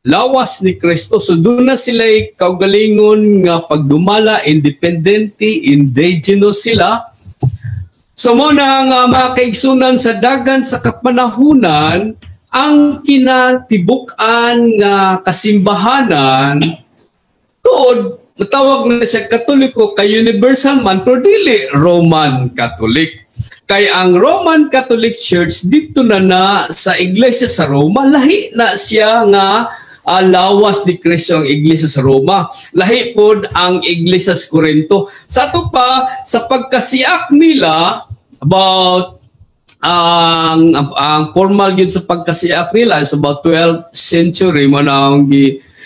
S4: lawas ni Kristo. So, doon na sila kaugalingon nga pagdumala, independente, indigenous sila. So, muna nga mga kaigsunan sa dagan sa kapanahunan, ang kinatibukan nga kasimbahanan, tuod, natawag na sa Katoliko kay universal man, pero dili Roman Catholic. Kay ang Roman Catholic Church dito na sa iglesia sa Roma, lahi na siya nga lawas ni Kristo ang iglesia sa Roma. Lahi pod ang iglesia sa Corinto. Sa ito pa, sa pagkasiak nila, about ang formal yun sa pagkasiak nila is about 12th century, manang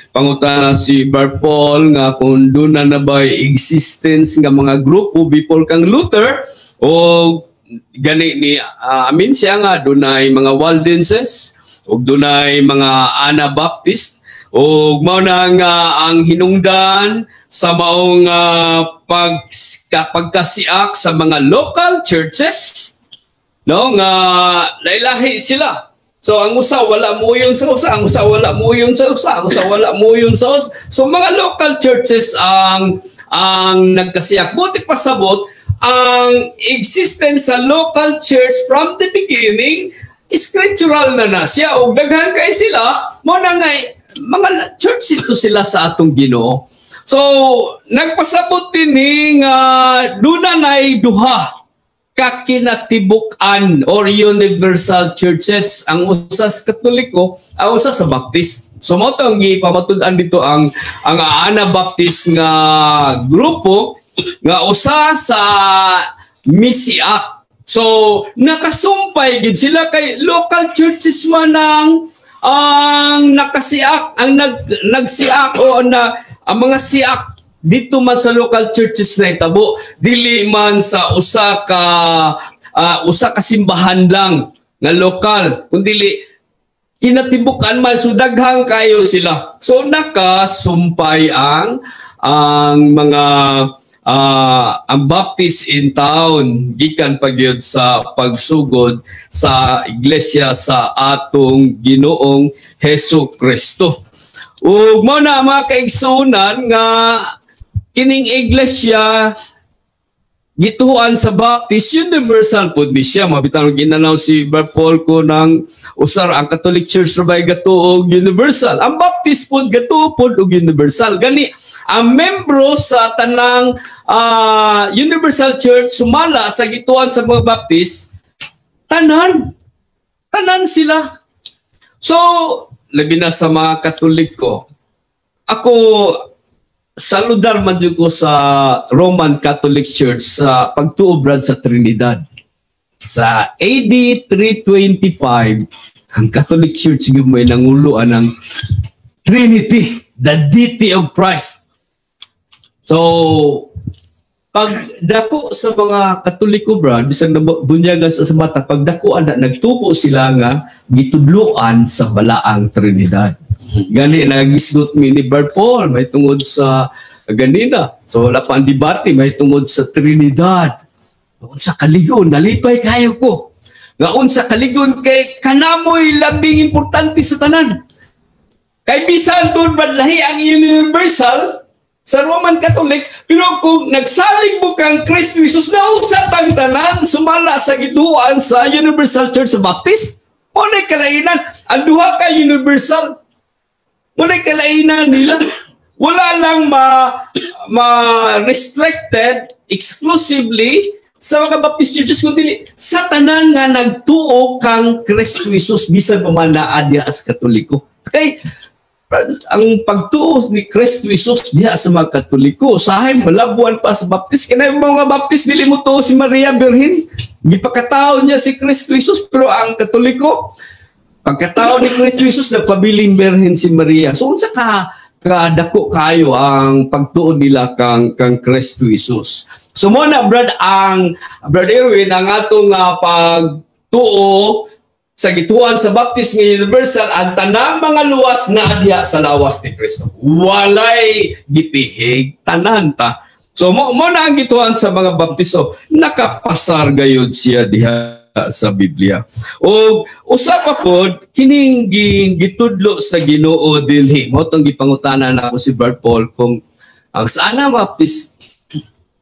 S4: pangutana si Brother Paul nga kung doon na ba existence nga mga grupo before kang Luther o gani ni amin siya nga dunay mga Waldenses ug dunay mga Anabaptist ug mao na nga ang hinungdan sa maong pagkasiak sa mga local churches, no, nga lailahi sila. So ang usa wala muyon sa usa, ang usa wala muyon sa usa, ang usa wala muyon sa usa. So mga local churches ang nagkasiak. Buti pasabot ang existence sa local church from the beginning, scriptural na siya. O daghan kay sila, mo na nga, mga churches to sila sa atong Ginoo. So, nagpasabot din duna na'y duha kakinatibukan or universal churches, ang usa sa Katoliko, ang usa sa Baptist. So, mo itong ipamatud-an dito ang Anabaptist nga grupo, nga usa sa misiak. So nakasumpay gid sila kay local churches man ang nakasiak, ang nagsiak o ang mga siak dito man sa local churches na itabo, dili man sa usa ka simbahan lang nga lokal, kundi kinatibukan man, so daghang kayo sila. So nakasumpay ang mga ang Baptist in town gikan pagyud sa pagsugod sa iglesia sa atong Ginoong Hesus Kristo. Ug mo na mga kaigsunan nga kining iglesia gituan sa Baptist universal pod ni siya. Mabitaw ginanaw si Brother Paul ko ng usar ang Catholic Church rabay gatuog universal. Ang Baptist pod gatuo pod og universal. Gani ang membro sa tanang universal church sumala sa gituan sa mga Baptist, tanan sila. So labi na sa mga Katoliko, ako saludar man jud ko sa Roman Catholic Church sa pagtuob sa Trinidad. Sa AD 325, Ang Catholic Church gyud may nanguluan ng Trinity, the deity of Christ. So, pag dako sa mga Katoliko, brad, bisag nabunyagan sa mata, pag dako ana nagtubo sila nga gitudloan sa balaang Trinidad. Gani nagisgot mi ni Brad Paul may tungod sa ganina. So wala pa ang debate may tungod sa Trinidad. Unsa kaligon nalipay kayo ko. Nga unsa kaligon kay kanamoy labing importante sa tanan. Kay bisan tun badlahi ang universal sa Roman Catholic, pero kung nagsalig mo kang Kristo Jesus na usa tang tanan sumala sa gituan sa Universal Church sa Baptist, mo na kalainan ang duha ka universal. Mo na kalainan nila. Wala lang ma-restricted exclusively sa mga Baptist churches kundi sa tanan nga nagtuo kang Kristo Jesus bisan pa man naa diha sa Katoliko. Kay ang pagtuo ni Kristo Jesus diha sa mga Katoliko sahay malabuan pa sa Baptist kay mga Baptist dili mo tuo si Maria Birhen gipakatao niya si Kristo Jesus pero ang Katoliko pagkatao ni Kristo Jesus nagpabiling Birhen si Maria. So unsa ka kadako kayo ang pagtuo nila kang Kristo Jesus. So mo na brad Erwin ang atong pagtuo sa gituan sa Baptist nga universal ang tanang mga luwas na diha sa lawas ni Kristo. Walay gipihig tanan ta. So mo na ang gituan sa mga Baptisto nakapasar gayud siya diha sa Biblia. O usa pa pod kining gitudlo sa Ginoo dinhi. Mo tong gipangutanan nako si Brad Paul kung ang sana Baptist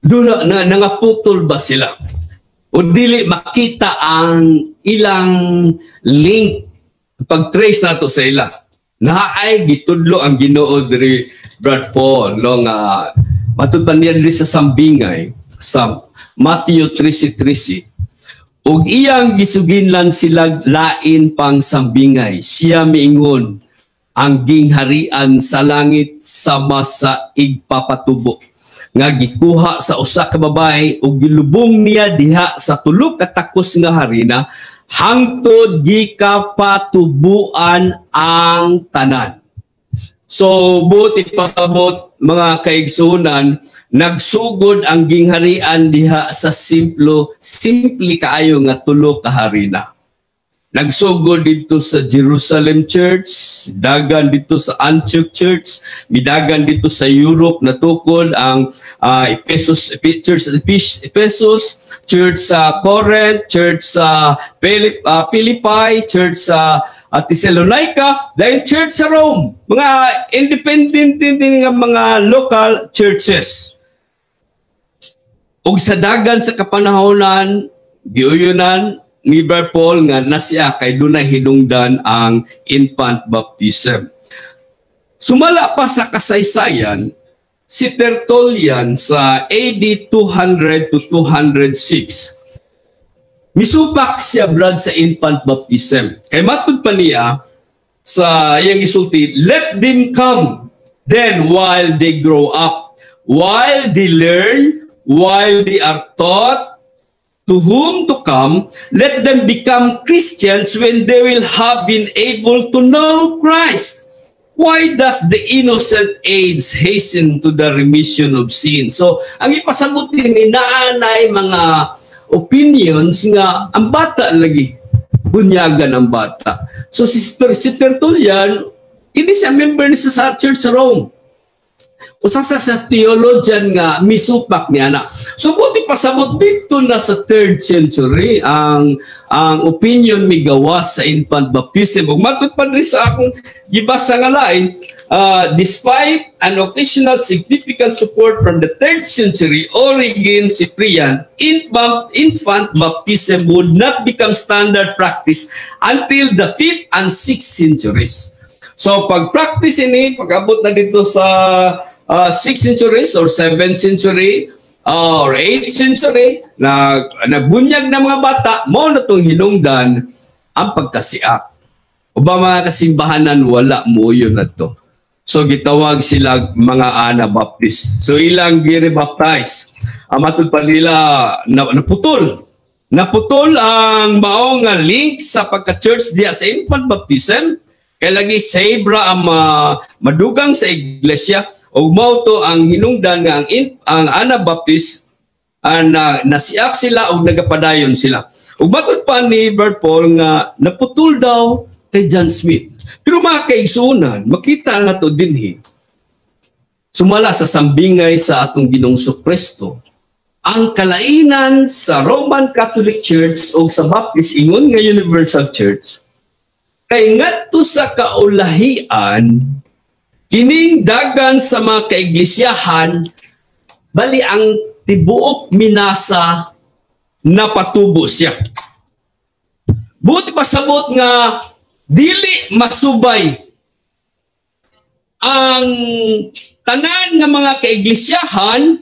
S4: dula nangaputol ba sila? O dili makita ang ilang link pag-trace nato sa ila. Naay gitudlo ang Ginoo diri Brad Paul nga matud pa niya diri sa sambingay sa Matthew 13:13. Ug iyang gisuginlan sila lain pang sambingay. Siya miingon ang gingharian sa langit sama sa igpapatubo nga gikuha sa usa ka babae ug gilubong niya diha sa tulo ka takos nga harina hangtod gikapatubuan ang tanan. So buti pasabot mga kaigsunan nagsugod ang gingharian diha sa simple kaayo nga tulo ka harina. Nagsugod dito sa Jerusalem Church, dagan dito sa Antioch Church, midagan dito sa Europe natukod ang Ephesus, Church sa Corinth, Church sa Philippi, Church sa Thessalonica, dahil Church sa Rome. Mga independent din nga mga local churches. Ug sa dagan sa kapanahonan, giuyonan ni Brad Paul nga nasya kay dunay hinungdan ang infant baptism. Sumala pa sa kasaysayan si Tertullian sa AD 200 to 206. Misupak siya brad sa infant baptism. Kay matud pa niya sa iyang isulti, let them come then while they grow up, while they learn, while they are taught, to whom to come, let them become Christians when they will have been able to know Christ. Why does the innocent age hasten to the remission of sin? So, ang ipasabot ni naanay mga opinions nga ang bata lagi, bunyagan ang bata. So, si Tertullian, hindi siya member ni sa Church sa Rome. Usa sa theologian nga misupak niya na. So buti pasabot dito na sa 3rd century ang opinion migawas sa infant baptism. Ug matud pa diri sa akong gibasa nga lain, despite an occasional significant support from the 3rd century Origen Cyprian, infant baptism would not become standard practice until the 5th and 6th centuries. So pag-practice ini, pag-abot na dito sa 6th centuries or 7th century or 8th century na nagbunyag ng mga bata, mo na itong hinungdan ang pagkasiak. O ba mga kasimbahanan, wala mo yun na to. So gitawag sila mga Anabaptist. So ilang gire-baptize. Matud pa nila naputol. naputol ang mao nga link sa pagka-church diya sa infant baptism, kay lagi save ra ang madugang sa iglesia, o mao to ang hinungdan nga ang Anabaptist nasiak sila o nagapadayon sila. Ug matod pa ni Brother Paul nga naputol daw kay John Smith. Pero mga kaigsunan, makita nga to dinhi, sumala sa sambingay sa atong Ginoong Kristo, ang kalainan sa Roman Catholic Church o sa Baptist ingon nga Universal Church, kay ngadto sa kaulahian, kining dagan sa mga kaiglesiyahan, bali ang tibuok minasa napatubo siya. Buti pasabot nga dili masubay ang tanan nga mga kaiglesiyahan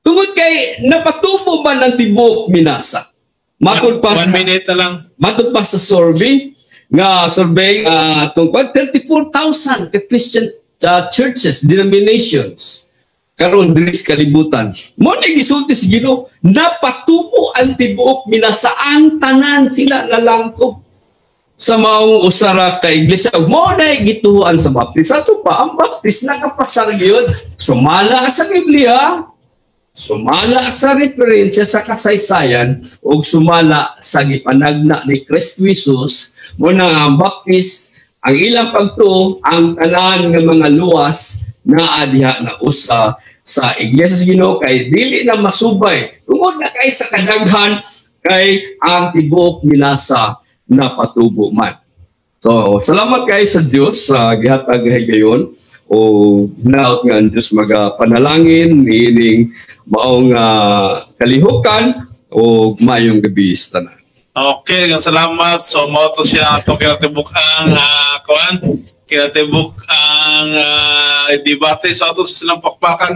S4: tungod kay napatubo ba ng tibuok minasa. Matod pa
S1: 1 minute na lang.
S4: Matod pa sa survey tungkol 34,000 ka Christian churches, denominations karon diri sa kalibutan. Mo na gisulti sa Ginoo, napatubo ang tibuok minasaan tanan sila nalangkob sa maong usara ka iglesia. Mo na gituan sa Baptist. Ato pa ang Baptist nakapasar gyud, sumala sa Biblia, sumala sa referensya sa kasaysayan, o sumala sa gipanagna ni Kristo Jesus. Mo na ang Baptist, ang ilang pagtuo, ang tanan ng mga luwas na adiha na usa sa iglesia sa Ginoo, kay dili na masubay tungod na kay sa kadaghan kay ang tibuok minasa na patubo man. So salamat kay sa Dios sa gihatag gayon, o hinaot nga ang Diyos magapanalangin niining maong kalihukan o mayong gabi sa tanan.
S1: Okay, salamat. So mao to siya atong kinatibuk ang kinatibuk ang debate sa ato sa silang pakpakan.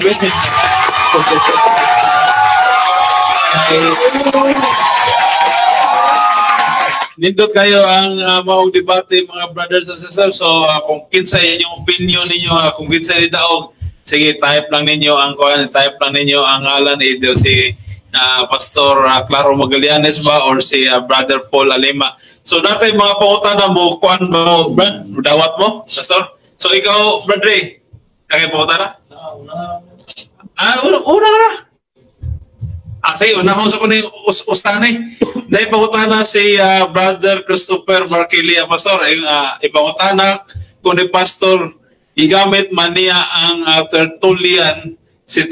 S1: Nindot kayo ang maong debate, mga brothers and sisters. So kung kinsa inyong opinion ninyo, kung kinsa ni daog, sige, type lang ninyo ang ngalan, either si Pastor Claro Magallanes ba or si Brother Paul Alima. So natay mga pangutana mo, kuan mo, Brad, dawat mo, Pastor. So ikaw, Brad Ray, kaya pangutana? Una na. Sige, unahon sa kuning ustani. Dahil pangutana si Brother Christopher Barquilia, Pastor, ipangutana kung ni Pastor, igamit man niya ang Tertullian, si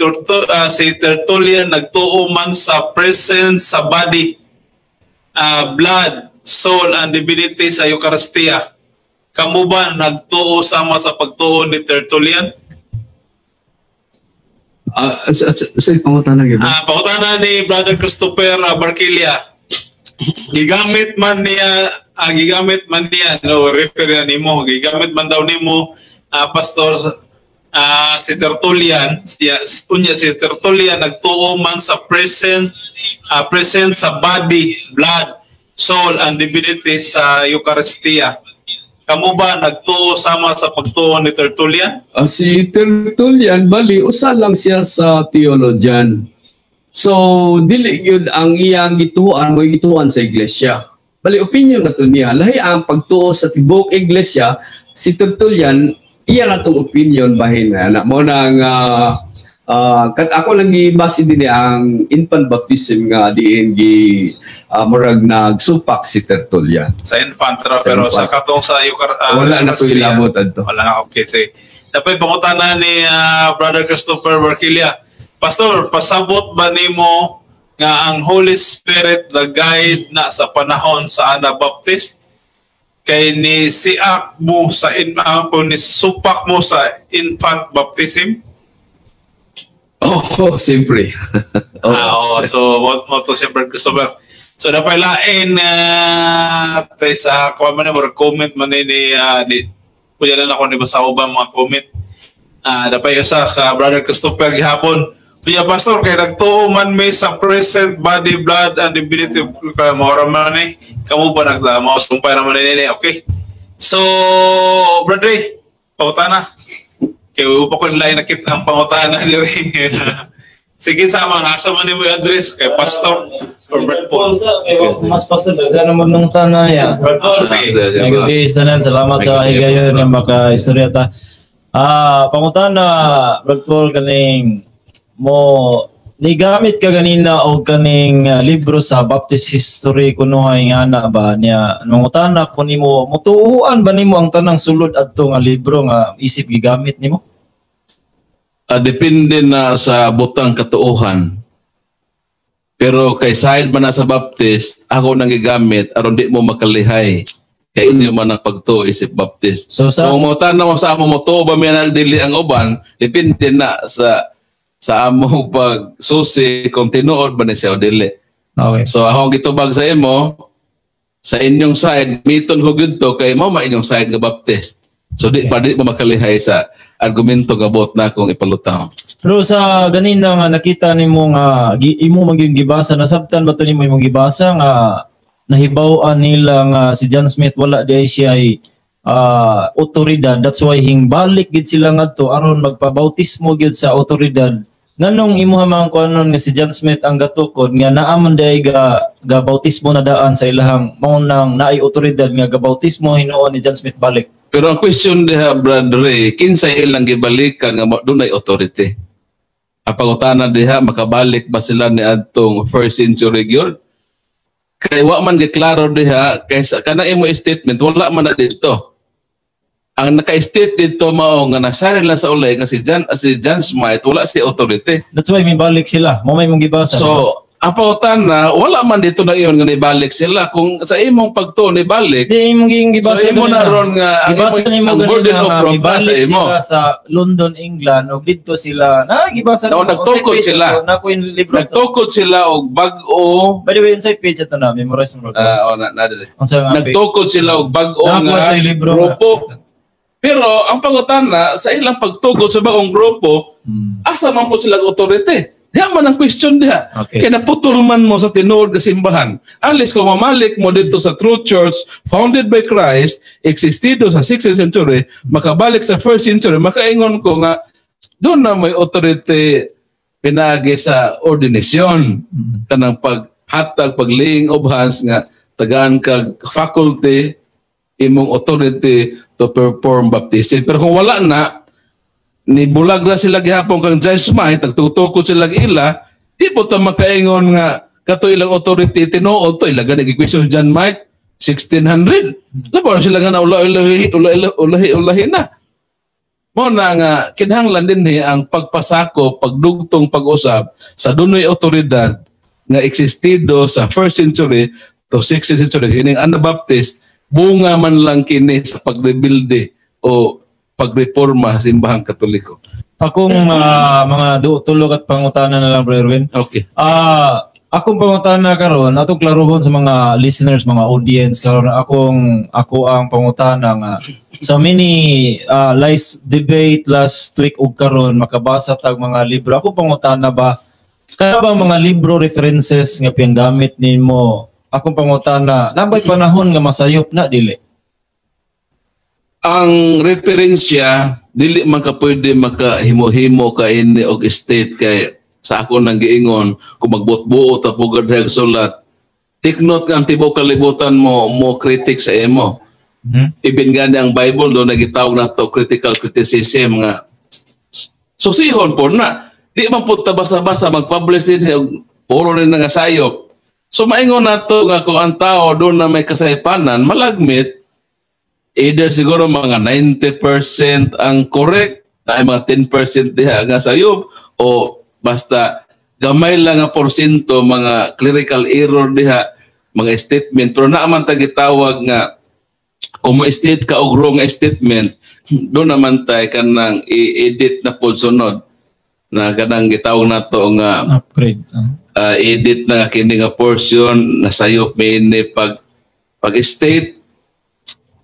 S1: Tertullian nagtuo man sa presence sa body, blood, soul, and divinity sa Eucharistia. Kamu ba nagtuo sama sa pagtuo ni Tertullian?
S4: Sa pangutana gyud.
S1: Pangutana ni Brother Christopher Barquilia. Gigamit man niya no, refer nimo, gigamit man daw nimo Pastor si Tertullian, si Tertullian nagtuo man sa presence sa body, blood, soul, and divinity sa Eucharistia. Kamu ba nagtuo sama sa pagtuo ni Tertullian?
S4: Si Tertullian, bali, usa lang siya sa theologian. So, dili yun ang iyang gituan mo gituan sa iglesia. Bali, opinion na to niya. Lahi ang pagtuo sa tibok iglesia, si Tertullian, iya na itong opinion bahin na. Mo nang, ako lang i-base din ang infant baptism nga diin murag nagsupak si Tertullian.
S1: Sa infant, pero sa katong sa
S4: wala na ito ilabot adto.
S1: Wala na, okay. Sige. Dapat pangutana ni Brother Christopher Barquilia. Pastor, pasabot ba nimo nga ang Holy Spirit na guide na sa panahon sa Anabaptist? Kay ni siak mo sa ni supak mo sa infant baptism?
S4: Oh, siyempre.
S1: So what to siya, Brother Christopher? So dapat lain tayo sa kuha man na comment man ni kuya lang ako ni basaho ba mga comment. Dapat isa sa Brother Christopher gihapon. Kuya Pastor, kay nagtuo man may sa present body, blood, and divinity kaya maura man eh. Kamu ba nagdama? Sumpay naman nini. Okay. So, Brother Ray, pangutana. Kaya upa ko nila nakita ang pangutana. Sige sama, nasa man mo yung address kay Pastor Robert Paul.
S5: Mas pastor daga naman nung tanaya.
S1: Sige.
S5: Nagigis tanan, salamat sa higayon nga maka-istorya ta. Pangutana Brad Paul kaning mo nigamit ka ganina og kaning libro sa Baptist history kuno nga na ba niya mangutana kun nimo mutuuan ba nimo ang tanang sulod adto nga libro nga isip gigamit nimo?
S2: Depende na sa butang katuohan. Pero kay side man na sa Baptist, ako nang gigamit aron di mo makalihay. Kay inyo man ang pagtuo isip Baptist.
S5: So sa
S2: Kung mo tanaw sa amo mo tuo ba may dili ang uban, depende na sa amo pag susi kung tinuod ba ni siya o dili.
S5: okay.
S2: So ako gitubag sa imo, sa inyong side, miton ko gyud to kay mo inyong side nga Baptist. So di pa di mo makalihay sa argumento nga bot na akong ipalutaw.
S5: Pero sa ganina nga nakita nimo nga imo magyud gibasa nasabtan ba to nimo imong gibasa nga nahibaw-an nila nga si John Smith wala di siya ay otoridad, that's why hingbalik gid sila ngadto aron magpabautismo gid sa otoridad. Nganong imo hamang kuanon nga si John Smith ang gatukod nga naa man day ga bautismo na daan sa ilahang maunang naay otoridad nga gabautismo hinuon ni John Smith balik.
S2: Pero ang question diha, Brother Ray, kinsay ilang gibalikan nga dunay authority? Ang pangutana diha, makabalik ba sila ni adtong first century gyud? Kay wa man giklaro diha, kaysa kana imo statement, wala man na dito. Ang naka-state dito mao nga nasari lang sa ulay nga si John Smith, wala si authority.
S5: That's why may balik sila. Mo may mong gibasa.
S2: So, ang pangutana, wala man dito na iyon nga nibalik sila. Kung sa imong pagtuo nibalik,
S5: di imong gibasa.
S2: so imo na ron nga ang burden of proof sa imo.
S5: Sila sa London, England, o dito sila, gibasa
S2: No, nagtukod sila. Nagtukod sila og bag-o.
S5: By the way, inside page ito na, memorize mo.
S2: Nagtukod sila og bag-o nga grupo. Pero ang pangutana, sa ilang pagtukod sa bagong grupo, asa man po sila authority? Diyan man ang question diha.
S5: Okay.
S2: Kaya naputol man mo sa tinuod nga simbahan. Alis kung mamalik mo dito sa True Church, founded by Christ, existido sa 6th century, makabalik sa 1st century, makaingon ko nga, doon na may authority pinagi sa ordination. Kanang paghatag, pagliing of hands nga, tagaan kag faculty, imong authority to perform baptism. Pero kung wala na, ni bulag na sila gihapon kang John Smith, nagtutukod sila ila, di po ta makaingon nga kato ilang authority tinuod to ilagan nag-question John Smith 1600. Labaw sila nga na ulahi na. Mo na nga kinahanglan din ang pagpasako, pagdugtong pag-usab sa dunay otoridad nga existido sa 1st century to 6th century kining Anabaptist bunga man lang kini sa pagrebuilde o pagreforma sa simbahang Katoliko.
S5: Akong mga tulog at pangutana na lang, Bro Erwin.
S2: Okay.
S5: Akong pangutana karon, atong klarohon sa mga listeners, mga audience karon ako ang pangutana nga so many last debate last week ug karon makabasa tag mga libro. Akong pangutana ba kaya ba mga libro references nga pinagamit nimo? Akong pangutana, nabay panahon nga masayop na dili?
S2: Ang referensya dili man ka pwede makahimo-himo ka ini og state kay sa ako nang giingon kung magbot-buot ta pugad sulat take note nga ang tibuok kalibutan mo critic sa imo. Even gani ang Bible do nagitawag na to critical criticism nga susihon po na di man po ta basa-basa mag-publish din puro rin nga sayop. So maingon nato nga kung ang tao doon na may kasaypanan malagmit either siguro mga 90% ang correct, ay mga 10% diha nga sayop, o basta gamay lang nga porsyento mga clerical error diha, mga statement. Pero naaman ta gitawag nga, kung ma-state ka og wrong statement, doon naman tayo kanang i-edit na po sunod. Na kanang gitawag na to nga
S5: upgrade.
S2: Edit na kini nga portion, nasayop may pag-state,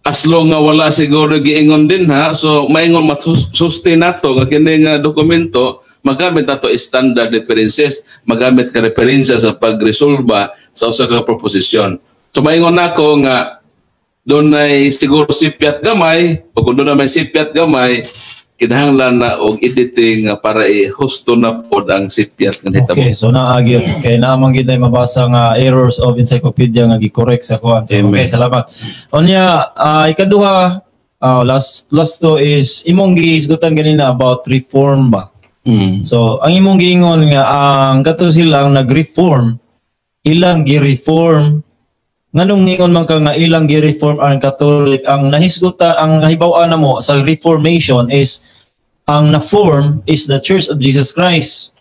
S2: as long nga wala siguro giingon din ha, so maingon masustain nato nga kini nga dokumento magamit nato standard references, magamit ka referensya sa pagresolba sa usa ka proposisyon. So maingon nako nga doon ay siguro sipyat gamay, o kung doon na may sipyat gamay, kinahanglan na og editing nga para i-husto na pod ang sipyat nga hitabo.
S5: Okay, so naagyo kay naamang gid na mabasa nga errors of encyclopedia nga gi-correct sa kuan. So,
S2: Amen.
S5: okay, salamat. Unya, ikaduha, last to is imong giisgutan ganina about reform ba. So, ang imong giingon nga ang kato silang nag-reform, ilang gi-reform, nganong ningon man ka nga ilang gi-reform ang Catholic, ang nahisgutan, ang nahibaw-an mo sa Reformation is ang na-form is the Church of Jesus Christ.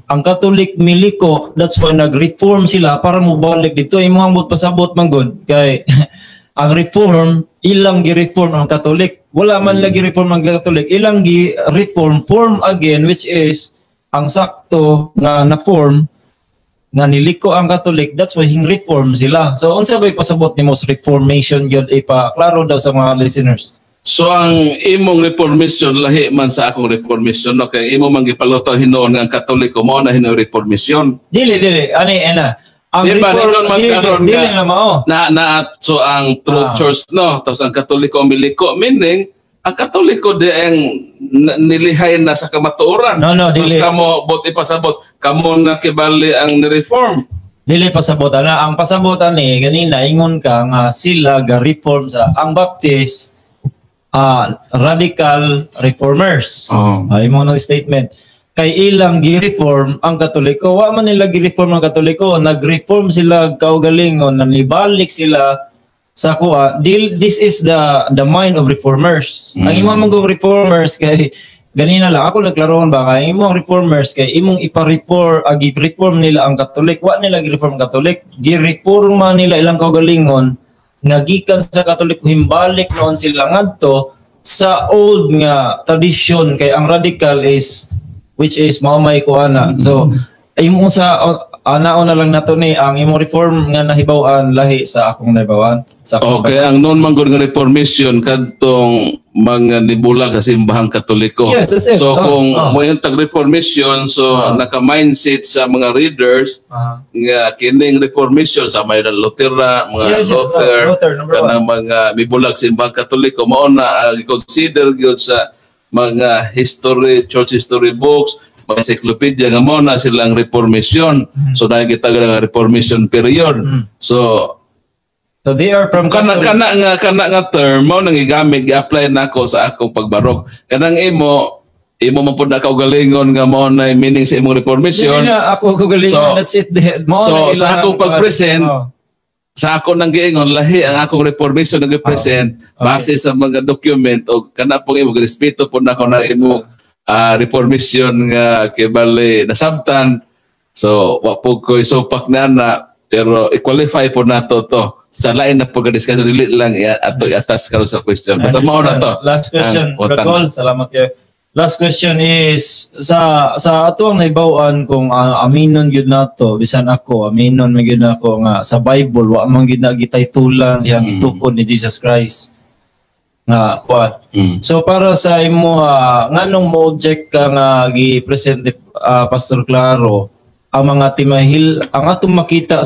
S5: Ang Catholic miliko, that's why nag-reform sila para mo balik dito. Imong ambot pasabot man gud kay ang reform, ilang gi-reform ang Catholic. Wala man lagi reform ang Catholic, ilang gi-reform, form again, which is ang sakto nga na-form, nga niliko ang Catholic, that's why hing-reform sila. So, unsa ba'y pasabot ni most Reformation yun, ipa-klaro daw sa mga listeners?
S2: So ang imong reformation lahi man sa akong reformation, no, kay imo man gipalutaw hinuon nga ang Katoliko mo na hinuon reformation.
S5: Dili, ani, ena. Ang
S2: Di ba,
S5: reform,
S2: ningon magkaroon
S5: dili
S2: nga-
S5: na mao.
S2: So ang true church no, tapos ang Katoliko miliko, meaning ang Katoliko di ang nilihay na sa kamatuoran.
S5: No,
S2: Tapos
S5: dili.
S2: kamo bot ipasabot, kamo na kibali ang ni-reform.
S5: Dili pasabot ana. Ang pasabot ani ganina ingon ka nga sila ga reform sa ang Baptist radical reformers. Ay mo ng statement. Kay ilang gi-reform ang Katoliko, wa man nila gi-reform ang Katoliko, nag-reform sila kaugalingon, nanibalik sila sa kuha. This is the mind of reformers. Ang imong mga reformers kay ganina lang ako nagklaroon ba kay imong reformers kay imong ipa-reform gi-reform nila ang Katolik, wa nila gi-reform ang Katolik, gi-reforma nila ilang kaugalingon nga gikan sa Katolik himbalik noon sila ngadto sa old nga tradition kay ang radical is which is maumay ko ana. So imong sa anaon na lang nato ni ang imong reform nga nahibaw-an lahi sa akong nahibaw-an sa akong
S2: Okay, ang non manggod nga reformation kadtong mga nibulag sa simbahang Katoliko.
S5: Yes, that's it.
S2: So kung
S5: Oh.
S2: mo yung tag-reformation, so naka-mindset sa mga readers nga kining reformation sa may Lutera, mga
S5: Yes, yes.
S2: Luther,
S5: Luther, number
S2: kanang mga mibulag sa simbahang Katoliko, mao na i-consider gyud sa mga church history books, mga encyclopedia nga mao na silang reformation. So dahil kita nga reformation period. So
S5: they are from
S2: kana
S5: Catholic.
S2: nga term mo nang gigamit gi-apply nako sa akong pagbarok. Kanang imo man pud na kaugalingon nga mo na meaning sa imong reformation.
S5: Dili na ako gugaling,
S2: So-
S5: that's it. Mao
S2: so,
S5: na ilang-
S2: sa akong pag-present,
S5: Oh.
S2: Sa ako nang giingon lahi ang akong reformation nag present base sa mga document o kana pong imo respeto pud nako na imo reformation nga kibali nasabtan. So wa po ko isupak na pero i-qualify po nato to. Sa lain na pag-discuss, dili lang ato i-atas karon sa question. Basta mao na to.
S5: Last question,
S2: Ang utang.
S5: Bracol, salamat kayo. Last question is sa ato ang nahibaw-an kung aminon gyud nato bisan ako aminon man gyud nako nga sa Bible wa man gyud na gitaytulan yang itukod ni Jesus Christ nga kuat. So para sa imo nganong mo object ka nga gi-present ni Pastor Claro ang mga timahil ang atong makita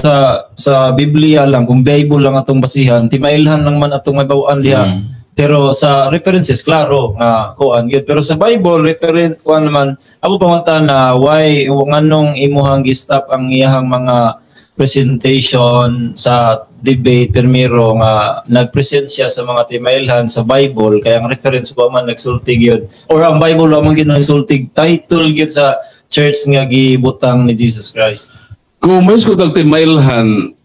S5: sa Biblia lang kung Bible lang atong basihan timailhan lang man atong mahibaw-an diha. Pero sa references, klaro nga kuan gyud. Pero sa Bible, reference kuan naman, abo panganta na why nganong imuhang gi-stop ang iyahang mga presentation sa debate permiro nga nagpresent siya sa mga timailhan sa Bible kaya ang reference wa man nagsultig gyud or ang Bible wa man gyud nagsultig title gyud sa church nga gibutang ni Jesus Christ.
S2: Kung may ko tag timailhan,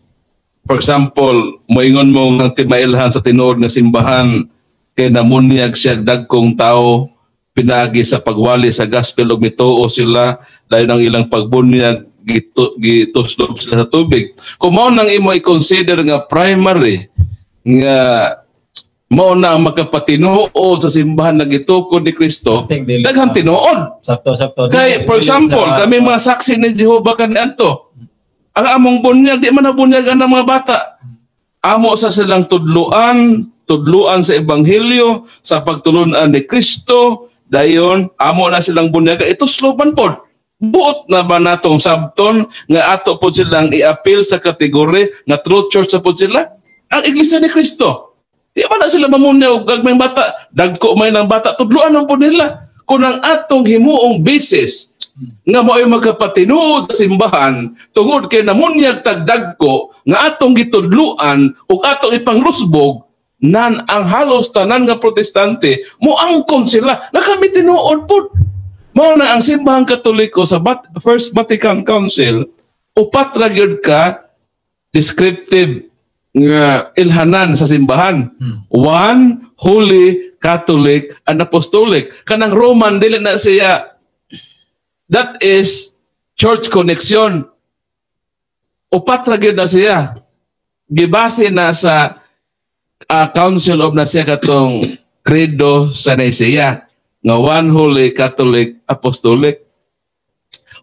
S2: for example, moingon mo ng timailhan sa tinuod nga simbahan kay namunyag siya dagkong tao pinagi sa pagwali sa gospel ug mituo sila dahil ang ilang pagbunyag gituslob sila sa tubig. Kung mao nang imo i-consider nga primary nga mao na ang makapatinuod sa simbahan na gitukod ni Kristo, daghang tinuod.
S5: Sakto.
S2: Kay for example, kami mga saksi ni Jehovah kaniadto. Ang among bunyag di man nabunyagan ng mga bata. Amo sa silang tudluan sa ebanghelyo, sa pagtulunan ni Kristo, dayon amo na silang bunyaga. Ito sloban pod. Buot na ba natong sabton nga ato po silang i-appeal sa kategori nga true church sa po sila? Ang Iglesia ni Kristo. Di man na sila mamunya og gagmayng bata, dagko may ng bata, tudluan man po nila. kung ang atong himuong basis nga mao'y magkapatinuod sa simbahan tungod kay namunyag tagdagko nga atong gitudluan ug atong ipanglusbog nan ang halos tanan nga protestante moangkon sila nga kami tinuod pud. Mao na ang simbahang Katoliko sa First Vatican Council upat ra gyud ka descriptive nga ilhanan sa simbahan. One, Holy, Catholic, and Apostolic. Kanang Roman dili na siya. That is church connection. Upat ra gyud na siya. Gibase na sa Council of Nicaea katong Credo sa Nicaea nga one, Holy, Catholic, Apostolic.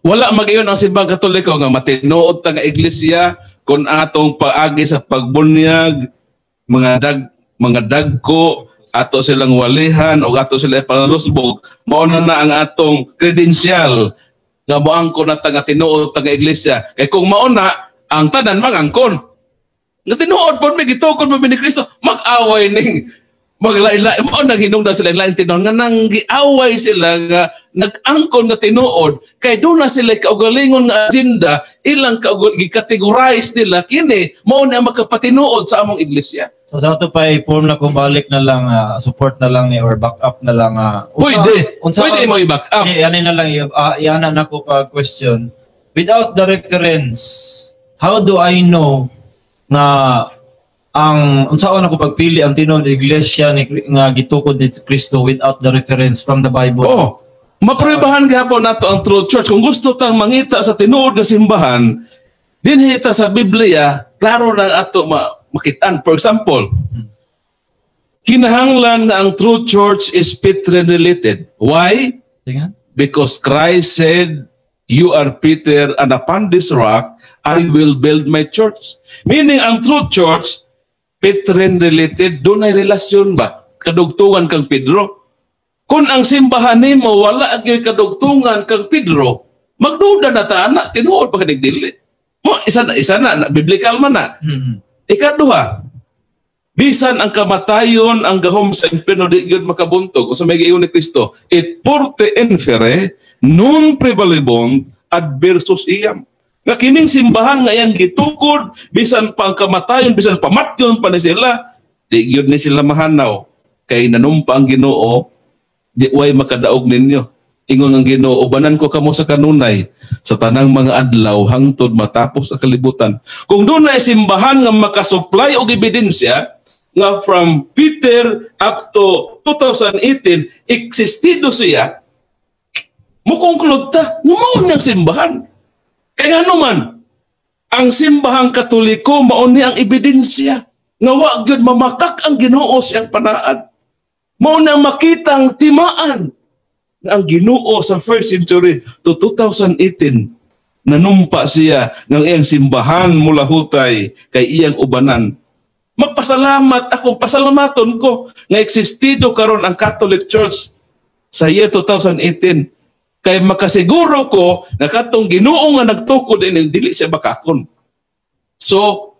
S2: Wala magayon ang simbang Katoliko nga matinuod ta nga iglesia kung atong paagi sa pagbunyag mga dagko ato silang walihan o ato sila ipalusbog, mao na ang atong credential nga moangkon na nga tinuod ta nga iglesia. Kay kung mao na ang tanan magangkon nga tinuod pod may gitukod mo ni Kristo, mag-away ning maglain-lain mo nang hinungdan sila lain tinuod nga nang giaway sila nga nag-angkon nga tinuod kay doon na sila kaugalingon nga agenda ilang gi-categorize nila kini mao na makapatinuod sa among iglesia.
S5: So sa ato pa i-form na ko balik na lang support na lang ni or back up na lang
S2: pwede mo i-back up.
S5: Yan na lang yana na ko pa question. Without the reference, how do I know nga ang unsaon ako pagpili ang tinuod iglesia ni nga gitukod ni Kristo without the reference from the Bible?
S2: Oh, mapruebahan gyapon nato ang true church. Kung gusto tang mangita sa tinuod nga simbahan, dinhi ta sa Biblia, klaro na ato makitaan. For example, kinahanglan nga ang true church is Petrine related. Why?
S5: Tingnan.
S2: Because Christ said, "You are Peter, and upon this rock I will build my church." Meaning ang true church Petrine related, doon ay relasyon ba? Kadugtungan kang Pedro. Kung ang simbahan nimo wala agay kadugtungan kang Pedro, magduda na ta na tinuod pa kanigdili. Mo isa na biblical man na. Ikaduha, bisan ang kamatayon ang gahom sa impierno di gyud makabuntog sa may giingon ni Kristo, et porte infere non prevalebunt adversus iam. Nga kining simbahan nga yang gitukod bisan pang kamatayon bisan pamatyon pa ni sila di gyud ni sila mahanaw kay nanumpa ang Ginoo di way makadaog ninyo. Ingon ang Ginoo, ubanan ko kamo sa kanunay sa tanang mga adlaw hangtod matapos ang kalibutan. Kung doon na simbahan nga makasupply og ebidensya nga from Peter up to 2018 existido siya, mo conclude ta nga mao niyang simbahan. Kaya naman, ang simbahang Katoliko mao ni ang ebidensya nga wa gyud mamakak ang Ginoo siyang panaad. Mao na makitang timaan na ang Ginoo sa first century to 2018 nanumpa siya ng iyang simbahan mula hutay kay iyang ubanan. Magpasalamat akong pasalamaton ko nga existido karon ang Catholic Church sa year 2018. Kay makasiguro ko na katong Ginoo nga nagtukod ini dili siya bakakon. So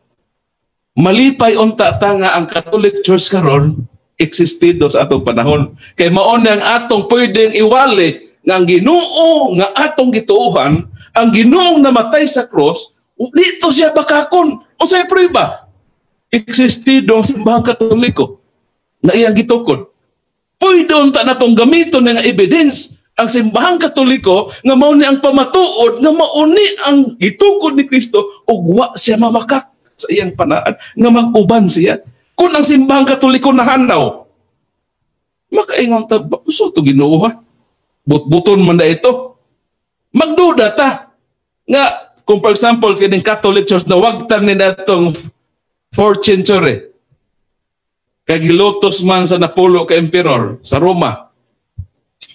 S2: malipay unta ta nga ang Catholic Church karon existido sa atong panahon. Kay mao ang atong pwedeng iwali nga ang Ginoo nga atong gituohan, ang Ginoong namatay sa cross, dito siya bakakon. Unsay prueba? Existido ang simbahang Katoliko na iyang gitukod. Pwede unta natong gamiton nga evidence ang simbahang Katoliko nga mao ni ang pamatuod nga mao ni ang gitukod ni Kristo ug wa siya mamakak sa iyang panaad nga mag-uban siya. Kung ang simbahang Katoliko nahanaw, makaingon ta, so to Ginoo ha? But-buton man na ito. Magduda ta nga kung for example kining Catholic Church na wagtang ni natong 4th century kay gilutos man sa Napoleon ka emperor sa Roma.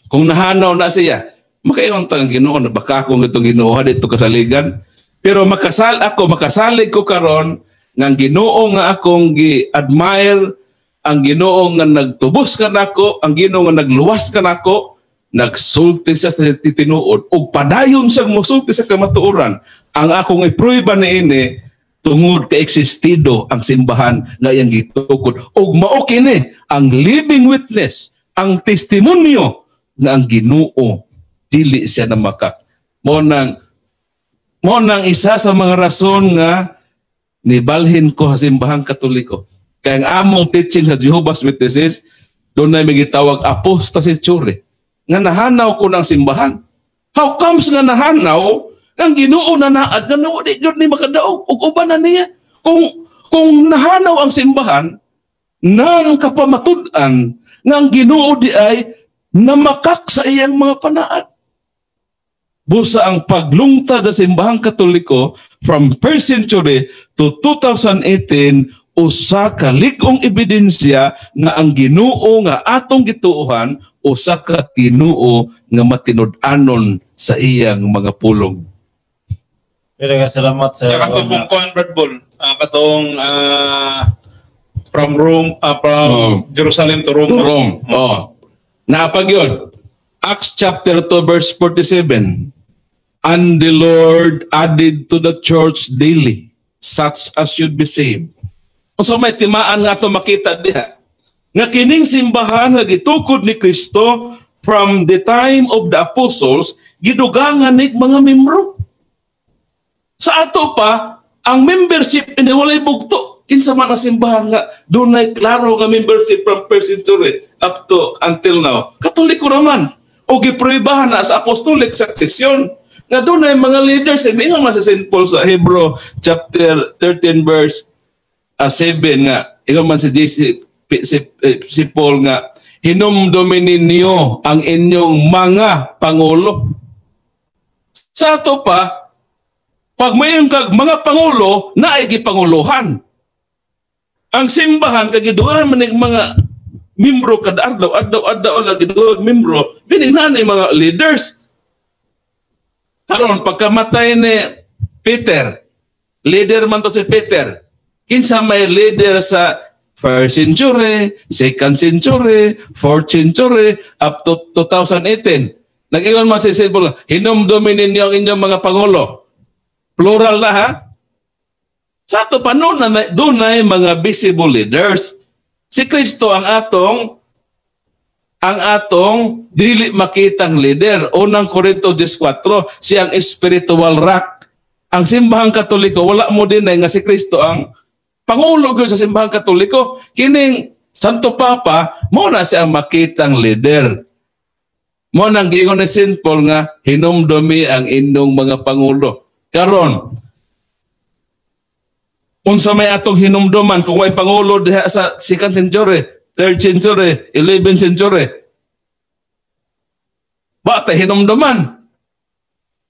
S2: Kung nahanaw na siya, makaingon ta ang Ginoo na baka akong itong Ginoo dito kasaligan. Pero makasalig ko karon nga ang Ginoo nga akong gi-admire, ang Ginoo nga nagtubos kanako, ang Ginoo nga nagluwas kanako, nagsulti siya sa tinuod ug padayon siyang mosulti sa kamatuoran. Ang akong iprueba niini tungod ka existido ang simbahan nga iyang gitukod ug mao kini ang living witness, ang testimonyo na ang Ginoo dili siya na makak. Mo nang isa sa mga rason nga nibalhin ko sa simbahang Katoliko. Kaya ang among teaching sa Jehovah's Witnesses, doon na may gitawag apostasy theory. Nga nahanaw ko ng simbahan. How comes nga nahanaw ang Ginoo na naad nga di gyud ni makadaog ug uban na niya. Kung nahanaw ang simbahan nang kapamatud-an nga ang Ginoo di ay namakak sa iyang mga panaad. Busa ang paglungtad sa simbahang Katoliko from 1st century to 2018 usa ka lig-ong ebidensya nga ang Ginoo nga atong gituohan usa ka Ginoo nga matinud-anon sa iyang mga pulong.
S5: Pero salamat sa
S1: Katong kuan Brad Bull, katong from Rome, from Jerusalem to Rome.
S2: To Rome. Napag yun. Acts chapter 2 verse 47. And the Lord added to the church daily such as should be saved. So may timaan nga ito makita diha. Nga kining simbahan nga gitukod ni Kristo from the time of the apostles, gidugangan ni mga membro. Sa ato pa, ang membership ini walay bugto. Kinsa man ang simbahan nga dunay klaro nga membership from 1st century up to until now. Katoliko raman. O gipruibahan na sa apostolic succession. Nga doon ay mga leaders, ingon man sa St. Paul sa Hebrew chapter 13 verse 7 nga, ingon man si Paul nga, hinumdumin ninyo ang inyong mga pangulo. Sa ato pa, pag mayroon kag mga pangulo, naigi panguluhan. Ang simbahan, kagiduhan man ng mga membro kada adlaw lagi duwag membro, binignan ng mga leaders. Karon pagkamatay ni Peter, leader man to si Peter. Kinsa may leader sa 1st century, 2nd century, 4th century, up to 2018. Nag-ingon man si St. Paul, hinumdumin ninyo ang inyong mga pangulo. Plural na ha? Sa ato pa noon na doon ay mga visible leaders. Si Kristo ang atong dili makitang leader. Unang Corinto 14, siyang spiritual rock. Ang simbahang Katoliko, wala mo din nga si Kristo ang pangulo sa simbahang Katoliko. Kining Santo Papa, mo na siyang makitang leader. Mo nang giingon ni St. Paul nga, hinumdumi ang inyong mga pangulo. Karon, unsa may atong hinumduman kung may pangulo diha sa 2nd century, 3rd century, 11th century. Bata hinumduman.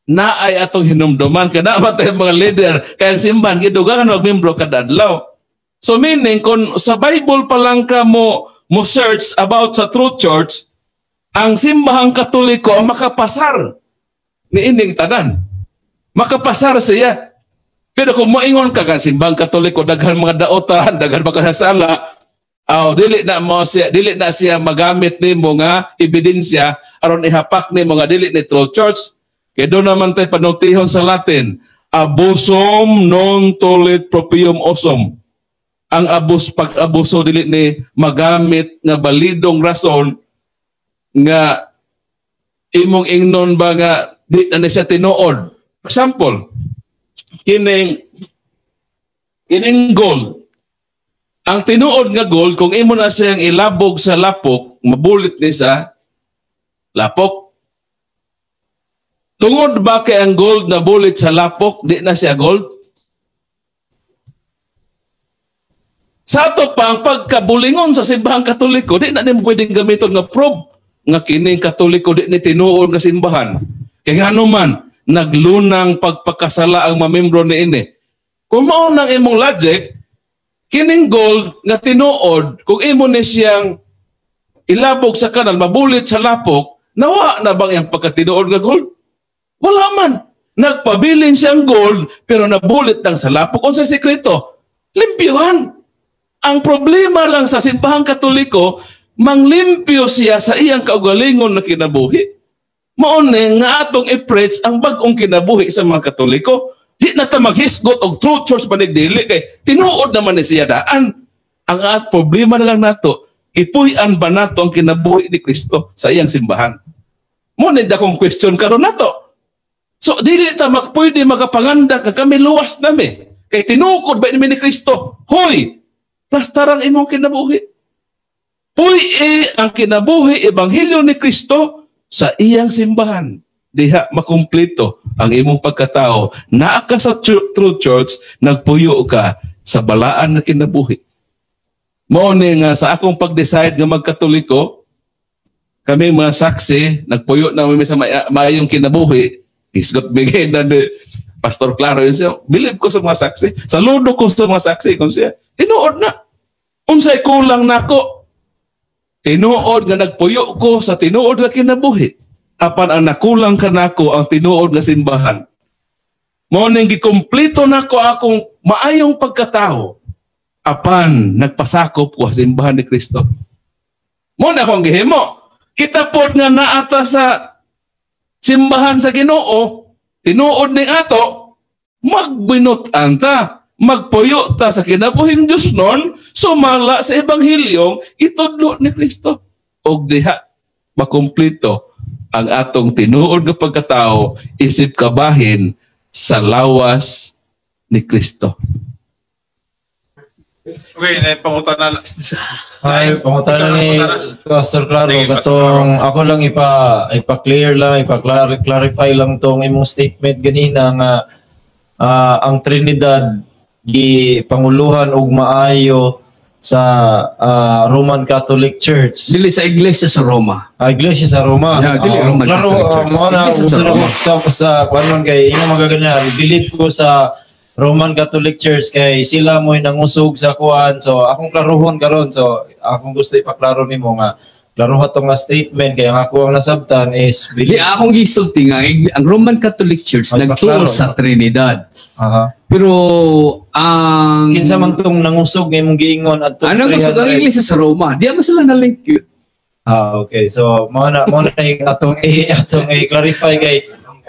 S2: Naay atong hinumduman kada matay mga leader kaya simbahan gidugangan og membro kada adlaw. So meaning kung sa Bible pa lang ka mo search about sa true church, ang simbahang Katoliko ang makapasar ni ining tanan. Makapasar siya. Pero kung moingon ka kan simbahang Katoliko daghan mga daotan, daghan makasasala, dili na siya magamit nimo nga ebidensya aron ihapak nimo nga dili ni true church. Kaya doon naman tayo panultihon sa Latin, abusum non tollit proprium osum. Ang pag-abuso dili ni magamit nga balidong rason nga imong ingnon ba nga di na siya tinuod. For example, kining gold. Ang tinuod nga gold, kung imo na siyang ilabog sa lapok, mabulit ni sa lapok. Tungod ba kay ang gold na bulit sa lapok, di na siya gold? Sa ato pang pagkabulingon sa simbahang Katoliko, di na nimo pwedeng gamiton nga probe nga kining Katoliko di ni tinuod nga simbahan. Kaya nga naman, naglunang pagpakasala ang mamembro ni ini. Kung mao nang imong logic, kining gold nga tinuod, kung imo ni siyang ilabog sa kanal, mabulit sa lapok, nawa na bang yung pagkatinuod nga gold? Wala man. Nagpabilin siyang gold, pero nabulit lang sa lapok. Kung sa sekreto, limpyuhan. Ang problema lang sa simbahang Katoliko, manglimpyo siya sa iyang kaugalingon na kinabuhi. Maune nga atong i-preach ang bagong kinabuhi sa mga Katoliko. Di na ta maghisgot og true church panigdili kay tinuod naman ni siya daan. Ang problema na lang nato, ipuy-an ba nato ang kinabuhi ni Kristo sa iyang simbahan? Mo need akong question karon nato. So dili ta pwede makapanganda ka kami luwas nami. Kay tinukod ba ni Kristo? Hoy, pastarang imong kinabuhi. Hoy ang kinabuhi ebanghelyo ni Kristo sa iyang simbahan. Diha makumpleto ang imong pagkatao. Naa ka sa true church, nagpuyo ka sa balaan na kinabuhi. Mao ni nga sa akong pag-decide nga magkatoliko, kami mga saksi, nagpuyo na kami sa maayong kinabuhi. Isgot bigay na ni Pastor Claro yun siya. Believe ko sa mga saksi. Saludo ko sa mga saksi. Kung siya, tinuod na. Unsay kulang na ako. Tinuod nga nagpuyo ko sa tinuod na kinabuhi. Apan ang nakulang ka na ako ang tinuod na simbahan. Mao ning gikumpleto na ko akong maayong pagkatao. Apan nagpasakop ko sa simbahan ni Kristo. Mo na akong gihimo. Kita pod nga naata sa simbahan sa Ginoo, tinuod ning ato, magbinutan ta, magpuyo ta sa kinabuhing Dios nun, sumala sa ebanghelyong itudlo ni Kristo. Og diha makumpleto ang atong tinuod nga pagkatao, isip kabahin sa lawas ni Kristo.
S1: Okay, pangutan na.
S5: Ay, pangutan ni Pastor Claro,
S1: Sige,
S5: katong ako lang ipa-clear lang, ipa-clarify lang tong imong statement ganina nga ang Trinidad gi panguluhan og maayo sa Roman Catholic Church.
S4: Dili sa iglesia sa Roma.
S5: Iglesia sa Roma.
S4: Yeah, dili Roman
S5: Claro,
S4: Catholic Church.
S5: mo na
S4: Iglesia sa Roma.
S5: sa kuan kay imo magaganyan. Believe ko sa Roman Catholic Church kay sila mo'y nangusog sa kuan. So akong klarohon karon. So akong gusto ipaklaro nimo nga klaro hatong nga statement kay ang ako ang nasabtan is
S4: Dili akong gisulti nga ang Roman Catholic Church
S5: Ay,
S4: nagtuo
S5: paklaro,
S4: sa
S5: no?
S4: Trinidad.
S5: Aha.
S4: Pero ang
S5: Kinsa man tong nangusog nga imong giingon adto
S4: anong gusto ang iglesia sa Roma? Di ba sila na-link yun?
S5: okay. So mo na atong i-clarify kay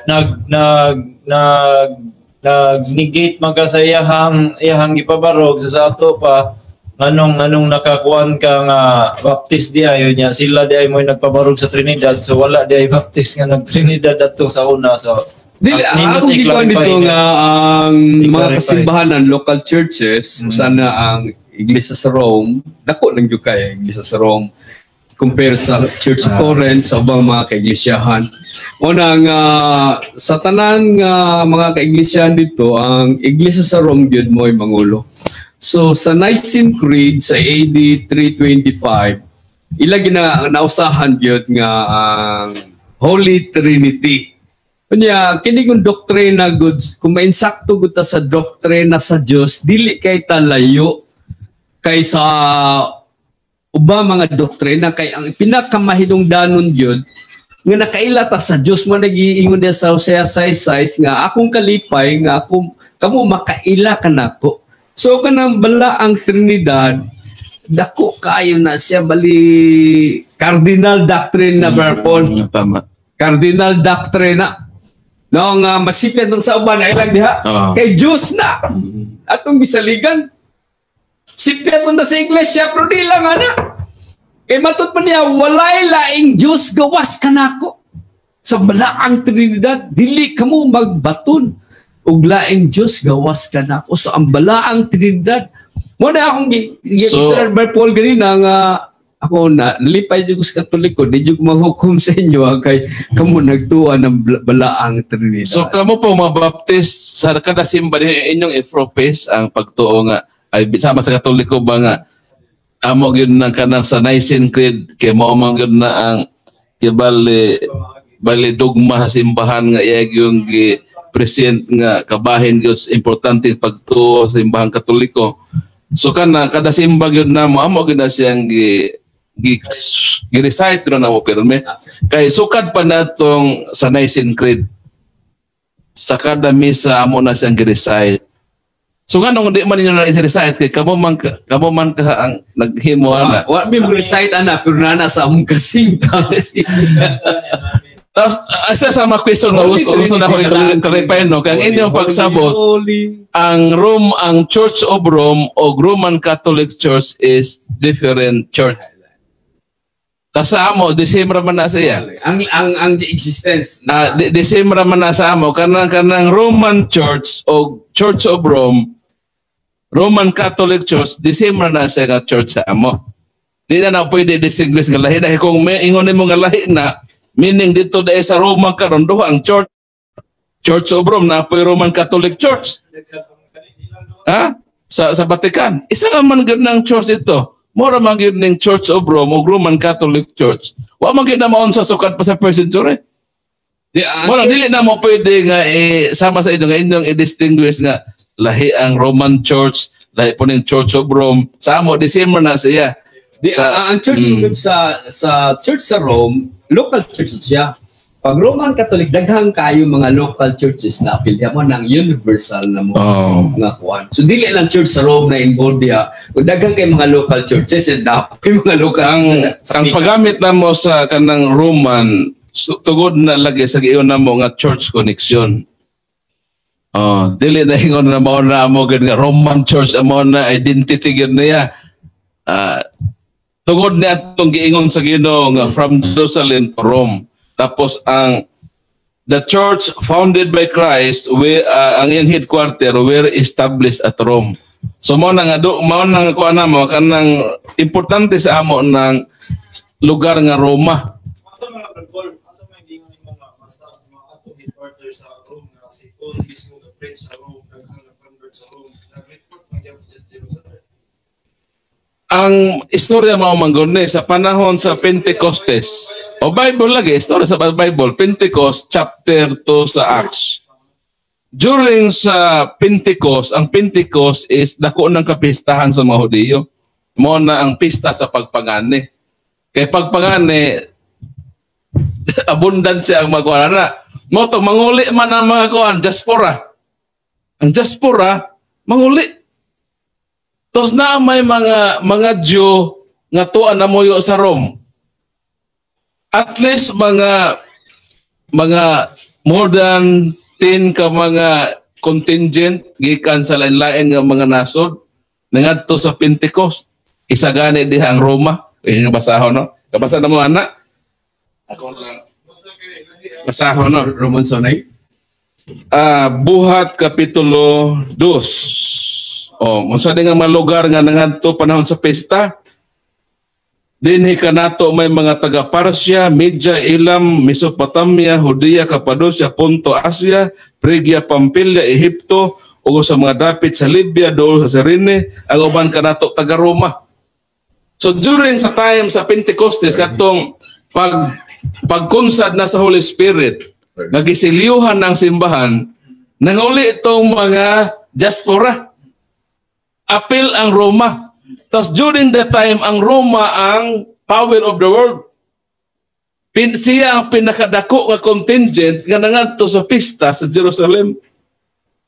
S5: nag-negate man ka sa iyahang gipabarog sa ato pa anong nakakuan ka nga baptist di ayo niya sila di ay mo nagpabarog sa Trinidad so wala di ay baptist nga nag Trinidad ato sa una so
S4: Dili, ako gikuan dito nga ang mga kasimbahanan, local churches, sana ang iglesia sa Rome, dako lang yung kaya iglesia sa Rome, compare sa Church of Corinth, sa ubang mga kaiglesiyahan. Unang sa tanan mga kaiglesiyahan dito, ang iglesia sa Rome yun mo ay mangulo. So sa Nicene Creed sa AD 325, ilagi na nausahan yun nga ang Holy Trinity. Kanya, kini kong doktrina goods, kung mainsakto gud ta sa doktrina sa Dios, dili kay talayo kay sa ubang mga doktrina kay ang pinakamahinungdanon gyud nga nakaila ta sa Dios man nagiingon dia sa Hosea 6:6 nga akong kalipay nga kamo makaila kanako. So kanang bala ang Trinidad dako kayo na siya bali cardinal doctrine na Paul.
S2: Tama.
S4: Cardinal doctrine na. No, nga masipyan ng sa uban na ilang diha. Kay Diyos na. Atong gisaligan. Sipyan mo na sa iglesia, pero di lang ana. Kay matot pa niya, walay laing Diyos gawas ka na ako. Sa balaang Trinidad, dili ka mo magbaton. Ug laing Diyos gawas ka na ako. So ang balaang Trinidad, mo na akong Sir Paul ganina nga ako na nalipay ko sa Katoliko, di ko mahukom sa inyo kay kamo nagtuan ng balaang Trinidad.
S2: So kamo po mabaptist sa kada simba inyong i-profess ang pagtuo nga ay sama sa Katoliko ba nga amo gyud nang kanang sa Nicene Creed kay mao man gyud na ang bali dogma sa simbahan nga iya yung present nga kabahin gyud importante pagtuo sa simbahang Katoliko. So kada simba gyud na mo amo gyud na siyang gi-recite na mo pirme kay sukad pa natong sa Nicene Creed sa kada misa amo na siyang gi-recite. So nganong di man ninyo na i-recite kay kamo man ka ang naghimo ana.
S4: Wa mi recite ana pero nana sa among kasingka.
S2: Tapos asa sa mga question na gusto na ko i-clarify no kay ang inyong pagsabot ang Church of Rome o Roman Catholic Church is different church. Sa amo, December man na siya.
S4: Ang existence
S2: December man na sa amo. Kanang Roman Church o Church of Rome, Roman Catholic Church, December na siya nga church sa amo. Di na pwede distinguish nga lahi. Dahil kung may ingon mo nga lahi na, meaning dito dahil sa Roma karon duha ang church. Church of Rome na po Roman Catholic Church. Sa Vatican. Isa naman gyud ng church ito. Mora man gyud ning Church of Rome o Roman Catholic Church. Wa man gyud na maon sa sukat pa sa first century. Mora dili na mo pwede nga sama sa inyo nga inyong i-distinguish nga lahi ang Roman Church, lahi po ning Church of Rome. Sa amo December na siya.
S4: Ang church sa church sa Rome, local church siya. Pag Roman Catholic, daghang kayo mga local churches na apilya mo ng universal na mo nga kuan. So dili lang church sa Rome na involved diha. Kung daghang kay mga local churches, dapat kay mga local
S2: ang paggamit na mo sa kanang Roman tugod na lagi sa giyon na mo nga church connection. Dili na ingon na mao na mo nga Roman church amo na identity gyud niya. Tugod na atong giingon sa Ginoo nga from Jerusalem to Rome. Tapos the church founded by Christ, ang iyang headquarter were established at Rome. So mao nang kuan namo kanang importante sa amo ng lugar nga Roma.
S5: Asa mga control, asa mga gingon nimo nga basta mga ato headquarter sa Rome nga si Paul mismo nga preach sa Rome, nag-convert sa Rome, nag-report man gyud sa Jerusalem.
S2: Ang istorya mao manggone sa panahon sa Pentecostes. O Bible lagi, istorya sa Bible, Pentecost chapter 2 sa Acts. During sa Pentecost, ang Pentecost is dako ng kapistahan sa mga Hudiyo. Mo na ang pista sa pagpangani. Kay pagpangani abundansya ang magkuan na. Mo to manguli man ang mga kuan, diaspora. Ang diaspora manguli. Tos na may mga Jew nga tuan na moyo sa Rome. At least mga more than 10 ka mga contingent gikan sa lain-lain nga mga nasod nangadto sa Pentecost. Isa gani diha ang Roma. Yung basahon no. Kabasa na mo ana. Ako lang. Basahon no Roman sonay. Buhat kapitulo 2. Unsa nga mga lugar nga nangadto panahon sa pesta? Dinhi kanato may mga taga Parsia, Media, Elam, Mesopotamia, Judea, Cappadocia, Ponto, Asia, Phrygia, Pamphylia, Ehipto, ug sa mga dapit sa Libya, dool sa Cyrene, ang uban kanato taga Roma. So during sa time sa Pentecostes katong pagkunsad na sa Holy Spirit, nagisiliuhan ng simbahan, nanguli itong mga diaspora. Apil ang Roma. Tapos during that time, ang Roma ang power of the world. Siya ang pinakadako nga contingent nga nangadto sa pista sa Jerusalem.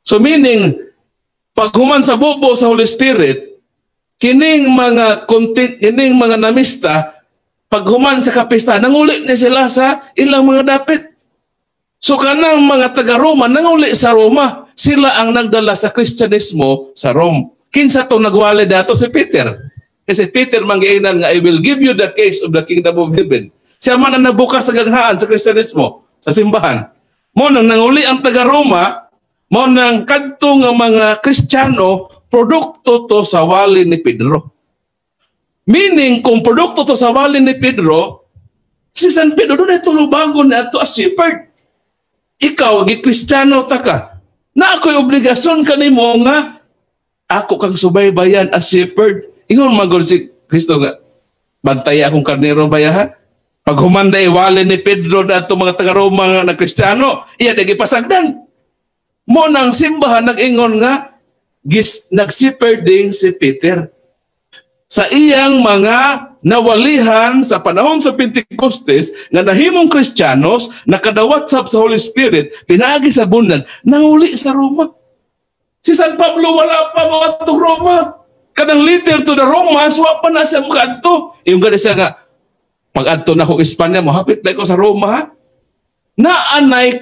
S2: So meaning, pag human sa bubo sa Holy Spirit, kining mga namista, pag human sa kapista, nanguli ni sila sa ilang mga dapit. So kanang mga taga-Roma, nanguli sa Roma, sila ang nagdala sa Kristyanismo sa Rome. Kinsa to nagwali dato si Peter. Kasi Peter manggiinan nga, I will give you the keys of the kingdom of heaven. Siya man ang nabukas sa ganghaan sa Kristyanismo, sa simbahan. Mo nang nanguli ang taga-Roma, mo nang kadto nga mga Kristiyano, produkto to sa wali ni Pedro. Meaning, kung produkto to sa wali ni Pedro, si San Pedro doon ay tulubagon na ito as shepherd. Ikaw, gi-Kristiyano ta ka. Na ako'y obligasyon kanimo nga ako kang subaybayan as shepherd. Ingon magol si Kristo nga, bantay akong karnero baya ha? Pag humanday wali ni Pedro na itong mga taga-Roma na Kristiyano, iya na gipasagdan. Mo nang simbahan nag-ingon nga, nag-shepherding si Peter. Sa iyang mga nawalihan sa panahon sa Pentecostes, nga nahimong Kristiyanos, nakadawatsap sa Holy Spirit, pinagi sa bundag, nanguli sa Roma. Si San Pablo wala pa mga to Roma. Kadang letter to the Romans, wala pa na siya makaadto. Yung ganda siya nga, pag-adto na akong Espanya, mahapit na ko sa Roma ha. Naanay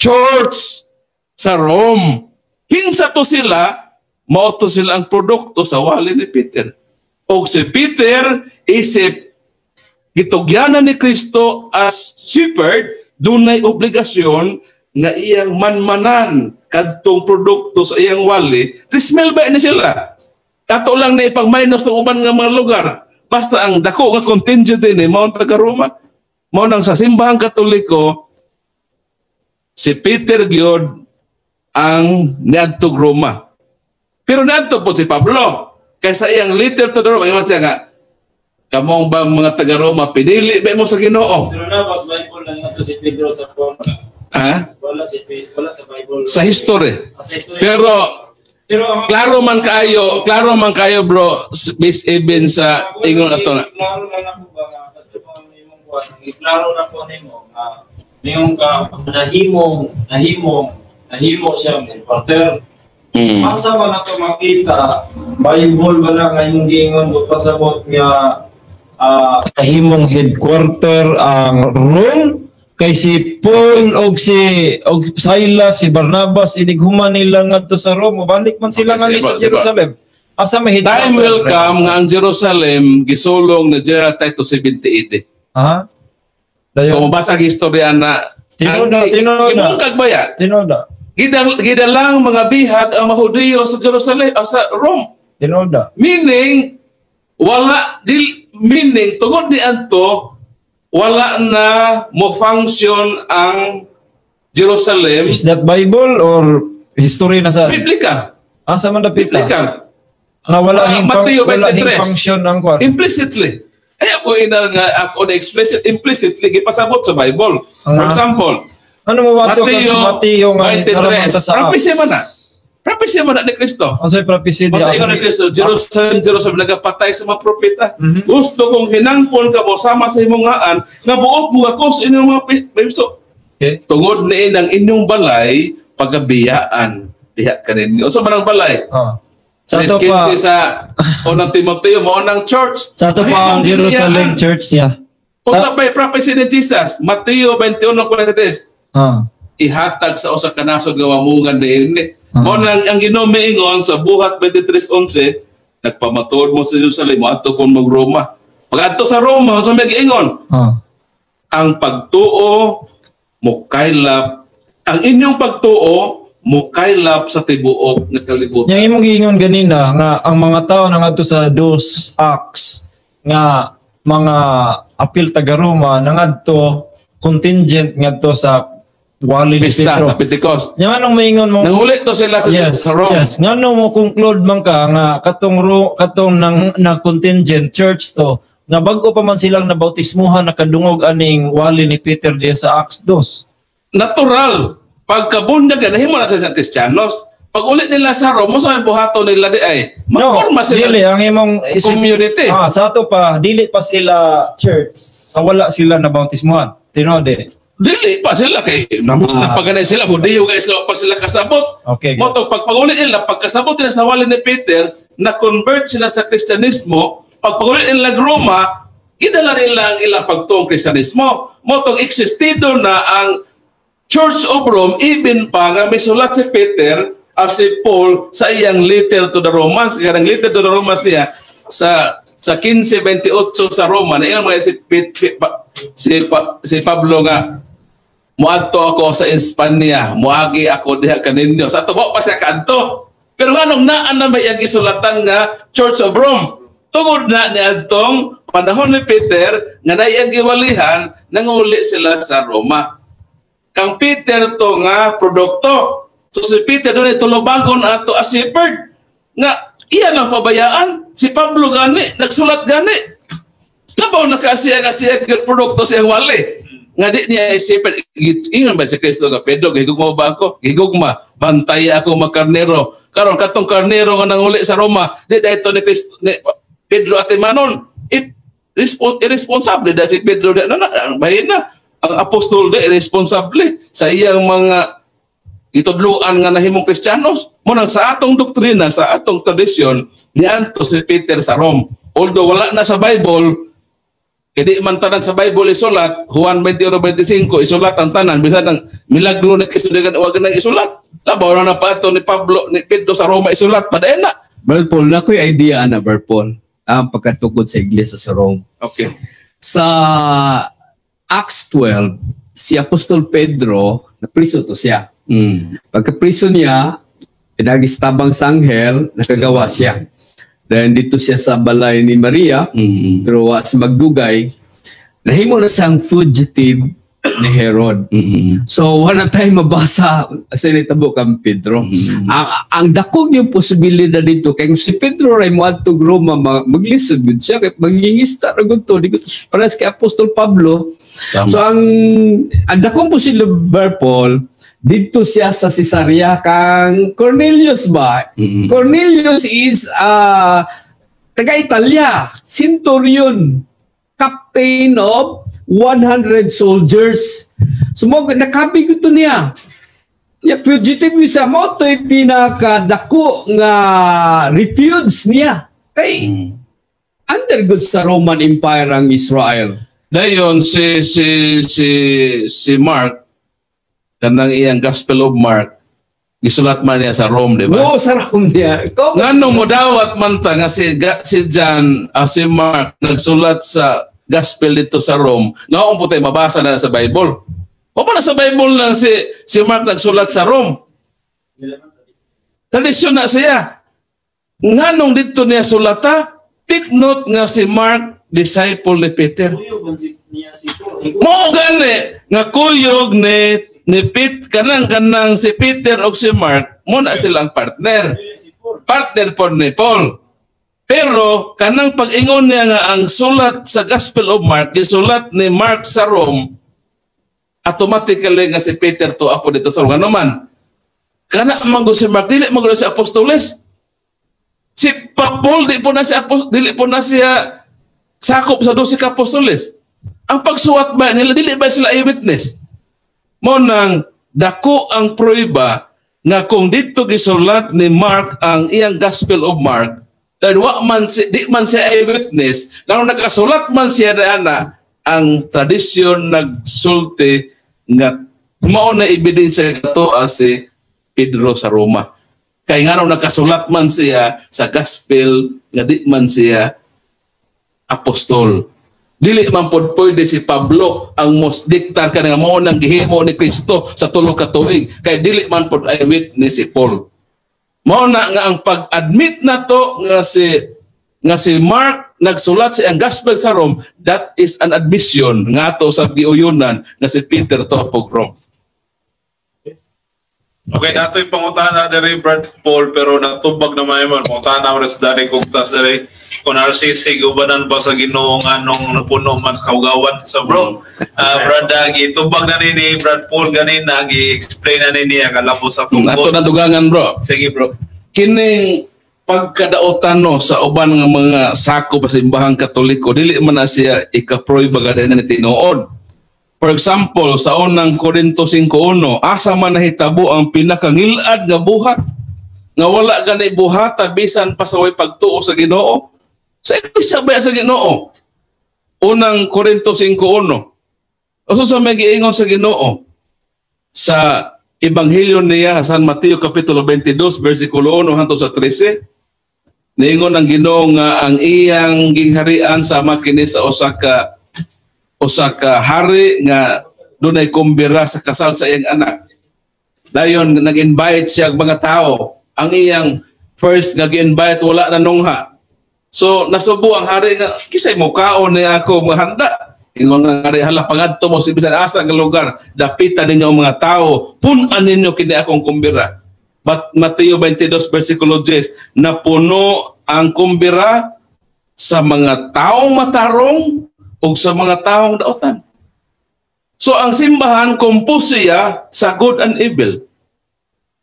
S2: church sa Rome. Kinsa to sila, mauto sila ang produkto sa wali ni Peter. O si Peter isip gitugyanan ni Kristo as shepherd, dunay obligasyon nga iyang manmanan kadtong produkto sa iyang wali, trismel ba ni sila? Ato lang na ipang-minus ng uban nga mga lugar. Basta ang dako nga contingent din mao taga-Roma. Mao nang sa simbahang Katoliko, si Peter gyud ang niadtog Roma. Pero niadto po si Pablo. Kaysa iyang letter to the Roma, yung siya nga, kamong bang mga taga-Roma, pinili ba mo sa Ginoo?
S5: Pero na, mas Bible lang ito si Pedro sa Roma.
S2: Ha?
S5: Wala sa Bible.
S2: Sa history.
S5: Sa history.
S2: Pero
S5: Pero
S2: klaro man kayo bro, based even sa ingon ato na.
S5: Klaro lang ako ba nga kadto pa nimong kuan. Klaro na ko nimo nga niyong ka nahimo siya ng partner. Asa man nato makita Bible ba lang nga imong giingon do pasabot nga kahimong headquarter ang Rome kay si Paul og Silas, si Barnabas inighuman nila ngadto sa Rome, balik man sila nga sa Jerusalem. Asa may
S2: Time will come nga ang Jerusalem gisulong ni General Titus 70 AD.
S5: Ha?
S2: Kung mabasa ang istorya na
S5: Tinoda.
S2: Imungkag ba ya?
S5: Tinoda.
S2: Gidalang mga bihag ang mga Hudiyo sa Jerusalem sa Rome.
S5: Tinoda.
S2: Meaning tungod ni adto wala na mo function ang Jerusalem.
S5: Is that Bible or history na sa
S2: Biblical.
S5: asa man dapita?
S2: Biblical.
S5: Na wala
S2: Matthew
S5: wala
S2: 23.
S5: function ang kwan.
S2: Implicitly. Ay ako na implicitly gipasabot sa Bible. For example,
S5: Ano mo wato
S2: Matthew
S5: nga
S2: 23. Prophecy man na ni Kristo.
S5: Ang say prophecy
S2: Basta ingon ni Kristo, Jerusalem nagapatay sa mga propeta. Gusto kong hinampon ka mo sama sa imong haan nga buot mo ako sa inyong mga piso.
S5: Okay.
S2: Tungod ni ang inyong balay pagabiyaan diha kaninyo. Unsa man ang balay?
S5: Sa to pa
S2: sa unang Timoteo mo unang church.
S5: sa to pa ang Jerusalem Church siya.
S2: Unsa pa prophecy ni Jesus? Mateo 21:43. Ihatag sa usa ka nasod nga mamungan diin. Mo nang ang Ginoo miingon sa buhat 23:11, nagpamatud mo sa Jerusalem adto kon mag Roma. Pag-adto sa Roma, sa mag-ingon, ang pagtuo mo kaylap, ang inyong pagtuo mo kaylap sa tibuok nga kalibutan.
S5: Yang imong giingon ganina nga ang mga tao nangadto sa dos acts nga mga apil taga Roma nangadto contingent ngadto sa wali ni
S2: Pista
S5: Pedro.
S2: sa Pentecost.
S5: Yang anong maingon mo?
S2: Nanguli to sila sa Rome.
S5: Yes. Ngano mo conclude man ka nga katong na contingent church to nga bag-o pa man silang nabautismuhan nakadungog aning wali ni Peter diya sa Acts 2.
S2: Natural. Pagkabunyag na himo na sa Kristiyanos. Pag ulit nila sa Rome, mo sa buhaton nila di ay magporma sila
S5: dili ang imong
S2: community.
S5: sa ato pa dili pa sila church sa wala sila nabautismuhan. Tinode.
S2: Dili pa sila kay namusta pa ganay sila Hudiyo kay sila pa sila kasabot.
S5: Okay.
S2: Moto pagpagulit nila pagkasabot nila sa wali ni Peter na convert sila sa Kristyanismo, pagpagulit nila Roma, gidala nila ang ilang pagtuong Kristyanismo. Motong existido na ang Church of Rome even pa nga may sulat si Peter at si Paul sa iyang letter to the Romans. Kaya ang letter to the Romans niya sa 15:28 sa Roma na iyon mga si Pablo nga muadto ako sa Espanya, muagi ako diha kaninyo. Sa tuwa pa siya kanto. Pero anong naan na may isulatan nga Church of Rome? Tungod na ni adtong panahon ni Peter nga naiyang giwalihan nanguli sila sa Roma. Kang Peter to nga produkto. So si Peter doon tulubagon ato as shepherd. Nga iyan ang pabayaan. Si Pablo gani, nagsulat gani. Labaw nakasiya yung produkto siyang wali. Nga di niya isipin, ingon ba si Kristo nga, Pedro, gigugma ba ako? Gigugma, bantay ako magkarnero. Karon katong karnero nga nanguli sa Roma, di dahil ito ni Pedro at Manon. Irresponsable dahil si Pedro, bahin na. Ang apostol di, irresponsable sa iyang mga itudluan nga nahimong Kristiyanos. Munang sa atong doktrina, sa atong tradisyon, nianto si Peter sa Rome. Although wala na sa Bible, kaya man tanan sa Bible isulat, Juan 21:25 isulat ang tanan, bisan ang milagro ni Kristo dagan wag nang isulat. Labaw na pa ito ni Pedro sa Roma isulat padayon na.
S4: Brother Paul, na ko'y idea na, Brother Paul, ang pagkatukod sa iglesia sa Rome.
S2: Okay.
S4: Sa Acts 12, si Apostol Pedro, napriso to siya. Pagka-priso niya, pinagistabang sa anghel, nakagawa siya. Dahil dito siya sa balay ni Maria, pero sa magdugay, nahimo na siyang fugitive ni Herod. So, wala tayong mabasa sa nitabo kang Pedro. Ang dakong yung posibilidad dito, kaya si Pedro ray mo at Roma, maglisod yun siya, kaya maghihista na gusto, di ko pares kay Apostol Pablo.
S2: Tama.
S4: So, ang dakong posibilidad, Paul, dito siya sa Caesarea kang Cornelius ba? Cornelius is taga-Italia, centurion, captain of 100 soldiers. So, nakabi ko ito niya. Yung fugitive visa mo, ito yung pinakadako nga refuge niya. Kay, undergood sa Roman Empire ang Israel.
S2: Dayon si Mark kanang iyang Gospel of Mark gisulat man niya sa Rome, di ba?
S4: Oo, sa Rome niya.
S2: Ngano mo dawat man ta nga si John si Mark nagsulat sa Gospel dito sa Rome. Ngaon po tayo mabasa na sa Bible. O pa na sa Bible lang si Mark nagsulat sa Rome. Tradisyon na siya. Nganong dito niya sulata? Take note nga si Mark disciple ni Peter. Mo gani nga kuyog ni kanang si Peter o si Mark mo na silang partner po ni Paul. Pero kanang pag-ingon niya nga ang sulat sa Gospel of Mark gisulat ni Mark sa Rome, automatically nga si Peter to ako dito sa Rome. Ano man kana man si Mark dili mo si apostoles, si Paul dili po na siya sakop sa 12 ka apostoles. Ang pagsuwat ba nila, dili ba sila eyewitness? Mo nang dako ang prueba nga kung dito gisulat ni Mark ang iyang Gospel of Mark, dahil di man siya eyewitness, nang nakasulat man siya na ang tradisyon nagsulti nga mao na ebidensya kato si Pedro sa Roma. Kaya nga nung nakasulat man siya sa Gospel, nga di man siya apostol. Dili man pod pwede si Pablo ang most diktar ka nga mao nang gihimo ni Kristo sa tulo ka tuig. Kay dili man pod eyewitness si Paul. Mao na nga ang pag-admit na to nga si Mark nagsulat sa ang gospel sa Rome, that is an admission nga to sa giuyunan nga si Peter to pog Rome.
S1: Okay, nato yung pangutan na dari Brad Paul, pero natubag naman yun. Pangutan na rin sa dari kugtas dari kung RCC, ubanan ba sa Ginoong anong napuno man kaugawan. So bro, Brad, gitubag na ni Brad Paul ganina, gi-explain na niya kalabo sa tungkol.
S2: Ato na dugangan bro.
S1: Sige bro.
S2: Kining pagkadaotan no sa uban nga mga sako sa simbahang Katoliko, dili man na siya ikaproy bagay na tinuod. For example, sa unang Korinto 5:1, asa man nahitabo ang pinakangilad nga buhat nga wala ganay buhata bisan pa sa way pagtuo sa Ginoo. Sa isabay sa Ginoo. Unang Korinto 5:1. Uso sa may giingon sa Ginoo sa Ebanghelyo niya San Mateo kapitulo 22 bersikulo 1 hangtod sa 13. Niingon ang Ginoo nga ang iyang gingharian sama kini sa usa ka hari nga dunay kumbira sa kasal sa iyang anak. Dayon nag-invite siya ang mga tao. Ang iyang first nga gi-invite wala na nungha. So nasubo ang hari nga kisay mo kaon ni ako mahanda. Ingon nga hari hala pagadto mo sa bisan asa nga lugar, dapitan ninyo ang mga tao, pun-an ninyo kini akong kumbira. But Mateo 22 bersikulo 10, napuno ang kumbira sa mga taong matarong o sa mga taong daotan. So ang simbahan compose siya sa good and evil.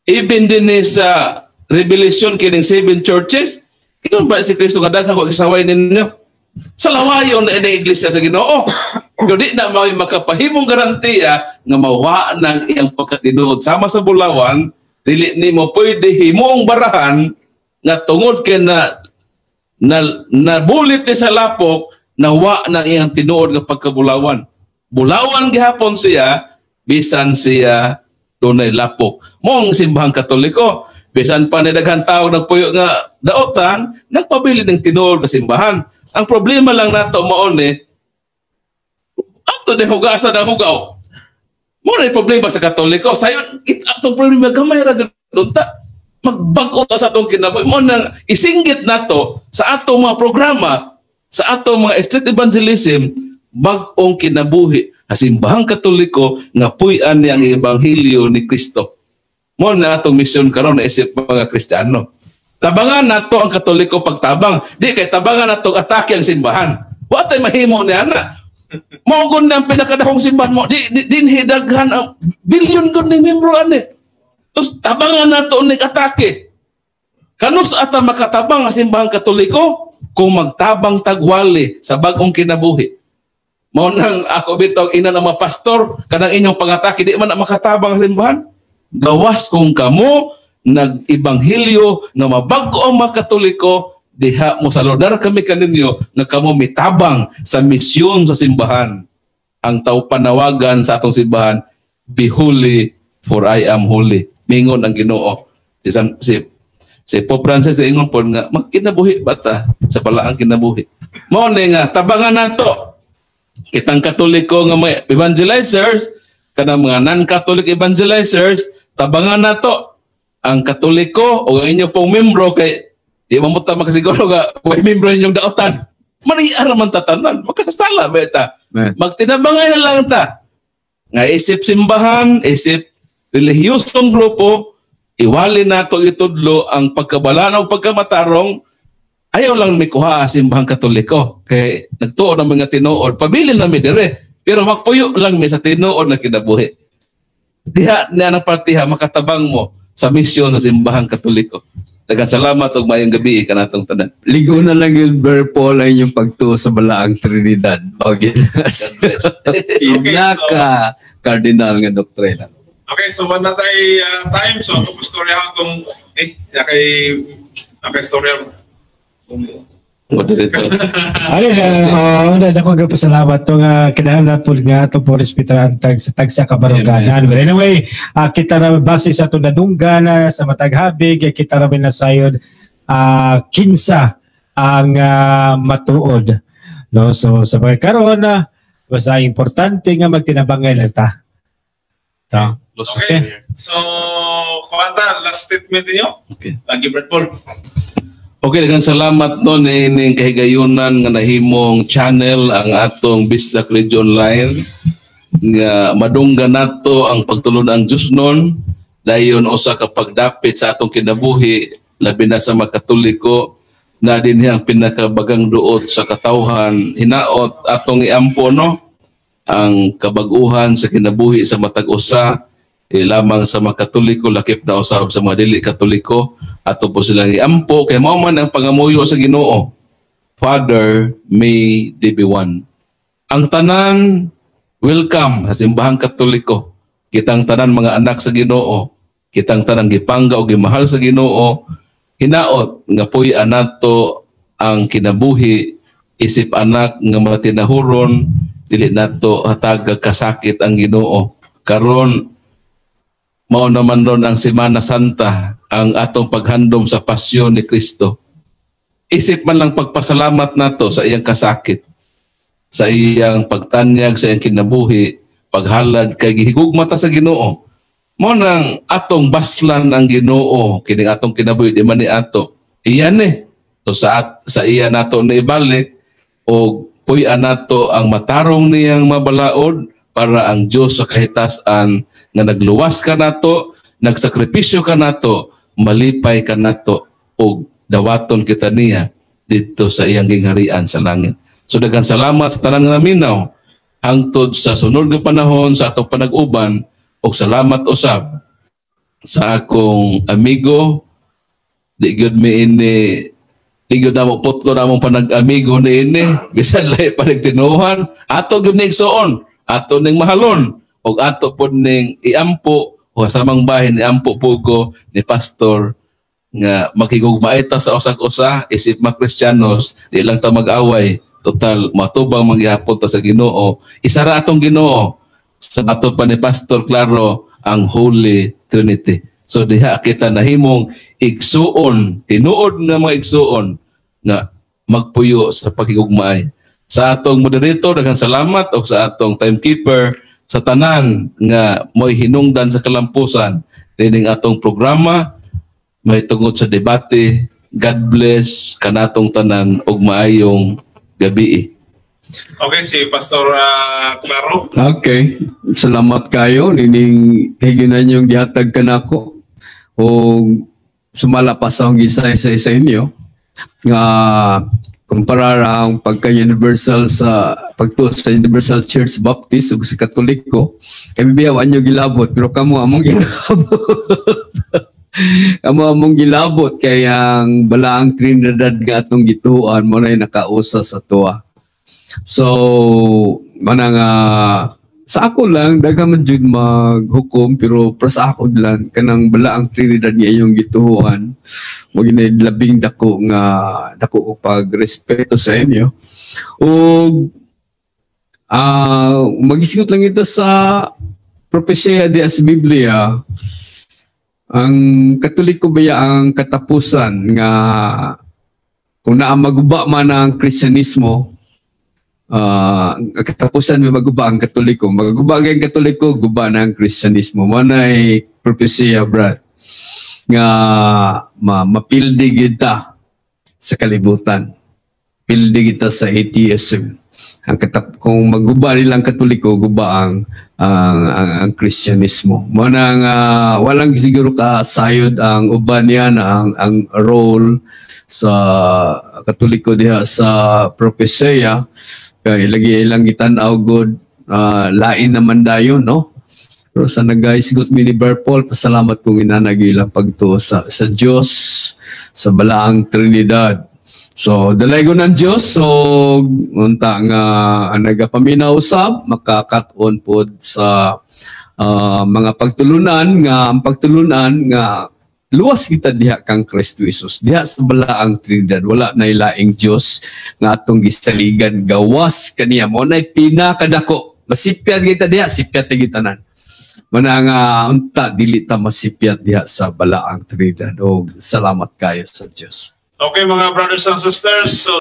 S2: Even din sa Revelation kining 7 churches, ingon ba si Kristo nga daghang ko isaway ninyo? Sa lawayon na iglesia sa Ginoo. Pero di na may makapahimong garantiya nga mawa ng iyang pagkatinuod sama sa bulawan, dili nimo pwede himong barahan nga tungod kay na bulit ni sa lapok nawa ng iyang tinuod nga pagkabulawan. Bulawan gihapon siya, bisan siya dunay lapok. Mong simbahang Katoliko, bisan pa ni daghang tawo nagpuyo nga daotan, nagpabili ng tinuod nga simbahan. Ang problema lang nato mao ni Ato din hugasan ang hugaw. Muna yung problema sa Katoliko. Sayon, itong problema gamay ra doon ta. Magbago sa atong kinabuhi. Muna isinggit nato sa atong mga programa, sa atong mga street evangelism, bagong kinabuhi. Simbahang Katoliko nga puy-an niyang Ebanghelyo ni Kristo. Muna atong misyon karon na isip mga Kristiyano. Tabangan nato ang Katoliko pagtabang. Di kay tabangan nato atake ang simbahan. Wa tay mahimo ni ana. Mao gud ang pinakadahong simbahan mo. Dinhi daghan ang bilyon gud ning membro ani. Tus tabangan nato ning atake. Kanus ata makatabang ang simbahang Katoliko kung magtabang tagwali sa bagong kinabuhi. Mao nang ako bitog ina ng mga pastor kanang inyong pangatake di man na makatabang ang simbahan. Gawas kung kamo nag-ebanghelyo na mabago ang mga Katoliko, diha mo saludar kami kaninyo na kamo mitabang sa misyon sa simbahan. Ang tao panawagan sa atong simbahan, be holy for I am holy. Mingon ang Ginoo. Si Pope Francis na ingon po nga, magkinabuhi bata sa palaang kinabuhi. Mao ni nga, tabangan nato. Kitang Katoliko nga may evangelizers, kanang mga non-Catholic evangelizers, tabangan nato. Ang Katoliko o ang inyong pong membro kay di mamuta makasiguro nga may membro inyong daotan. Maniara man tatanan. Makasala ba ita? Magtinabangay na lang ta. Nga isip simbahan, isip relihiyosong grupo, iwali nato itudlo ang pagkabalan o pagkamatarong, ayaw lang may kuha simbahang Katoliko. Kay nagtuon ang mga tinuod. Pabilin na may dire. Pero magpuyo lang may sa tinuod na kinabuhi. Diha na ng partiha makatabang mo sa misyon sa simbahang Katoliko. Daghang salamat ug maayong gabi kanatong tanan.
S4: Ligo na lang yun, Brother Paul, ay yung pagtuo sa Balaang Trinidad. Okay. Pinaka cardinal nga doktrina.
S1: Okay, so wala tayo time. So ako postorya kung storya.
S3: Ano na ako gapasalamat itong kinahanglan po nga itong po respetar sa tagsa kabarangganan. But anyway, kita na base sa itong nadunggan sa mataghabig, kita na binasayod kinsa ang matuod. No? So sa mga karoon, basta importante nga magtinabangay lang ta.
S1: Okay. So, Kuwanta, last statement niyo?
S2: Okay.
S1: Lagi, Brad Paul.
S2: Okay, daghang salamat no ining kahigayunan nga nahimong channel ang atong Bisdak Radio Online nga madunggan nato ang pagtulod ang Dios nun dayon usa ka pagdapit sa atong kinabuhi labi na sa mga Katoliko na dinhi ang pinakabagang duot sa katawhan hinaot atong iampo no ang kabag-uhan sa kinabuhi sa matag usa lamang sa mga Katoliko lakip na usab sa mga dili Katoliko ato po silang iampo kay mao man ang pangamuyo sa Ginoo. Father, may they be one. Ang tanan welcome sa simbahang Katoliko. Kitang tanan mga anak sa Ginoo, kitang tanan gipangga o gimahal sa Ginoo. Hinaot nga puy-an nato ang kinabuhi isip anak nga matinahuron dili nato hatag kasakit ang Ginoo. Karon mao naman ron ang Semana Santa, ang atong paghandom sa pasyon ni Kristo. Isip man lang pagpasalamat nato sa iyang kasakit, sa iyang pagtanyag, sa iyang kinabuhi, paghalad kay gihigugma ta sa Ginoo. Mao nang atong baslan ang Ginoo, kining atong kinabuhi di man ni ato. Iyan So sa iya nato na ibalik o puy-an nato ang matarong niyang mabalaod para ang Dios sa kahitasan nga nagluwas ka nato, nagsakripisyo ka nato, malipay ka nato o dawaton kita niya dito sa iyang gingharian sa langit. So daghang salamat sa tanan nga minaw hangtod sa sunod nga panahon sa atong panag-uban o salamat usab sa akong amigo di gyud mi ini di gyud na mo putlo na mong panag-amigo ni ini bisan lay panagtinuhan ato gyud ning suon ato ning mahalon o ato po ning iampo o samang bahin iampo pugo ni pastor nga makigugmaita sa usak-usa isip mga Kristiyanos di lang ta mag-away total matubang mangyapon ta sa Ginoo isara atong Ginoo sa ato pa ni Pastor Claro ang Holy Trinity. So diha kita nahimong igsuon tinuod nga mga igsuon nga magpuyo sa pakigugmaay sa atong moderator, daghang salamat, o sa atong timekeeper, sa tanan nga mo'y hinungdan sa kalampusan dining atong programa, may tungod sa debate. God bless kanatong tanan og maayong gabi.
S1: Okay, si Pastor Claro.
S4: Okay. Salamat kayo. Nining kahiginan yung gihatag ka na ako. O sumala pa sa akong gisay-say sa inyo. Nga kumparar ang pagka-universal sa pagtuo sa Universal Church Baptist o sa Katoliko, kami biyawan nyo gilabot, pero kamo among gilabot. Kamo among gilabot kaya ang balaang Trinidad nga atong gituan mo na nakausa sa tuwa. So, manang sa ako lang, daghang man jud maghukom, pero para sa ako lang, kanang balaang Trinidad nga iyong gituhuan, mo labing dako ko pag-respeto sa inyo. O magisingot lang ito sa propesya di sa Biblia. Ang Katoliko baya ang katapusan nga kung maguba man ang Kristyanismo, katapusan may maguba ang Katoliko. Maguba ang Katoliko, guba na ang Kristyanismo. Manay propesya, brad, nga mapildi kita sa kalibutan. Pildi kita sa atheism. Kung maguba nilang Katoliko, guba ang Kristyanismo. Manang walang siguro kasayod ang uban niya na ang role sa Katoliko diha sa propesya. Kaya lagi ilang itanaw god lain naman dayon, no? Pero sa nag-isgot mi ni Berpol, pasalamat kong inanagilang pagtuo sa Diyos, sa balaang Trinidad. So, dalay ko ng Diyos, so, unta nga nagapaminaw usab, makakaton po sa mga pagtulunan, nga ang pagtulunan, nga luwas kita diha kang Kristo Jesus. Diha sa balaang Trinidad, wala na ilaing Diyos nga atong gisaligan, gawas kaniya. Mo na'y pinakadako. Masipyat kita diha, sipyat kita nan. Mana nga unta, dili ta masipyat diha sa balaang Trinidad. O salamat kayo sa Diyos.
S1: Okay, mga brothers and sisters. So